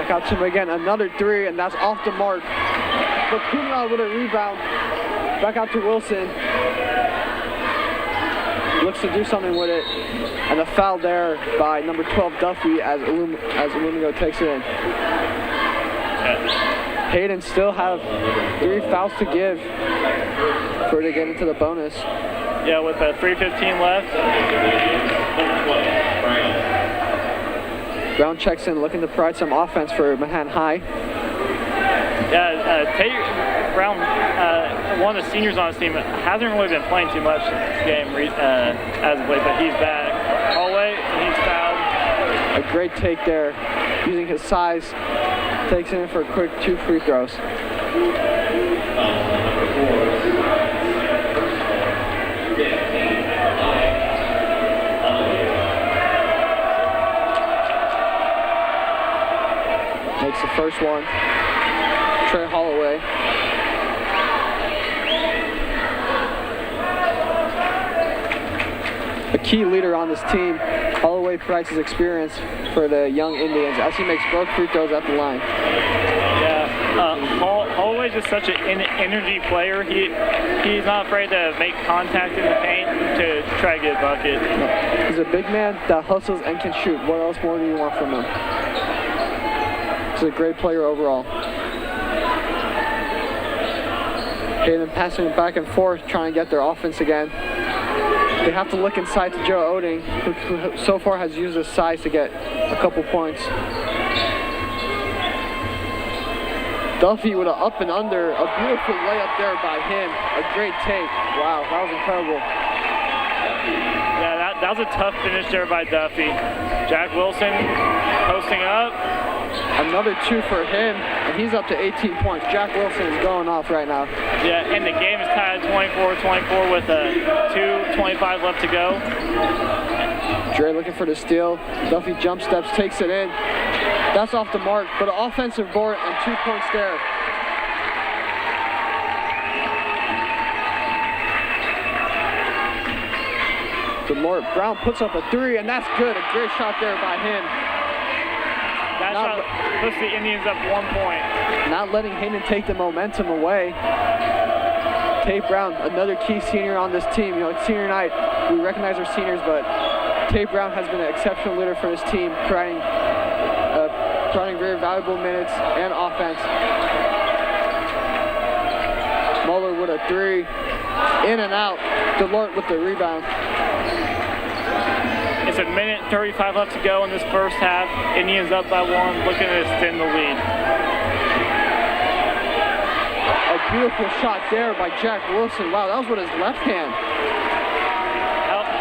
Back out to him again, another 3, and that's off the mark. But Kunrad with a rebound. Back out to Wilson. Looks to do something with it. And a foul there by number 12, Duffy, as Illumingo takes it in. Hayden still have 3 fouls to give for to get into the bonus. Yeah, with 3:15 left. Brown checks in, looking to provide some offense for Manhattan High. Yeah, Tate Brown, one of the seniors on his team, hasn't really been playing too much this game as of late, but he's back. Hallway, and he's fouled. A great take there, using his size. Takes it in for a quick 2 free throws. Makes the first one. Trey Holloway. A key leader on this team. Holloway provides his experience for the young Indians as he makes both free throws at the line. Yeah, Holloway's just such an energy player. He's not afraid to make contact in the paint to try to get a bucket. He's a big man that hustles and can shoot. What else more do you want from him? He's a great player overall. Hayden passing it back and forth, trying to get their offense again. They have to look inside to Joe Oding, who so far has used his size to get a couple points. Duffy with an up and under, a beautiful layup there by him. A great take. Wow, that was incredible. Yeah, that was a tough finish there by Duffy. Jack Wilson posting up. Another 2 for him, and he's up to 18 points. Jack Wilson is going off right now. Yeah, and the game is tied 24-24 with 2:25 left to go. Dre looking for the steal. Duffy jump steps, takes it in. That's off the mark, but an offensive board and 2 points there. DeLort Brown puts up a 3, and that's good. A great shot there by him. That shot puts the Indians up 1 point. Not letting Hayden take the momentum away. Tate Brown, another key senior on this team. You know, it's senior night. We recognize our seniors, but Tate Brown has been an exceptional leader for his team, providing very valuable minutes and offense. Muller with a 3. In and out. DeLort with the rebound. It's a minute 35 left to go in this first half. Indians up by 1, looking to extend the lead. A beautiful shot there by Jack Wilson. Wow, that was with his left hand.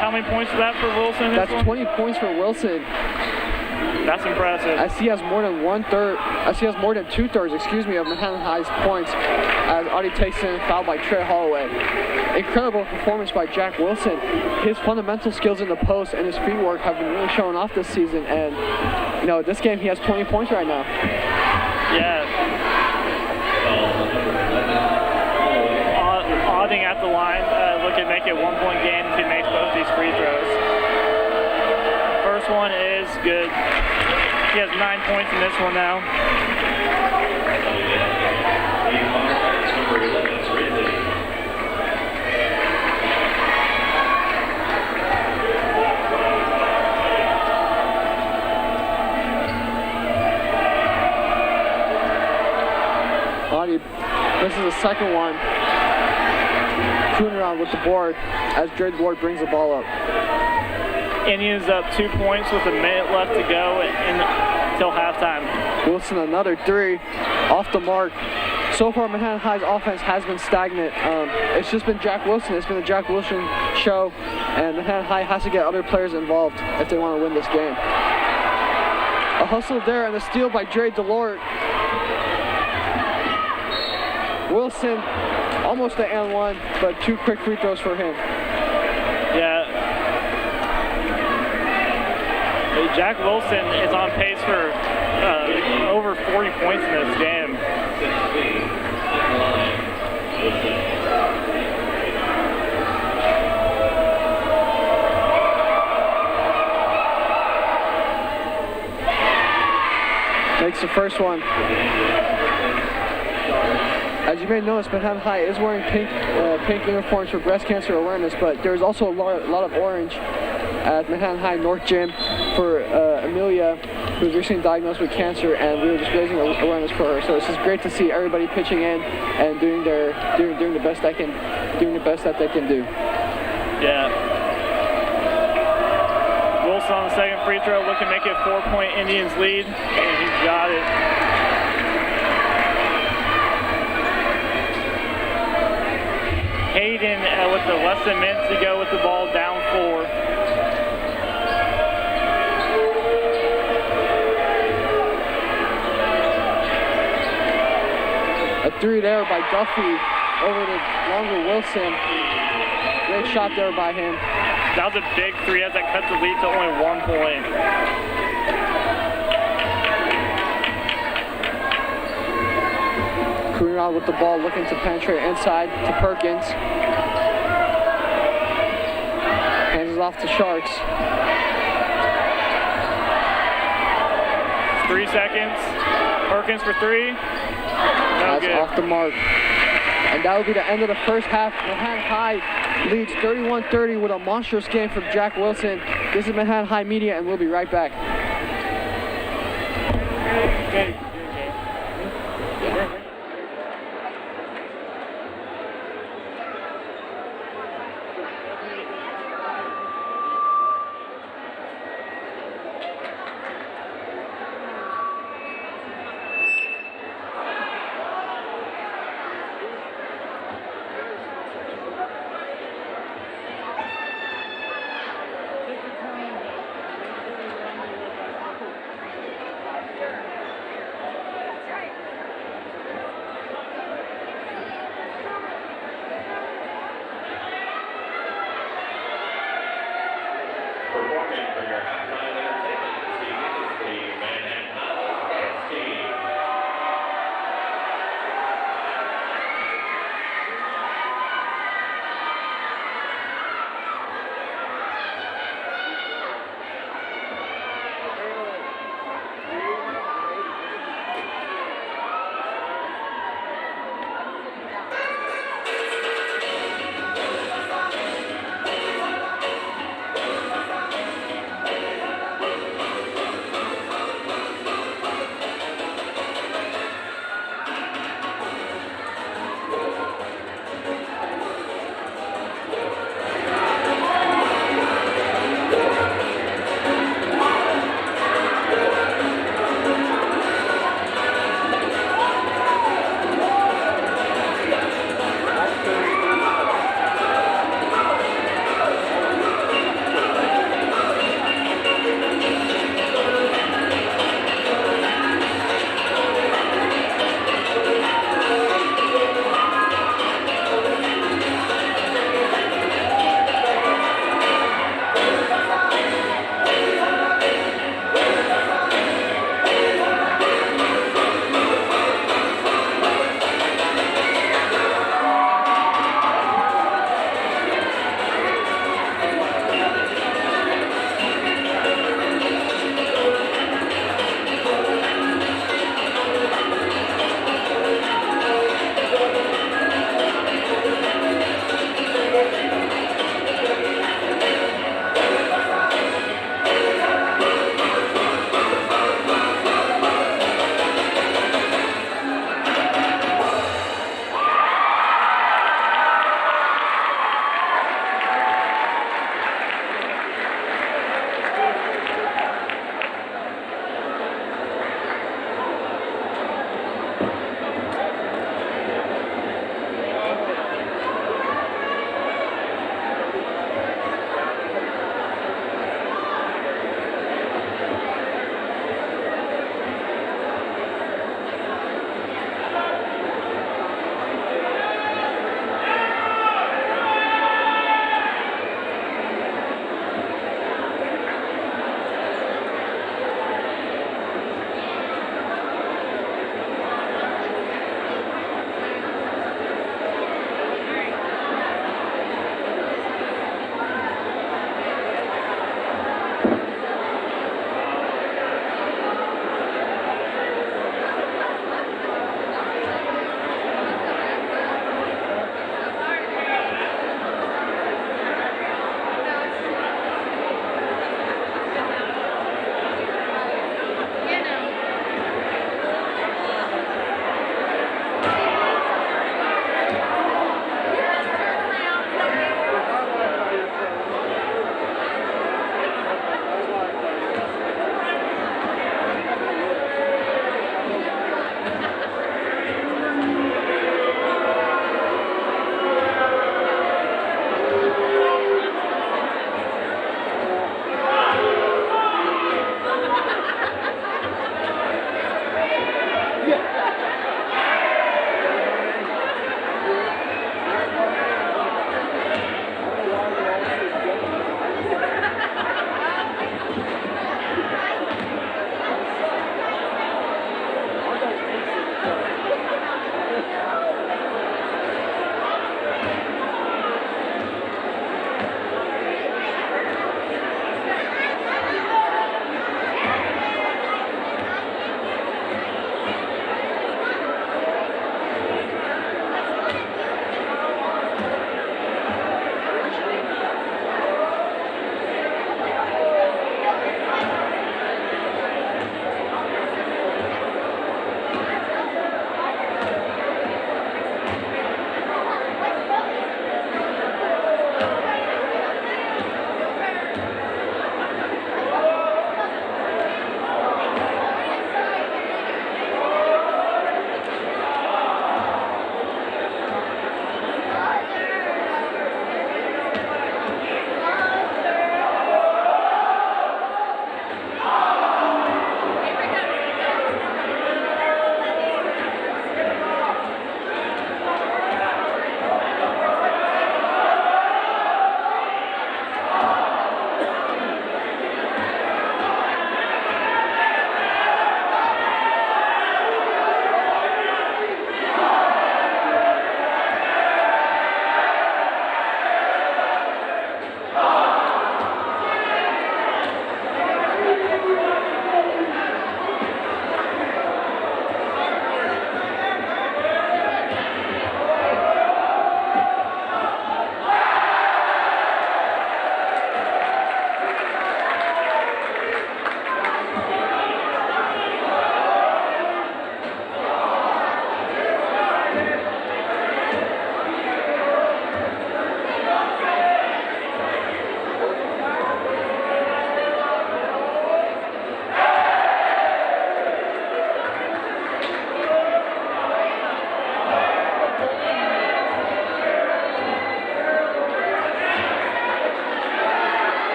How many points is that for Wilson? That's 20 points for Wilson. That's impressive. As he has more than 2/3, of Manhattan High's points, as Audie takes in fouled by Trey Holloway. Incredible performance by Jack Wilson. His fundamental skills in the post and his feet work have been really showing off this season, and you know, this game he has 20 points right now. Yeah. Auding at the line, looking to make it 1 point game if he makes both these free throws. First one is good. He has 9 points in this one now. This is the second one. Kunrad with the board as Dre Ward brings the ball up. Indians up 2 points with a minute left to go until halftime. Wilson another 3 off the mark. So far, Manhattan High's offense has been stagnant. It's just been Jack Wilson. It's been the Jack Wilson show, and Manhattan High has to get other players involved if they want to win this game. A hustle there and a steal by Dre DeLort. Wilson almost an and 1, but 2 quick free throws for him. Yeah, Jack Wilson is on pace for over 40 points in this game. Makes the first one. As you may notice, Manhattan High is wearing pink uniforms for breast cancer awareness, but there's also a lot of orange at Manhattan High North Gym for Amelia, who's recently diagnosed with cancer, and we were just raising awareness for her. So it's just great to see everybody pitching in and doing the best that they can do. Yeah. Wilson on the second free throw, looking to make it a 4-point Indians lead, and he got it. Hayden with the less than minutes to go with the ball, down 4. A 3 there by Duffy over to longer Wilson. Great shot there by him. That was a big 3 as that cuts the lead to only 1 point. Around with the ball, looking to penetrate inside to Perkins. Hands it off to Sharks. 3 seconds. Perkins for 3. No That's good. off the mark. And that will be the end of the first half. Manhattan High leads 31-30 with a monstrous game from Jack Wilson. This is Manhattan High Media, and we'll be right back.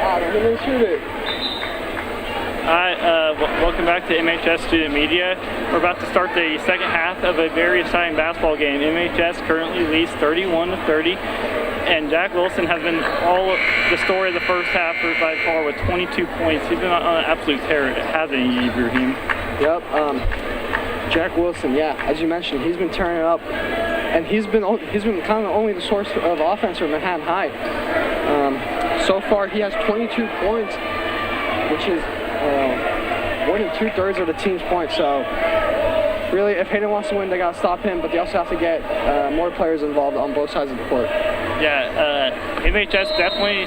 God, I'm gonna shoot it. Hi, welcome back to MHS Student Media. We're about to start the second half of a very exciting basketball game. MHS currently leads 31-30, and Jack Wilson has been all the story of the first half by far with 22 points. He's been on an absolute tear, hasn't he, Ibrahim? Yep. Jack Wilson, yeah, as you mentioned, he's been turning it up, and he's been kind of only the source of offense for Manhattan High. So far, he has 22 points, which is more than 2/3 of the team's points. So really, if Hayden wants to win, they got to stop him, but they also have to get more players involved on both sides of the court. Yeah, MHS definitely.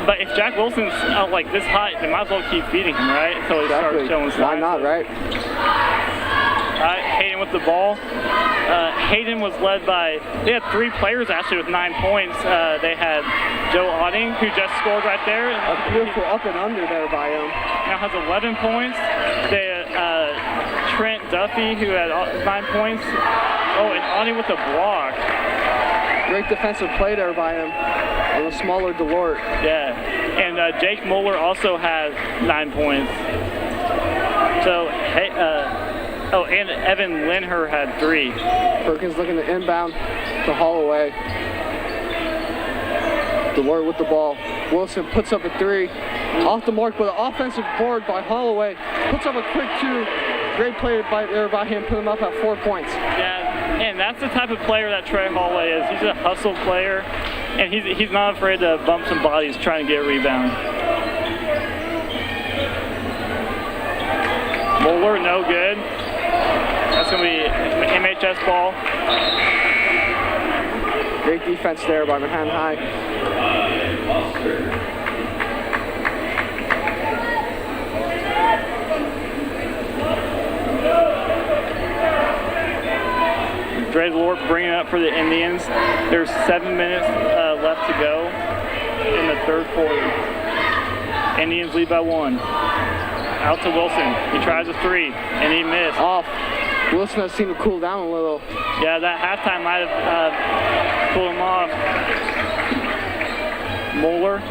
But if Jack Wilson's out like this high, they might as well keep feeding him, right? Until he starts showing signs. Why not, right? Hayden with the ball. Hayden was led by, they had 3 players actually with 9 points. They had Joe Otting, who just scored right there. A beautiful up and under there by him. Now has 11 points. They had Trent Duffy, who had 9 points. Oh, and Otting with a block. Great defensive play there by him on the smaller Delort. Yeah, and Jake Mueller also has 9 points. So, hey, oh, and Evan Linher had 3. Perkins looking to inbound to Holloway. Delort with the ball. Wilson puts up a 3. Off the mark, but an offensive board by Holloway. Puts up a quick 2. Great play by him, putting him up at 4 points. Yeah, and that's the type of player that Trey Holloway is. He's a hustle player, and he's not afraid to bump some bodies trying to get a rebound. Mueller, no good. That's going to be MHS ball. Great defense there by Manhattan High. Dre Lord bringing it up for the Indians. There's 7 minutes left to go in the third quarter. Indians lead by 1. Out to Wilson. He tries a 3, and he missed. Off. Wilson has seemed to cool down a little. Yeah, that halftime might have pulled him off. Mueller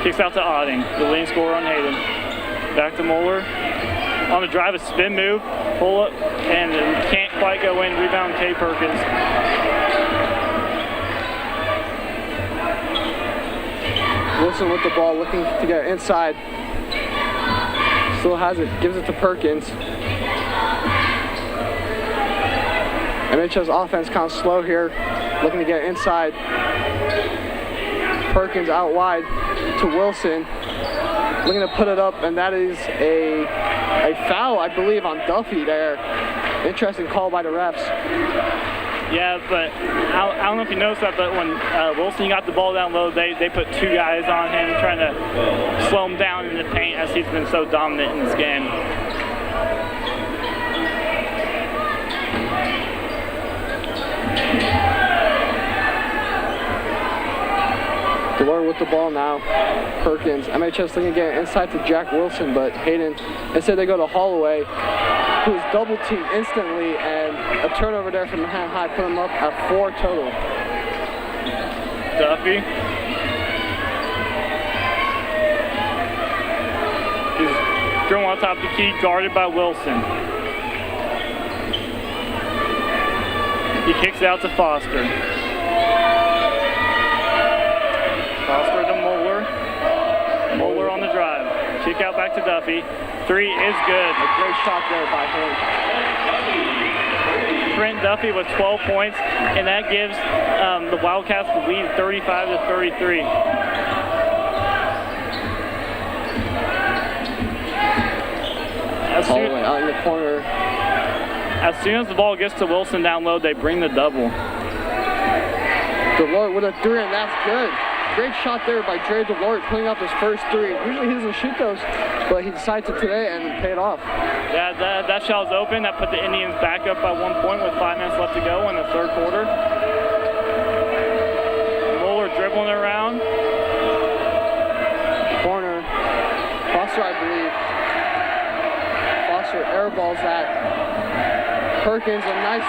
kicks out to Otting, the leading scorer on Hayden. Back to Mueller. On the drive, a spin move, pull up, and can't quite go in. Rebound, K. Perkins. Wilson with the ball, looking to get inside. Still has it, gives it to Perkins. MHS offense kind of slow here, looking to get inside. Perkins out wide to Wilson, looking to put it up, and that is a foul, I believe, on Duffy there. Interesting call by the refs. Yeah, but I don't know if you noticed that, but when Wilson got the ball down low, they put 2 guys on him, trying to slow him down in the paint as he's been so dominant in this game. Delort with the ball now. Perkins. MHS looking to get inside to Jack Wilson, but Hayden, instead they go to Holloway, who is double teamed instantly, and a turnover there from Manhattan High, put him up at 4 total. Duffy. He's thrown on top of the key, guarded by Wilson. He kicks it out to Foster. Foster to Mueller. Mueller on the drive. Kick out back to Duffy. 3 is good. A great shot there by him. Trent Duffy with 12 points, and that gives the Wildcats the lead 35-33. Holloway out in the corner. As soon as the ball gets to Wilson down low, they bring the double. Delort with a 3, and that's good. Great shot there by Dre Delort, putting up his first 3. Usually he doesn't shoot those, but he decided to today and it paid off. Yeah, that shot was open. That put the Indians back up by 1 point with 5 minutes left to go in the third quarter. Mueller dribbling around. Corner. Foster, I believe. Foster airballs that. Perkins, a nice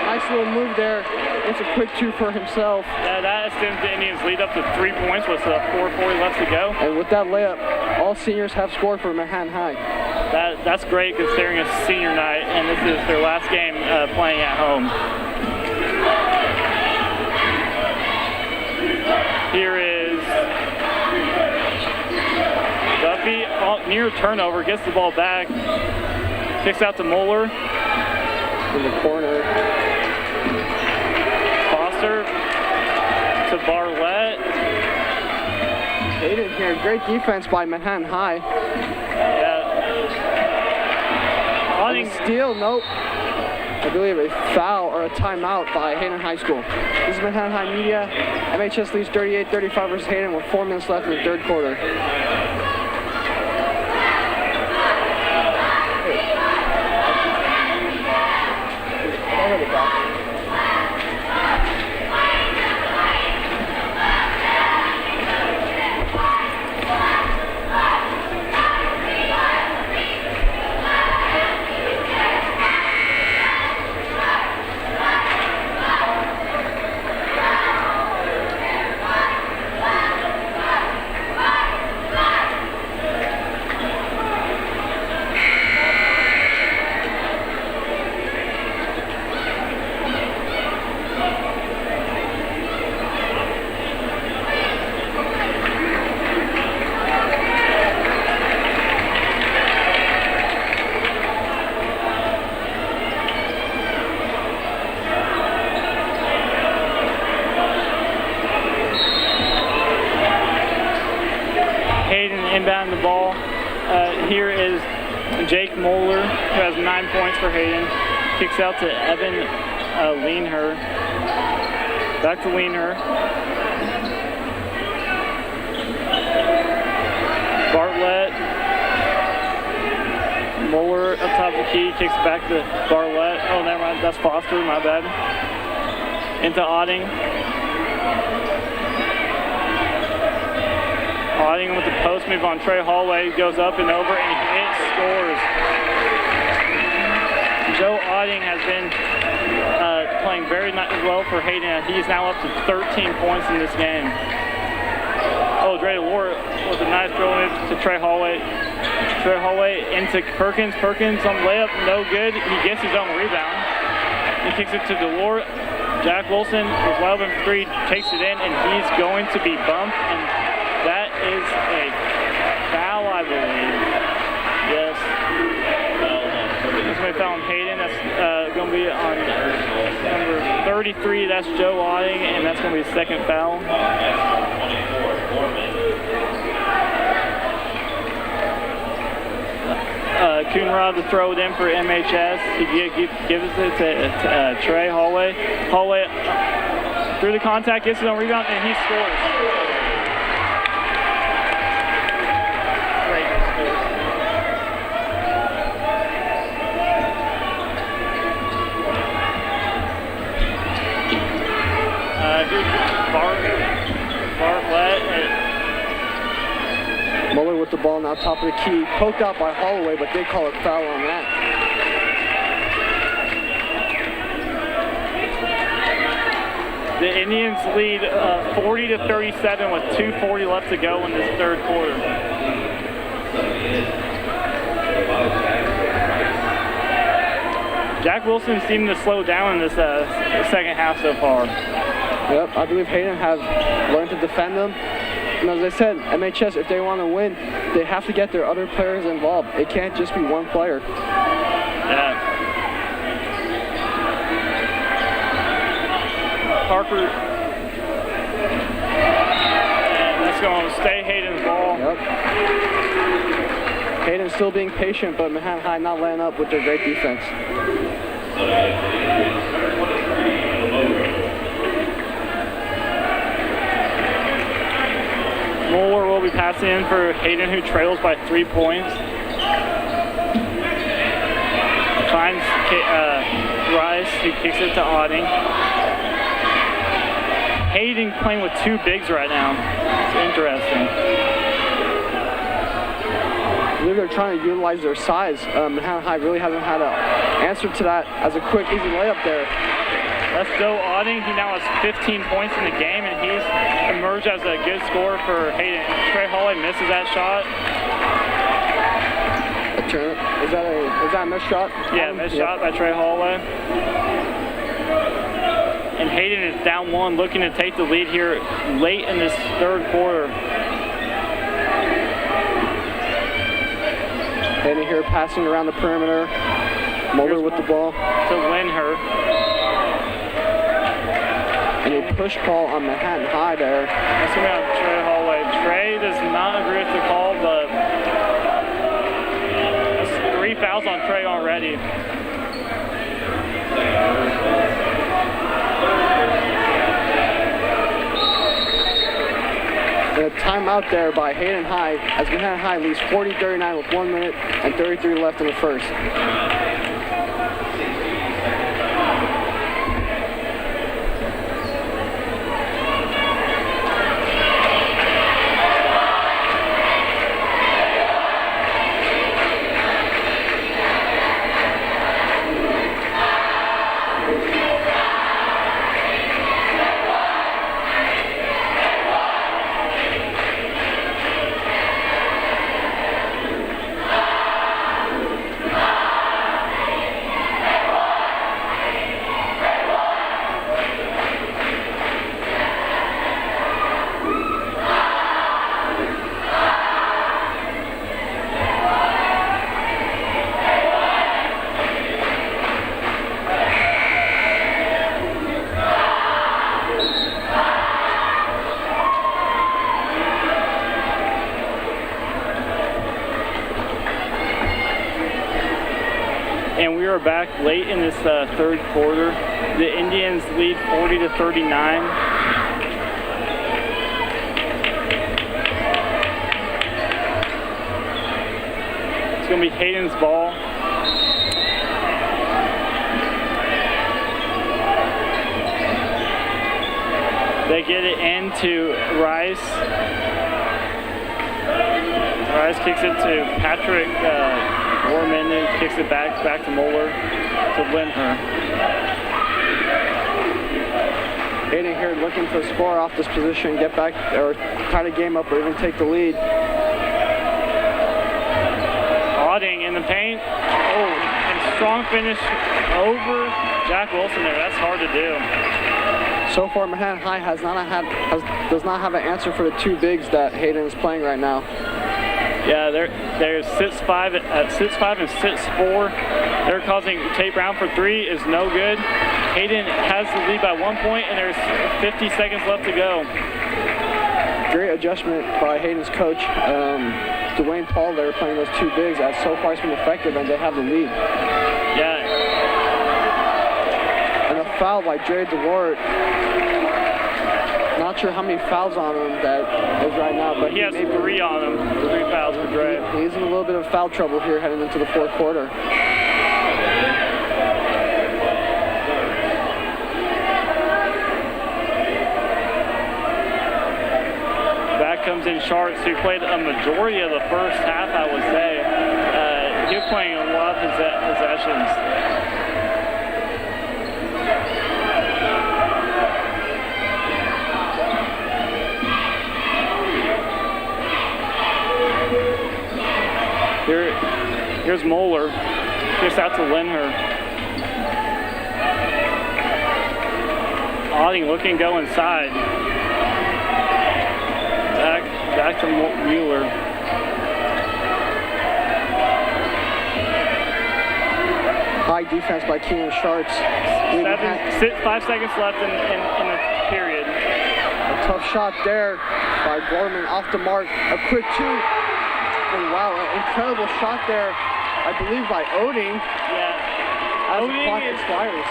Nice little move there. It's a quick 2 for himself. Yeah, that extends the Indians' lead up to 3 points with 4:40 left to go. And with that layup, all seniors have scored for Manhattan High. That's great considering it's senior night, and this is their last game playing at home. Here is Duffy near turnover, gets the ball back, kicks out to Moeller. In the corner. Foster to Barlett. Hayden here, great defense by Manhattan High. Yeah. And a steal, nope. I believe a foul or a timeout by Hayden High School. This is Manhattan High Media. MHS leads 38-35 versus Hayden with 4 minutes left in the third quarter. Inbound the ball. Here is Jake Moeller, who has 9 points for Hayden. Kicks out to Evan Leanher. Back to Leanher. Bartlett. Moeller up top of the key. Kicks back to Bartlett. Oh, never mind. That's Foster. My bad. Into Otting. Otting with the post move on Trey Hallway, goes up and over and hits, scores. Joe Otting has been playing very well for Hayden. He's now up to 13 points in this game. Oh, Dre Lord with a nice throw move to Trey Hallway. Trey Hallway into Perkins. Perkins on layup, no good. He gets his own rebound. He kicks it to Delore. Jack Wilson is wide open for 3, takes it in, and he's going to be bumped. And that is a foul, I believe. Yes. That's going to be foul on Hayden. That's going to be on number 33. That's Joe Otting, and that's going to be the second foul. Coonrod to throw it in for MHS. He gives it to Trey Hallway. Hallway through the contact, gets it on rebound, and he scores. Bartlett. Muller with the ball now top of the key. Poked out by Holloway, but they call it foul on that. The Indians lead 40-37 with 2:40 left to go in this third quarter. Jack Wilson seemed to slow down in this second half so far. Yep, I believe Hayden have learned to defend them. And as I said, MHS, if they want to win, they have to get their other players involved. It can't just be one player. Yeah. Parker. And that's going to stay Hayden's ball. Yep. Hayden still being patient, but Manhattan High not laying up with their great defense. Moeller will be passing in for Hayden, who trails by 3 points. Finds Rice, who kicks it to Otting. Hayden playing with 2 bigs right now. It's interesting. maybe they're trying to utilize their size. Manhattan High really hasn't had an answer to that as a quick, easy layup there. Let's go, Auding. He now has 15 points in the game, and he's emerged as a good scorer for Hayden. Trey Hallway misses that shot. Is that a missed shot? Yeah, missed shot by Trey Hallway. And Hayden is down one, looking to take the lead here late in this third quarter. Hayden here passing around the perimeter. Mulder with the ball. To Linher. And a push call on Manhattan High there. That's going to be on Trey Hallway. Trey does not agree with the call, but that's 3 fouls on Trey already. And a timeout there by Hayden High as Manhattan High leads 40-39 with 1 minute and 33 left in the first. And we are back late in this third quarter. The Indians lead 40-39. It's going to be Hayden's ball. They get it into Rice. Rice kicks it to Patrick Gorman and kicks it back to Moeller to Linher. Hayden here looking to score off this position, get back or tie the game up or even take the lead. Auding in the paint. Oh, and strong finish over Jack Wilson there. That's hard to do. So far, Manhattan High does not have an answer for the 2 bigs that Hayden is playing right now. Yeah, they're 6'5" and 6'4". They're causing Tate Brown for 3 is no good. Hayden has the lead by 1 point, and there's 50 seconds left to go. Great adjustment by Hayden's coach, Dwayne Paul. They're playing those 2 bigs. As so far it's been effective, and they have the lead. Yeah. And a foul by Dre DeWart. Not sure how many fouls on him that is right now, but he has 3 on him. 3 fouls for Dre. He's in a little bit of foul trouble here heading into the fourth quarter. Back comes in Sharks, who played a majority of the first half, I would say. He was playing a lot of possessions. Here's Moeller, just out to Linher. Auding looking go inside. Back to Mueller. High defense by Keenan Sharks. 5 seconds left in the period. A tough shot there by Gorman off the mark. A quick 2. And wow, an incredible shot there, I believe, by Oding. Yeah. As the clock expires.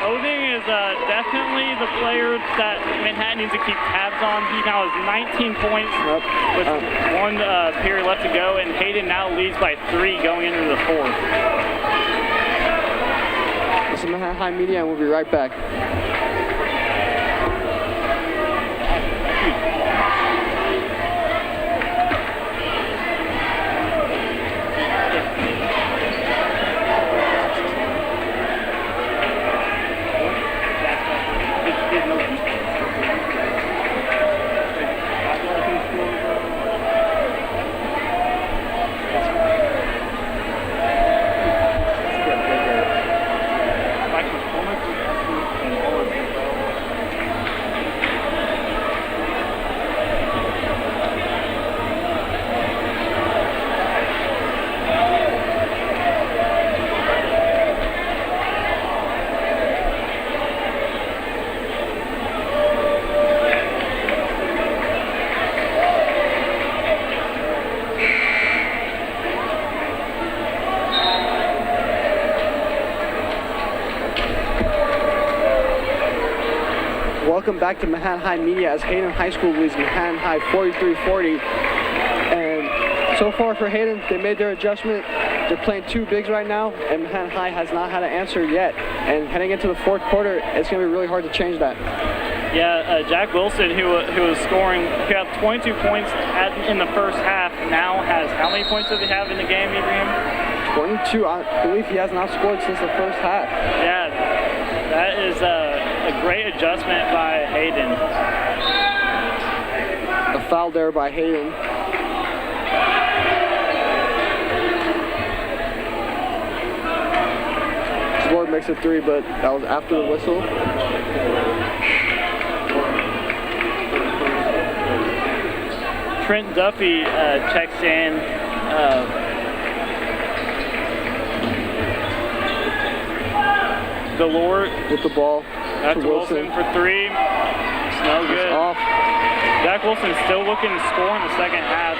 Oding is definitely the player that Manhattan needs to keep tabs on. He now has 19 points with 1 period left to go, and Hayden now leads by 3 going into the fourth. This is Manhattan High Media, and we'll be right back. welcome back to Manhattan High Media as Hayden High School leads Manhattan High 43-40. And so far for Hayden, they made their adjustment. They're playing two bigs right now, and Manhattan High has not had an answer yet. And heading into the fourth quarter, it's going to be really hard to change that. Yeah, Jack Wilson, who was scoring, who had 22 points in the first half, now has, how many points does he have in the game, Adrian? 22. I believe he has not scored since the first half. Yeah, that is a great adjustment by Hayden. A foul there by Hayden. Board makes it 3, but that was after the whistle. Trent Duffy checks in. Delort with the ball. Back to Wilson for 3. It's no good. Off. Jack Wilson still looking to score in the second half.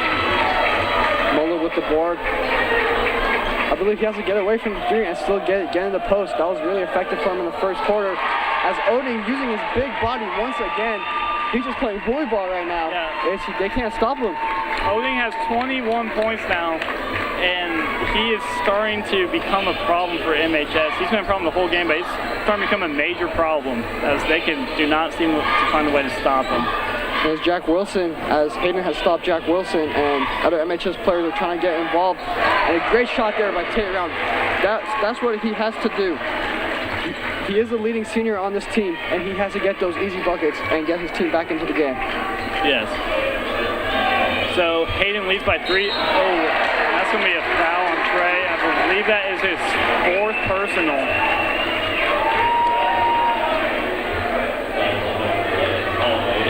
Muller with the board. I believe he has to get away from the 3 and still get in the post. That was really effective for him in the first quarter. As Oding using his big body once again. He's just playing volleyball right now. Yeah. They can't stop him. Oding has 21 points now, and he is starting to become a problem for MHS. He's been a problem the whole game, but he's starting to become a major problem as they do not seem to find a way to stop him. There's Jack Wilson, as Hayden has stopped Jack Wilson, and other MHS players are trying to get involved. And a great shot there by Tate Round. That's what he has to do. He is the leading senior on this team, and he has to get those easy buckets and get his team back into the game. Yes. So Hayden leads by 3. Oh, that's going to be a foul on Trey. I believe that is his 4th personal.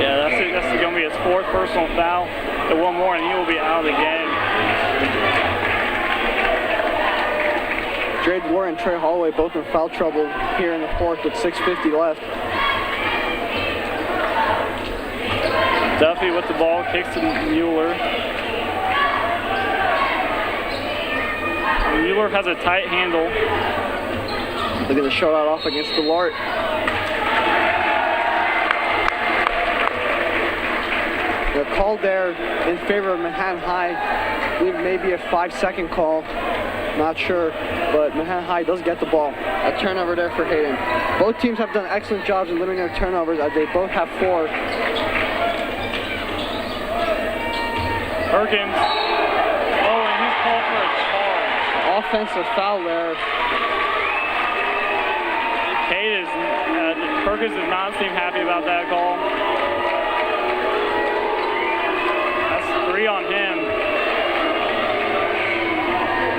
Yeah, that's going to be his 4th personal foul. And one more, and he will be out of the game. Dre Delort and Trey Holloway both in foul trouble here in the fourth with 6:50 left. Duffy with the ball, kicks to Mueller. Mueller has a tight handle. Look at the shutout off against Delort. The call there in favor of Manhattan High. I believe maybe a 5-second call. Not sure, but Manhattan High does get the ball. A turnover there for Hayden. Both teams have done excellent jobs in limiting their turnovers as they both have 4. Perkins. Oh, and he's called for a charge. Offensive foul there. Perkins does not seem happy about that call. That's 3 on him.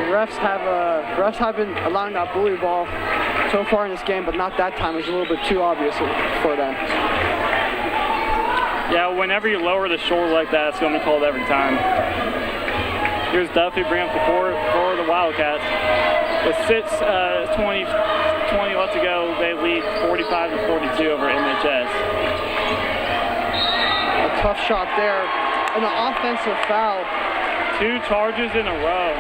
Refs have been allowing that bully ball so far in this game, but not that time. It was a little bit too obvious for them. Yeah, whenever you lower the shoulder like that, it's going to be called every time. Here's Duffy bringing up the court for the Wildcats. With 20 left to go, they lead 45-42 over MHS. A tough shot there, and an offensive foul. 2 charges in a row.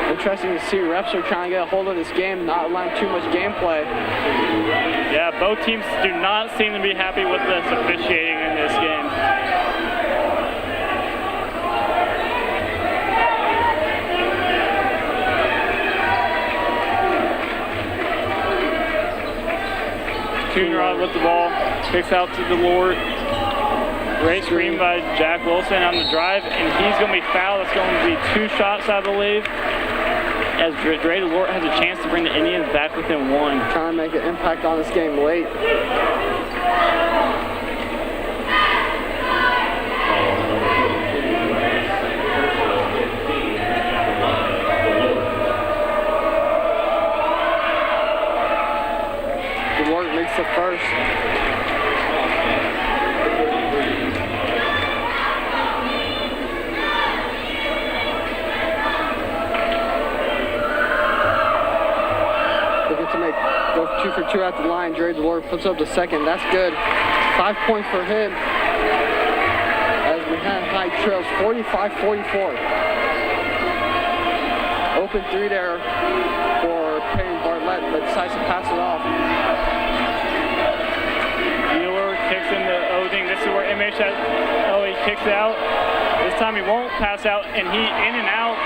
Interesting to see. Refs are trying to get a hold of this game, not allowing too much gameplay. Yeah, both teams do not seem to be happy with this officiating in this game. Coonrod with the ball, kicks out to Delort. Great screen by Jack Wilson on the drive, and he's going to be fouled. That's going to be 2 shots, I believe, as Dre Delort has a chance to bring the Indians back within 1. Trying to make an impact on this game late. Delort makes the first. Go 2 for 2 at the line. Dre Delort puts up the second. That's good. 5 points for him. As Manhattan High trails 45-44. Open 3 there for Payne Bartlett. but decides to pass it off. Mueller kicks into Oding. This is where MHS, he kicks out. This time he won't pass out, and he in and out.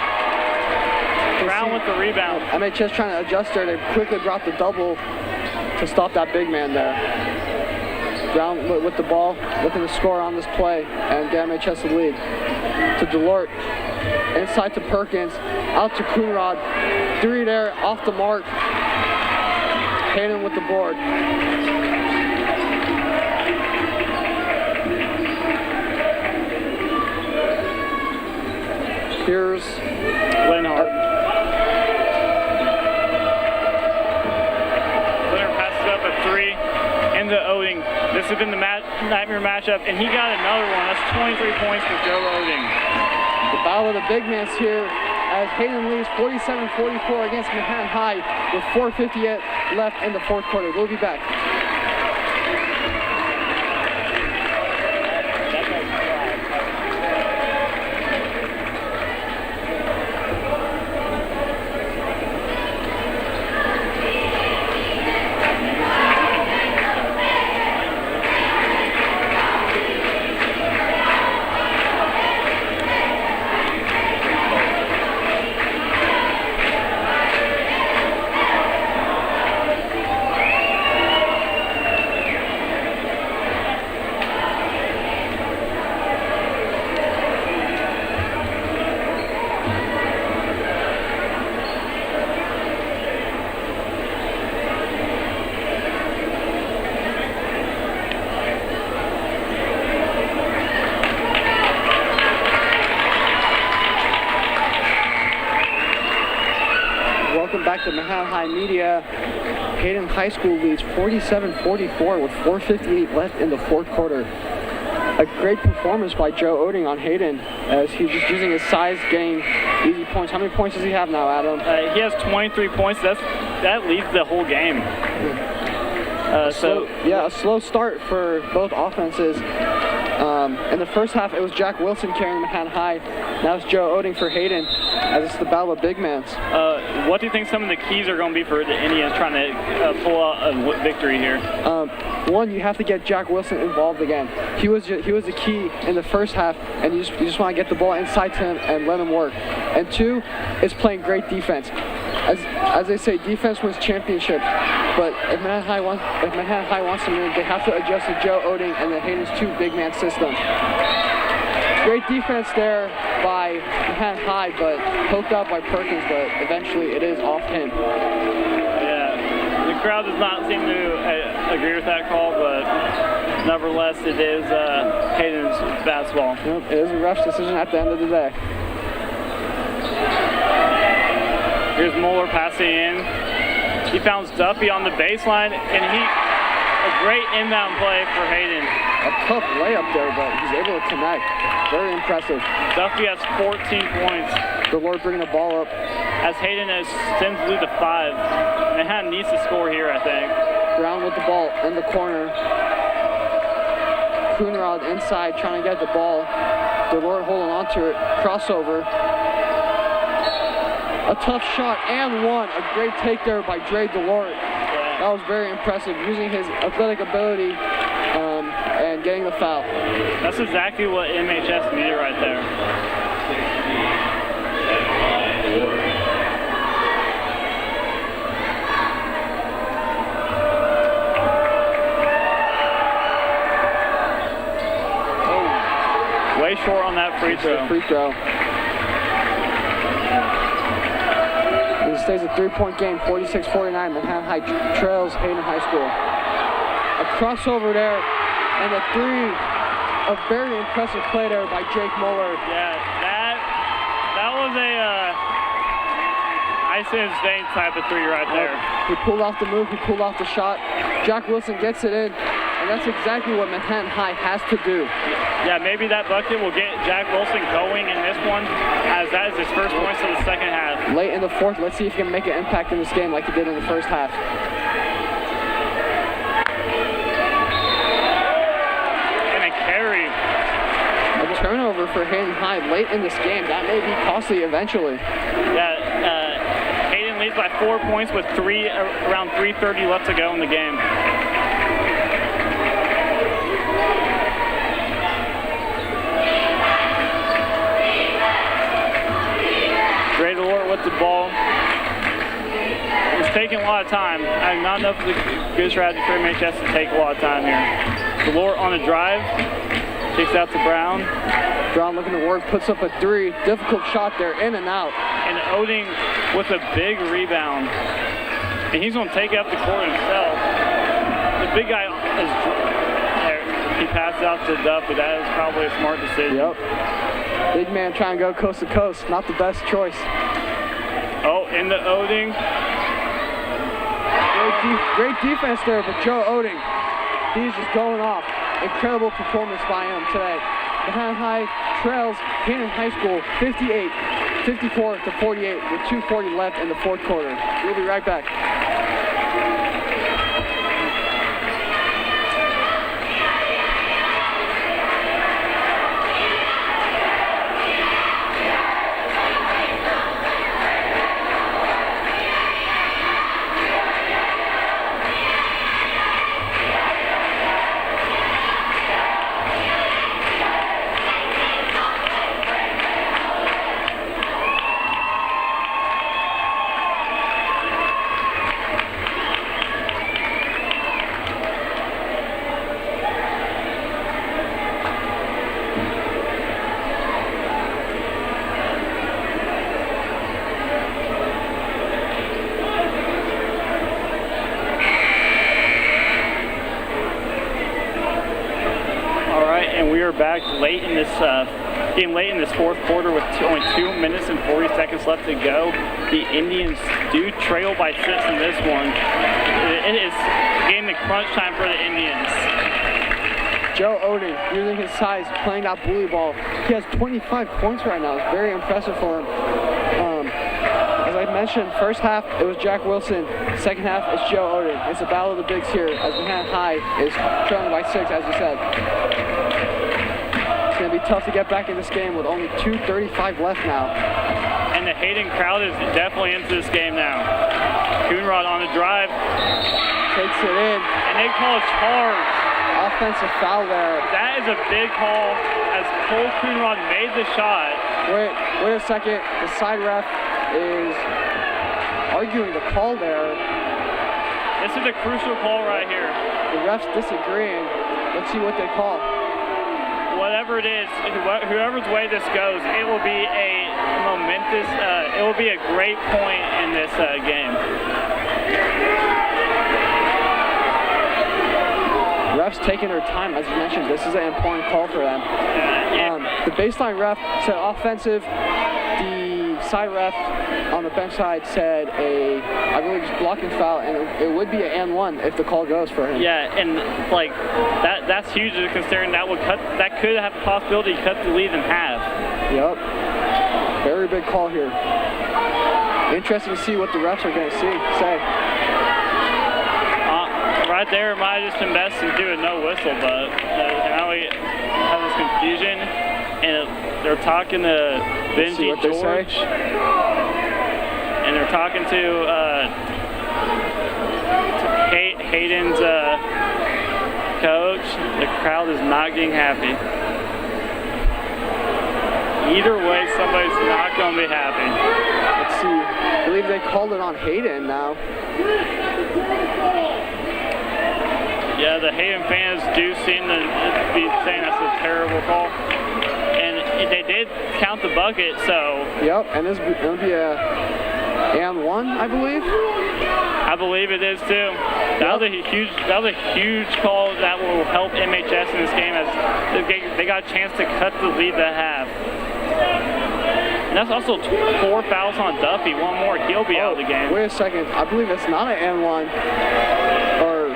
Brown with the rebound. MHS trying to adjust there. They quickly dropped the double to stop that big man there. Brown with the ball, looking to score on this play, and get MHS the lead. To Delort, inside to Perkins, out to Coonrod. 3 there, off the mark. Hayden with the board. Here's Lenhart. Leonard passes up a 3 into Oding. This has been the nightmare matchup, and he got another one. That's 23 points for Joe Oding. the battle of the big mans here as Hayden leads 47-44 against Manhattan High with 4:58 left in the fourth quarter. We'll be back. Welcome back to Manhattan High Media. Hayden High School leads 47-44 with 4:58 left in the fourth quarter. A great performance by Joe Oding on Hayden as he's just using his size, getting easy points. How many points does he have now, Adam? He has 23 points. That leads the whole game. A slow start for both offenses. In the first half, it was Jack Wilson carrying Manhattan High. Now it's Joe Oding for Hayden, as it's the battle of big mans. What do you think some of the keys are going to be for the Indians trying to pull out a victory here? One, you have to get Jack Wilson involved again. He was the key in the first half, and you just want to get the ball inside to him and let him work. And two, is playing great defense. As they say, defense wins championship. But if Manhattan High wants to win, they have to adjust to Joe Oding and the Hayden's two big man system. Great defense there by Manhattan High, but poked out by Perkins, but eventually it is off him. Yeah, the crowd does not seem to agree with that call, but nevertheless, it is Hayden's basketball. Yep, it is a ref's decision at the end of the day. Here's Mueller passing in. He found Duffy on the baseline, and a great inbound play for Hayden. A tough layup there, but he's able to connect. Very impressive. Duffy has 14 points. Delort bringing the ball up. As Hayden sends Blue to 5. Manhattan needs to score here, I think. Brown with the ball in the corner. Coonrod inside trying to get the ball. Delort holding on to it. Crossover. A tough shot and one. A great take there by Dre Delort. Yeah. That was very impressive, using his athletic ability and getting the foul. That's exactly what MHS needed right there. Oh, way short on that free throw. Free throw. It stays a three-point game, 46-49. Manhattan High trails Hayden High School. A crossover there, and a three. A very impressive play there by Jake Mueller. Yeah, that was a ice in his veins type of three right there. He pulled off the move. He pulled off the shot. Jack Wilson gets it in, and that's exactly what Manhattan High has to do. Yeah, maybe that bucket will get Jack Wilson going in this one, as that is his first points of the second half. Late in the fourth, let's see if he can make an impact in this game like he did in the first half. And a carry. A turnover for Hayden High late in this game. That may be costly eventually. Yeah, Hayden leads by 4 points with around 3:30 left to go in the game. Gray Delort with the ball. It's taking a lot of time. Not enough of a good strategy for MHS to take a lot of time here. Delort on a drive. Kicks out to Brown. Brown looking to work, puts up a 3. Difficult shot there, in and out. And Oding with a big rebound. And he's going to take up the court himself. The big guy is there. He passed out to Duff, but that is probably a smart decision. Yep. Big man trying to go coast to coast. Not the best choice. Oh, into Oding. Great defense there, but Joe Oding, he's just going off. Incredible performance by him today. Behind High trails Hayden High School 54 to 48 with 2:40 left in the fourth quarter. We'll be right back. Back late in this fourth quarter with only 2 minutes and 40 seconds left to go. The Indians do trail by 6 in this one. It is game to crunch time for the Indians. Joe Oding using his size, playing that bully ball. He has 25 points right now. It's very impressive for him. As I mentioned, first half it was Jack Wilson. Second half it's Joe Oding. It's a battle of the bigs here as Behind High is trailing by 6, as you said. It's going to be tough to get back in this game with only 2:35 left now. And the Hayden crowd is definitely into this game now. Coonrod on the drive. Takes it in. And they call a charge. Offensive foul there. That is a big call as Cole Coonrod made the shot. Wait a second. The side ref is arguing the call there. This is a crucial call right here. The ref's disagreeing. Let's see what they call. Whatever it is, whoever's way this goes, it will be a momentous, it will be a great point in this game. Refs taking their time, as you mentioned. This is an important call for them. The baseline ref said offensive. The side ref on the bench side said I believe it's blocking foul, and it would be an and one if the call goes for him. Yeah, and like that's huge considering that could have the possibility to cut the lead in half. Yep. Very big call here. Interesting to see what the refs are going to say. Right there, it might have just been best to do a no whistle, but now we have this confusion, and they're talking to Benji George, and they're talking to Hayden's coach. The crowd is not getting happy. Either way, somebody's not going to be happy. Let's see. I believe they called it on Hayden now. Yeah, the Hayden fans do seem to be saying that's a terrible call. And they did count the bucket, so... Yep, and this will be a and one, I believe. I believe it is too. That was a huge call that will help MHS in this game as they got a chance to cut the lead to half. And that's also 4 fouls on Duffy. One more, he'll be out of the game. Wait a second. I believe it's not an and one. Or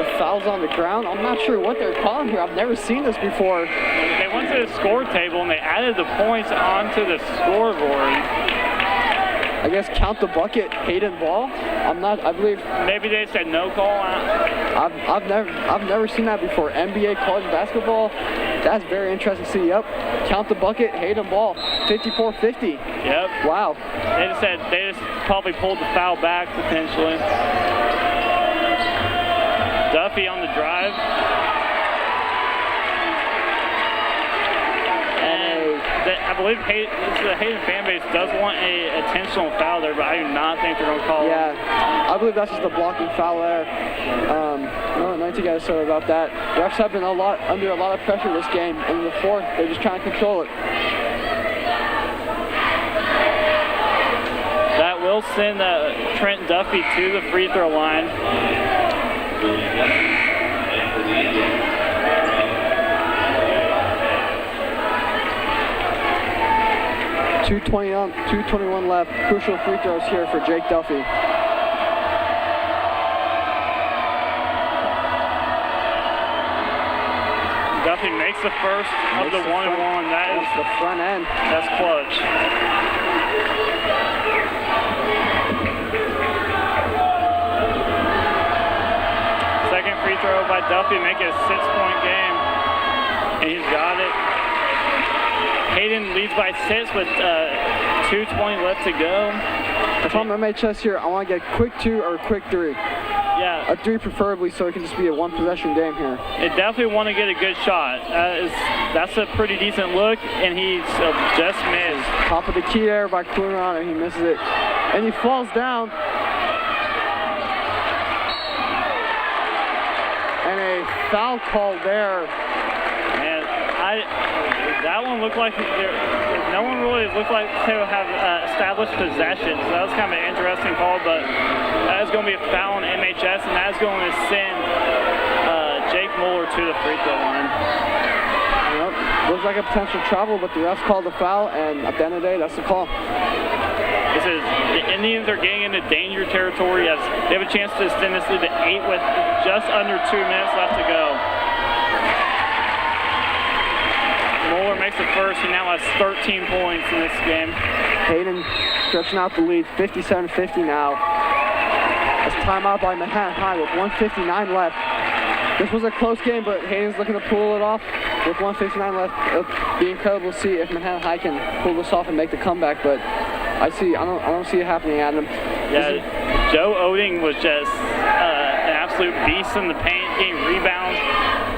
the fouls on the ground. I'm not sure what they're calling here. I've never seen this before. They went to the score table and they added the points onto the scoreboard. I guess count the bucket, Hayden ball. I believe. Maybe they said no call. I've never seen that before. NBA college basketball. That's very interesting to see. Yep. Count the bucket, Hayden ball, 54-50. Yep. Wow. They just probably pulled the foul back potentially. Duffy on the drive. I believe the Hayden fan base does want a intentional foul there, but I do not think they're going to call it. Yeah, I believe that's just a blocking foul there. Nothing to get sorry about that. Refs have been under a lot of pressure this game, and in the fourth, they're just trying to control it. That will send Trent Duffy to the free throw line. 2:21 left. Crucial free throws here for Jake Duffy. Duffy makes the first of the 1-and-1. That is the front end. That's clutch. Second free throw by Duffy, make it a 6-point game. And he's got it. Hayden leads by 6 with 2:20 left to go. If I'm MHS here, I want to get a quick 2 or a quick 3. Yeah. A 3 preferably, so it can just be a 1-possession game here. They definitely want to get a good shot. That's a pretty decent look, and he's just missed. Top of the key there by Coonrod, and he misses it. And he falls down. And a foul call there. Man, that one looked like no one really looked like to have established possession. So that was kind of an interesting call, but that is going to be a foul on MHS, and that is going to send Jake Mueller to the free throw line. Yep. Looks like a potential travel, but the refs called the foul, and at the end of the day, that's the call. The Indians are getting into danger territory as they have a chance to extend this lead to 8 with just under 2 minutes left to go. Mueller makes the first. He now has 13 points in this game. Hayden stretching out the lead, 57-50 now. It's timeout by Manhattan High with 1:59 left. This was a close game, but Hayden's looking to pull it off with 1:59 left. It'll be incredible to see if Manhattan High can pull this off and make the comeback, but I don't see it happening, Adam. Yeah, Joe Oding was just an absolute beast in the paint, getting rebounds.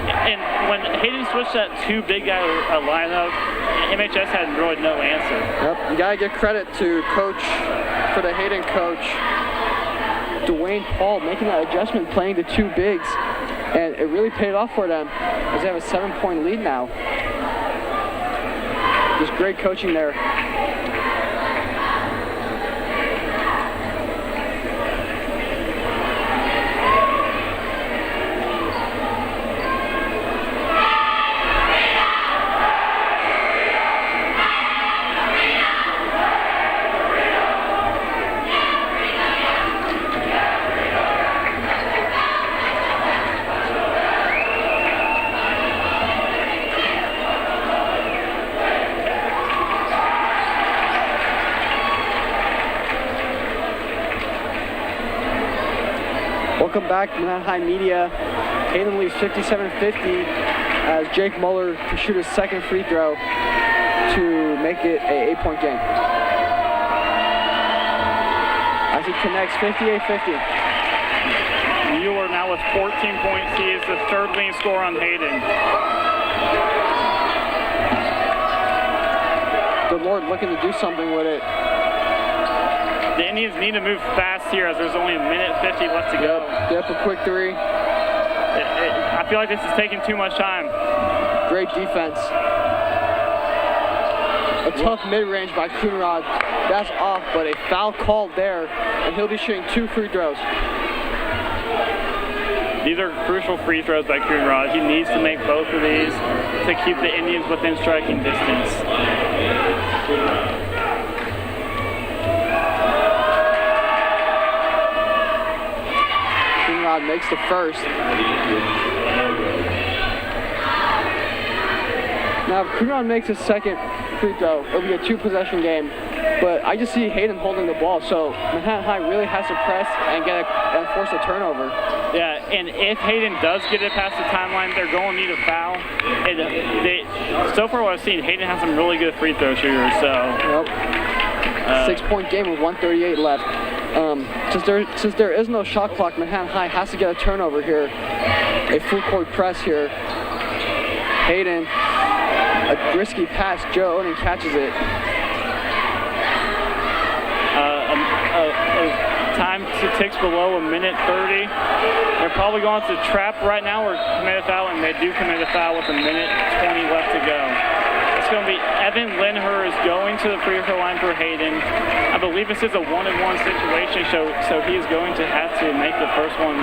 And when Hayden switched that 2 big guy lineup, MHS had really no answer. Yep, you gotta give credit to for the Hayden coach, Dwayne Paul, making that adjustment, playing the 2 bigs, and it really paid off for them as they have a 7-point lead now. Just great coaching there. Welcome back, Manhattan High Media. Hayden leads 57-50 as Jake Mueller can shoot his second free throw to make it a 8-point game. As he connects, 58-50. Mueller now with 14 points. He is the third leading scorer on Hayden. The Lord looking to do something with it. The Indians need to move fast here as there's only 1:50 left to go. Yep, a quick 3. I feel like this is taking too much time. Great defense. A tough mid-range by Coonrod. That's off, but a foul called there, and he'll be shooting 2 free throws. These are crucial free throws by Coonrod. He needs to make both of these to keep the Indians within striking distance. Coonrod makes the first. Now, if Coonrod makes his second free throw, it'll be a 2-possession game. But I just see Hayden holding the ball, so Manhattan High really has to press and force a turnover. Yeah, and if Hayden does get it past the timeline, they're going to need a foul. And so far what I've seen, Hayden has some really good free throw shooters. So. Yep. 6-point game with 1:38 left. Since there is no shot clock, Manhattan High has to get a turnover here. A full court press here. Hayden, a risky pass. Joe Odin catches it. Time ticks below 1:30. They're probably going to trap right now or commit a foul, and they do commit a foul with 1:20 left to go. It's going to be Evan Linher is going to the free throw line for Hayden. I believe this is a 1-on-1 situation, so he is going to have to make the first one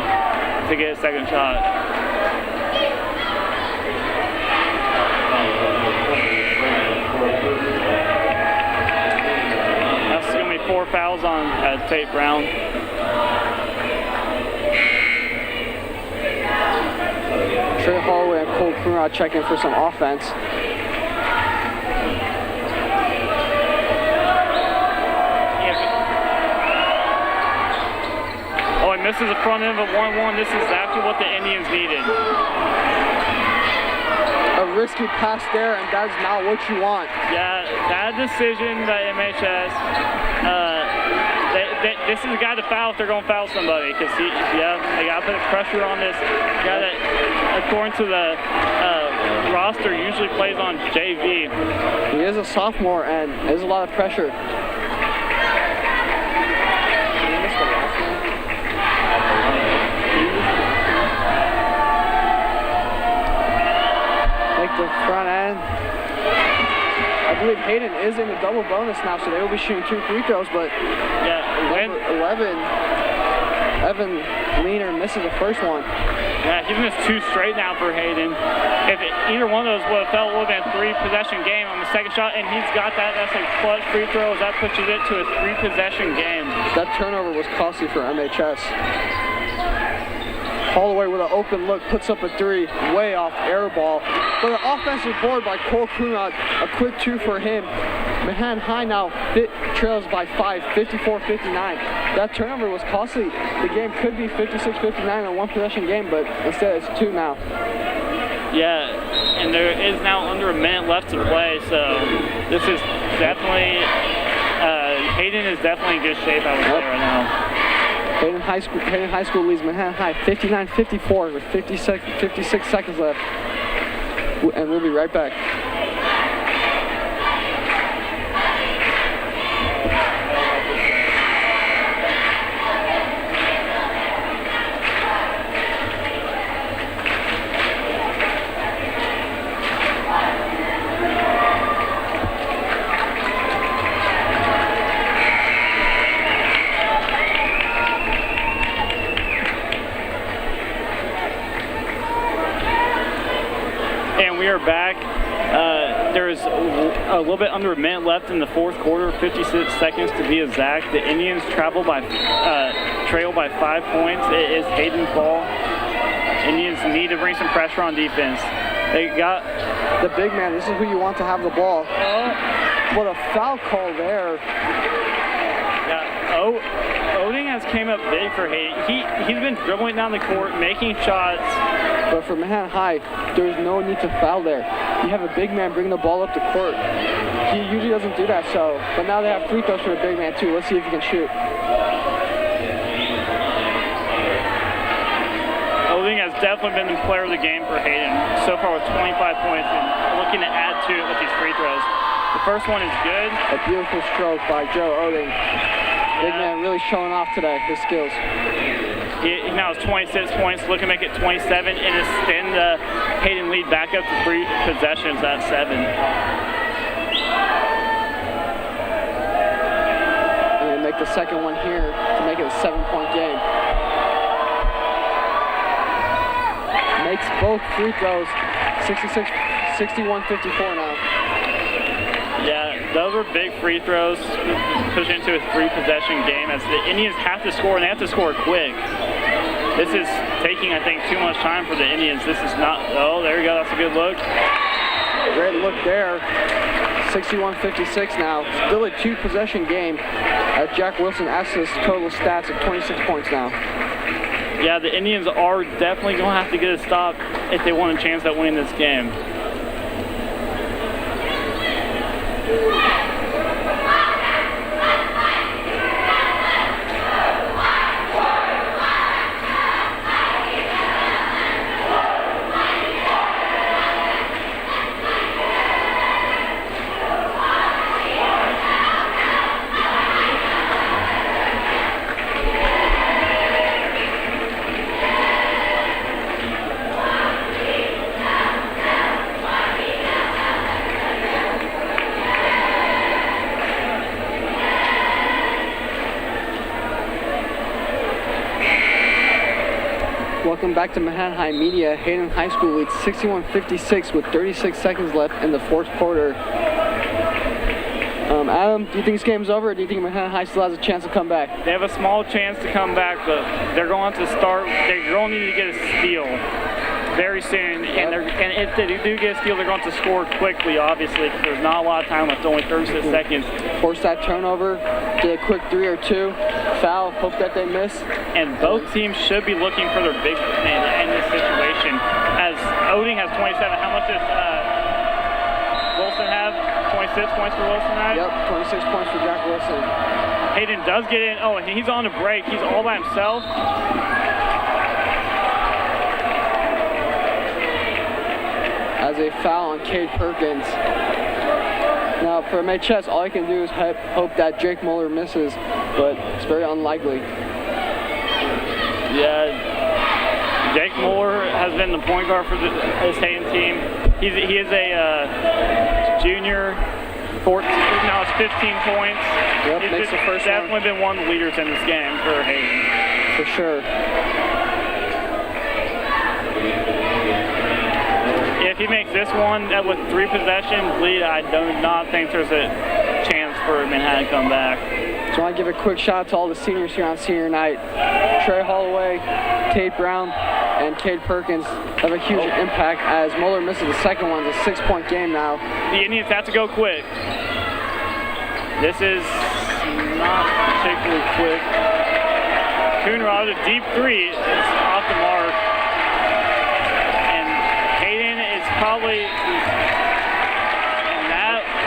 to get a second shot. That's going to be 4 fouls on Tate Brown. Trey Holloway and Cole Coonrod checking for some offense. Oh, and this is the front end of a 1-1. This is exactly what the Indians needed. A risky pass there, and that's not what you want. Yeah, bad decision by MHS. This is the guy to foul if they're going to foul somebody, because they got to put pressure on this guy that, according to the roster, usually plays on JV. He is a sophomore, and there's a lot of pressure. Make the front end. I believe Hayden is in the double bonus now, so they will be shooting 2 free throws, but yeah, number 11, Evan Leaner misses the first one. Yeah, he's missed 2 straight now for Hayden. If either one of those would have fell, it would have been a 3-possession game on the second shot, and he's got that. That's a clutch free throw. That pushes it to a 3-possession game. That turnover was costly for MHS. Holloway with an open look, puts up a 3, way off, air ball. But an offensive board by Cole Coonrod, a quick 2 for him. Manhattan High now trails by 5, 54-59. That turnover was costly. The game could be 56-59 in a 1-possession game, but instead it's 2 now. Yeah, and there is now under a minute left to play, so this is definitely, Hayden is definitely in good shape, I would say, right now. Hayden High School leads Manhattan High 59-54 with 56 seconds left. And we'll be right back. We are back. There's a little bit under a minute left in the fourth quarter, 56 seconds to be exact. The Indians trail by 5 points. It is Hayden's ball. Indians need to bring some pressure on defense. They got the big man. This is who you want to have the ball. What a foul call there. Yeah, Oding has came up big for Hayden. He's been dribbling down the court, making shots. But for Manhattan High, there's no need to foul there. You have a big man bringing the ball up the court. He usually doesn't do that, but now they have free throws for a big man too. Let's see if he can shoot. Oding has definitely been the player of the game for Hayden so far with 25 points and looking to add to it with these free throws. The first one is good. A beautiful stroke by Joe Oding. Big man really showing off today, his skills. He now has 26 points, looking to make it 27 and extend the Hayden lead back up to 3 possessions at 7. And they make the second one here to make it a 7-point game. Makes both free throws, 61-54 now. Yeah, those are big free throws, pushing into a 3-possession game as the Indians have to score, and they have to score quick. This is taking, I think, too much time for the Indians. This is not, oh, there you go, that's a good look. Great look there. 61-56 now. Still a 2-possession game as Jack Wilson adds his total stats of 26 points now. Yeah, the Indians are definitely going to have to get a stop if they want a chance at winning this game. Welcome back to Manhattan High Media. Hayden High School leads 61-56 with 36 seconds left in the fourth quarter. Adam, do you think this game's over, or do you think Manhattan High still has a chance to come back? They have a small chance to come back, but they're going to start. They're going to need to get a steal very soon, and if they do get a steal, they're going to score quickly, obviously, because there's not a lot of time left, only 36 seconds. Force that turnover, get a quick 3 or 2, foul, hope that they miss. And both teams should be looking for their big man in this situation. As Oding has 27, how much does Wilson have? 26 points for Wilson, right? Yep, 26 points for Jack Wilson. Hayden does get in. Oh, and he's on a break. He's all by himself. As a foul on Cade Perkins. Now for MHS, all I can do is hope that Jake Muller misses, but it's very unlikely. Yeah, Jake Muller has been the point guard for this Hayden team. He is a junior. Now it's 15 points. Yep, He's makes the first definitely been one of the leaders in this game for Hayden. For sure. If he makes this one with 3 possessions lead, I do not think there's a chance for Manhattan to come back. So I want to give a quick shout out to all the seniors here on senior night. Trey Holloway, Tate Brown, and Cade Perkins have a huge impact as Muller misses the second one. It's a 6-point game now. The Indians have to go quick. This is not particularly quick. Coonrod, a deep 3 is off the mark. And Hayden is probably,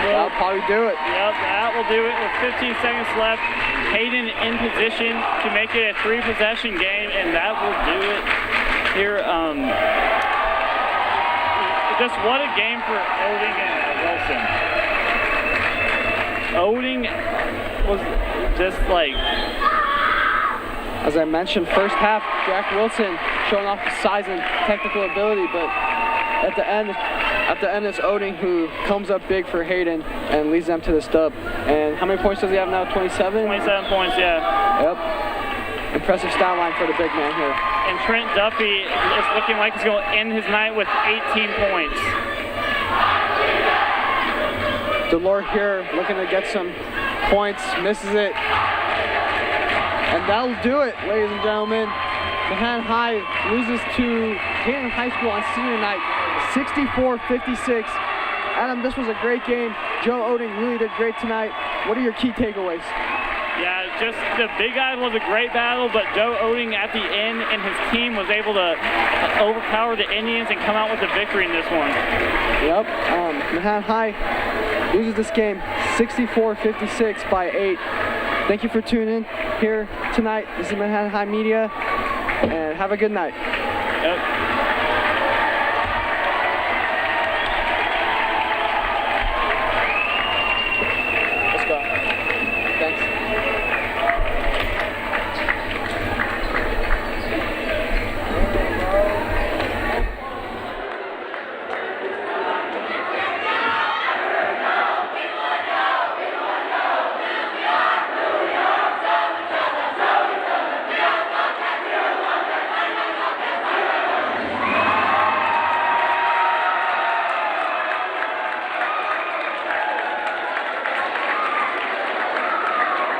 That'll probably do it. Yep, that will do it with 15 seconds left. Hayden in position to make it a 3-possession game, and that will do it here. Just what a game for Oding and Wilson. Oding was just like... As I mentioned, first half, Jack Wilson showing off the size and technical ability, but at the end it's Oding who comes up big for Hayden and leads them to the stub. And how many points does he have now? 27? 27 points, yeah. Yep. Impressive stat line for the big man here. And Trent Duffy is looking like he's going to end his night with 18 points. Delore here looking to get some points, misses it. And that'll do it, ladies and gentlemen. Manhattan High loses to Hayden High School on senior night, 64-56. Adam, this was a great game. Joe Oding really did great tonight. What are your key takeaways? Yeah, just the Big Guy was a great battle, but Joe Oding at the end and his team was able to overpower the Indians and come out with the victory in this one. Yep, Manhattan High loses this game 64-56 by 8. Thank you for tuning in here tonight. This is Manhattan High Media, and have a good night. Yep.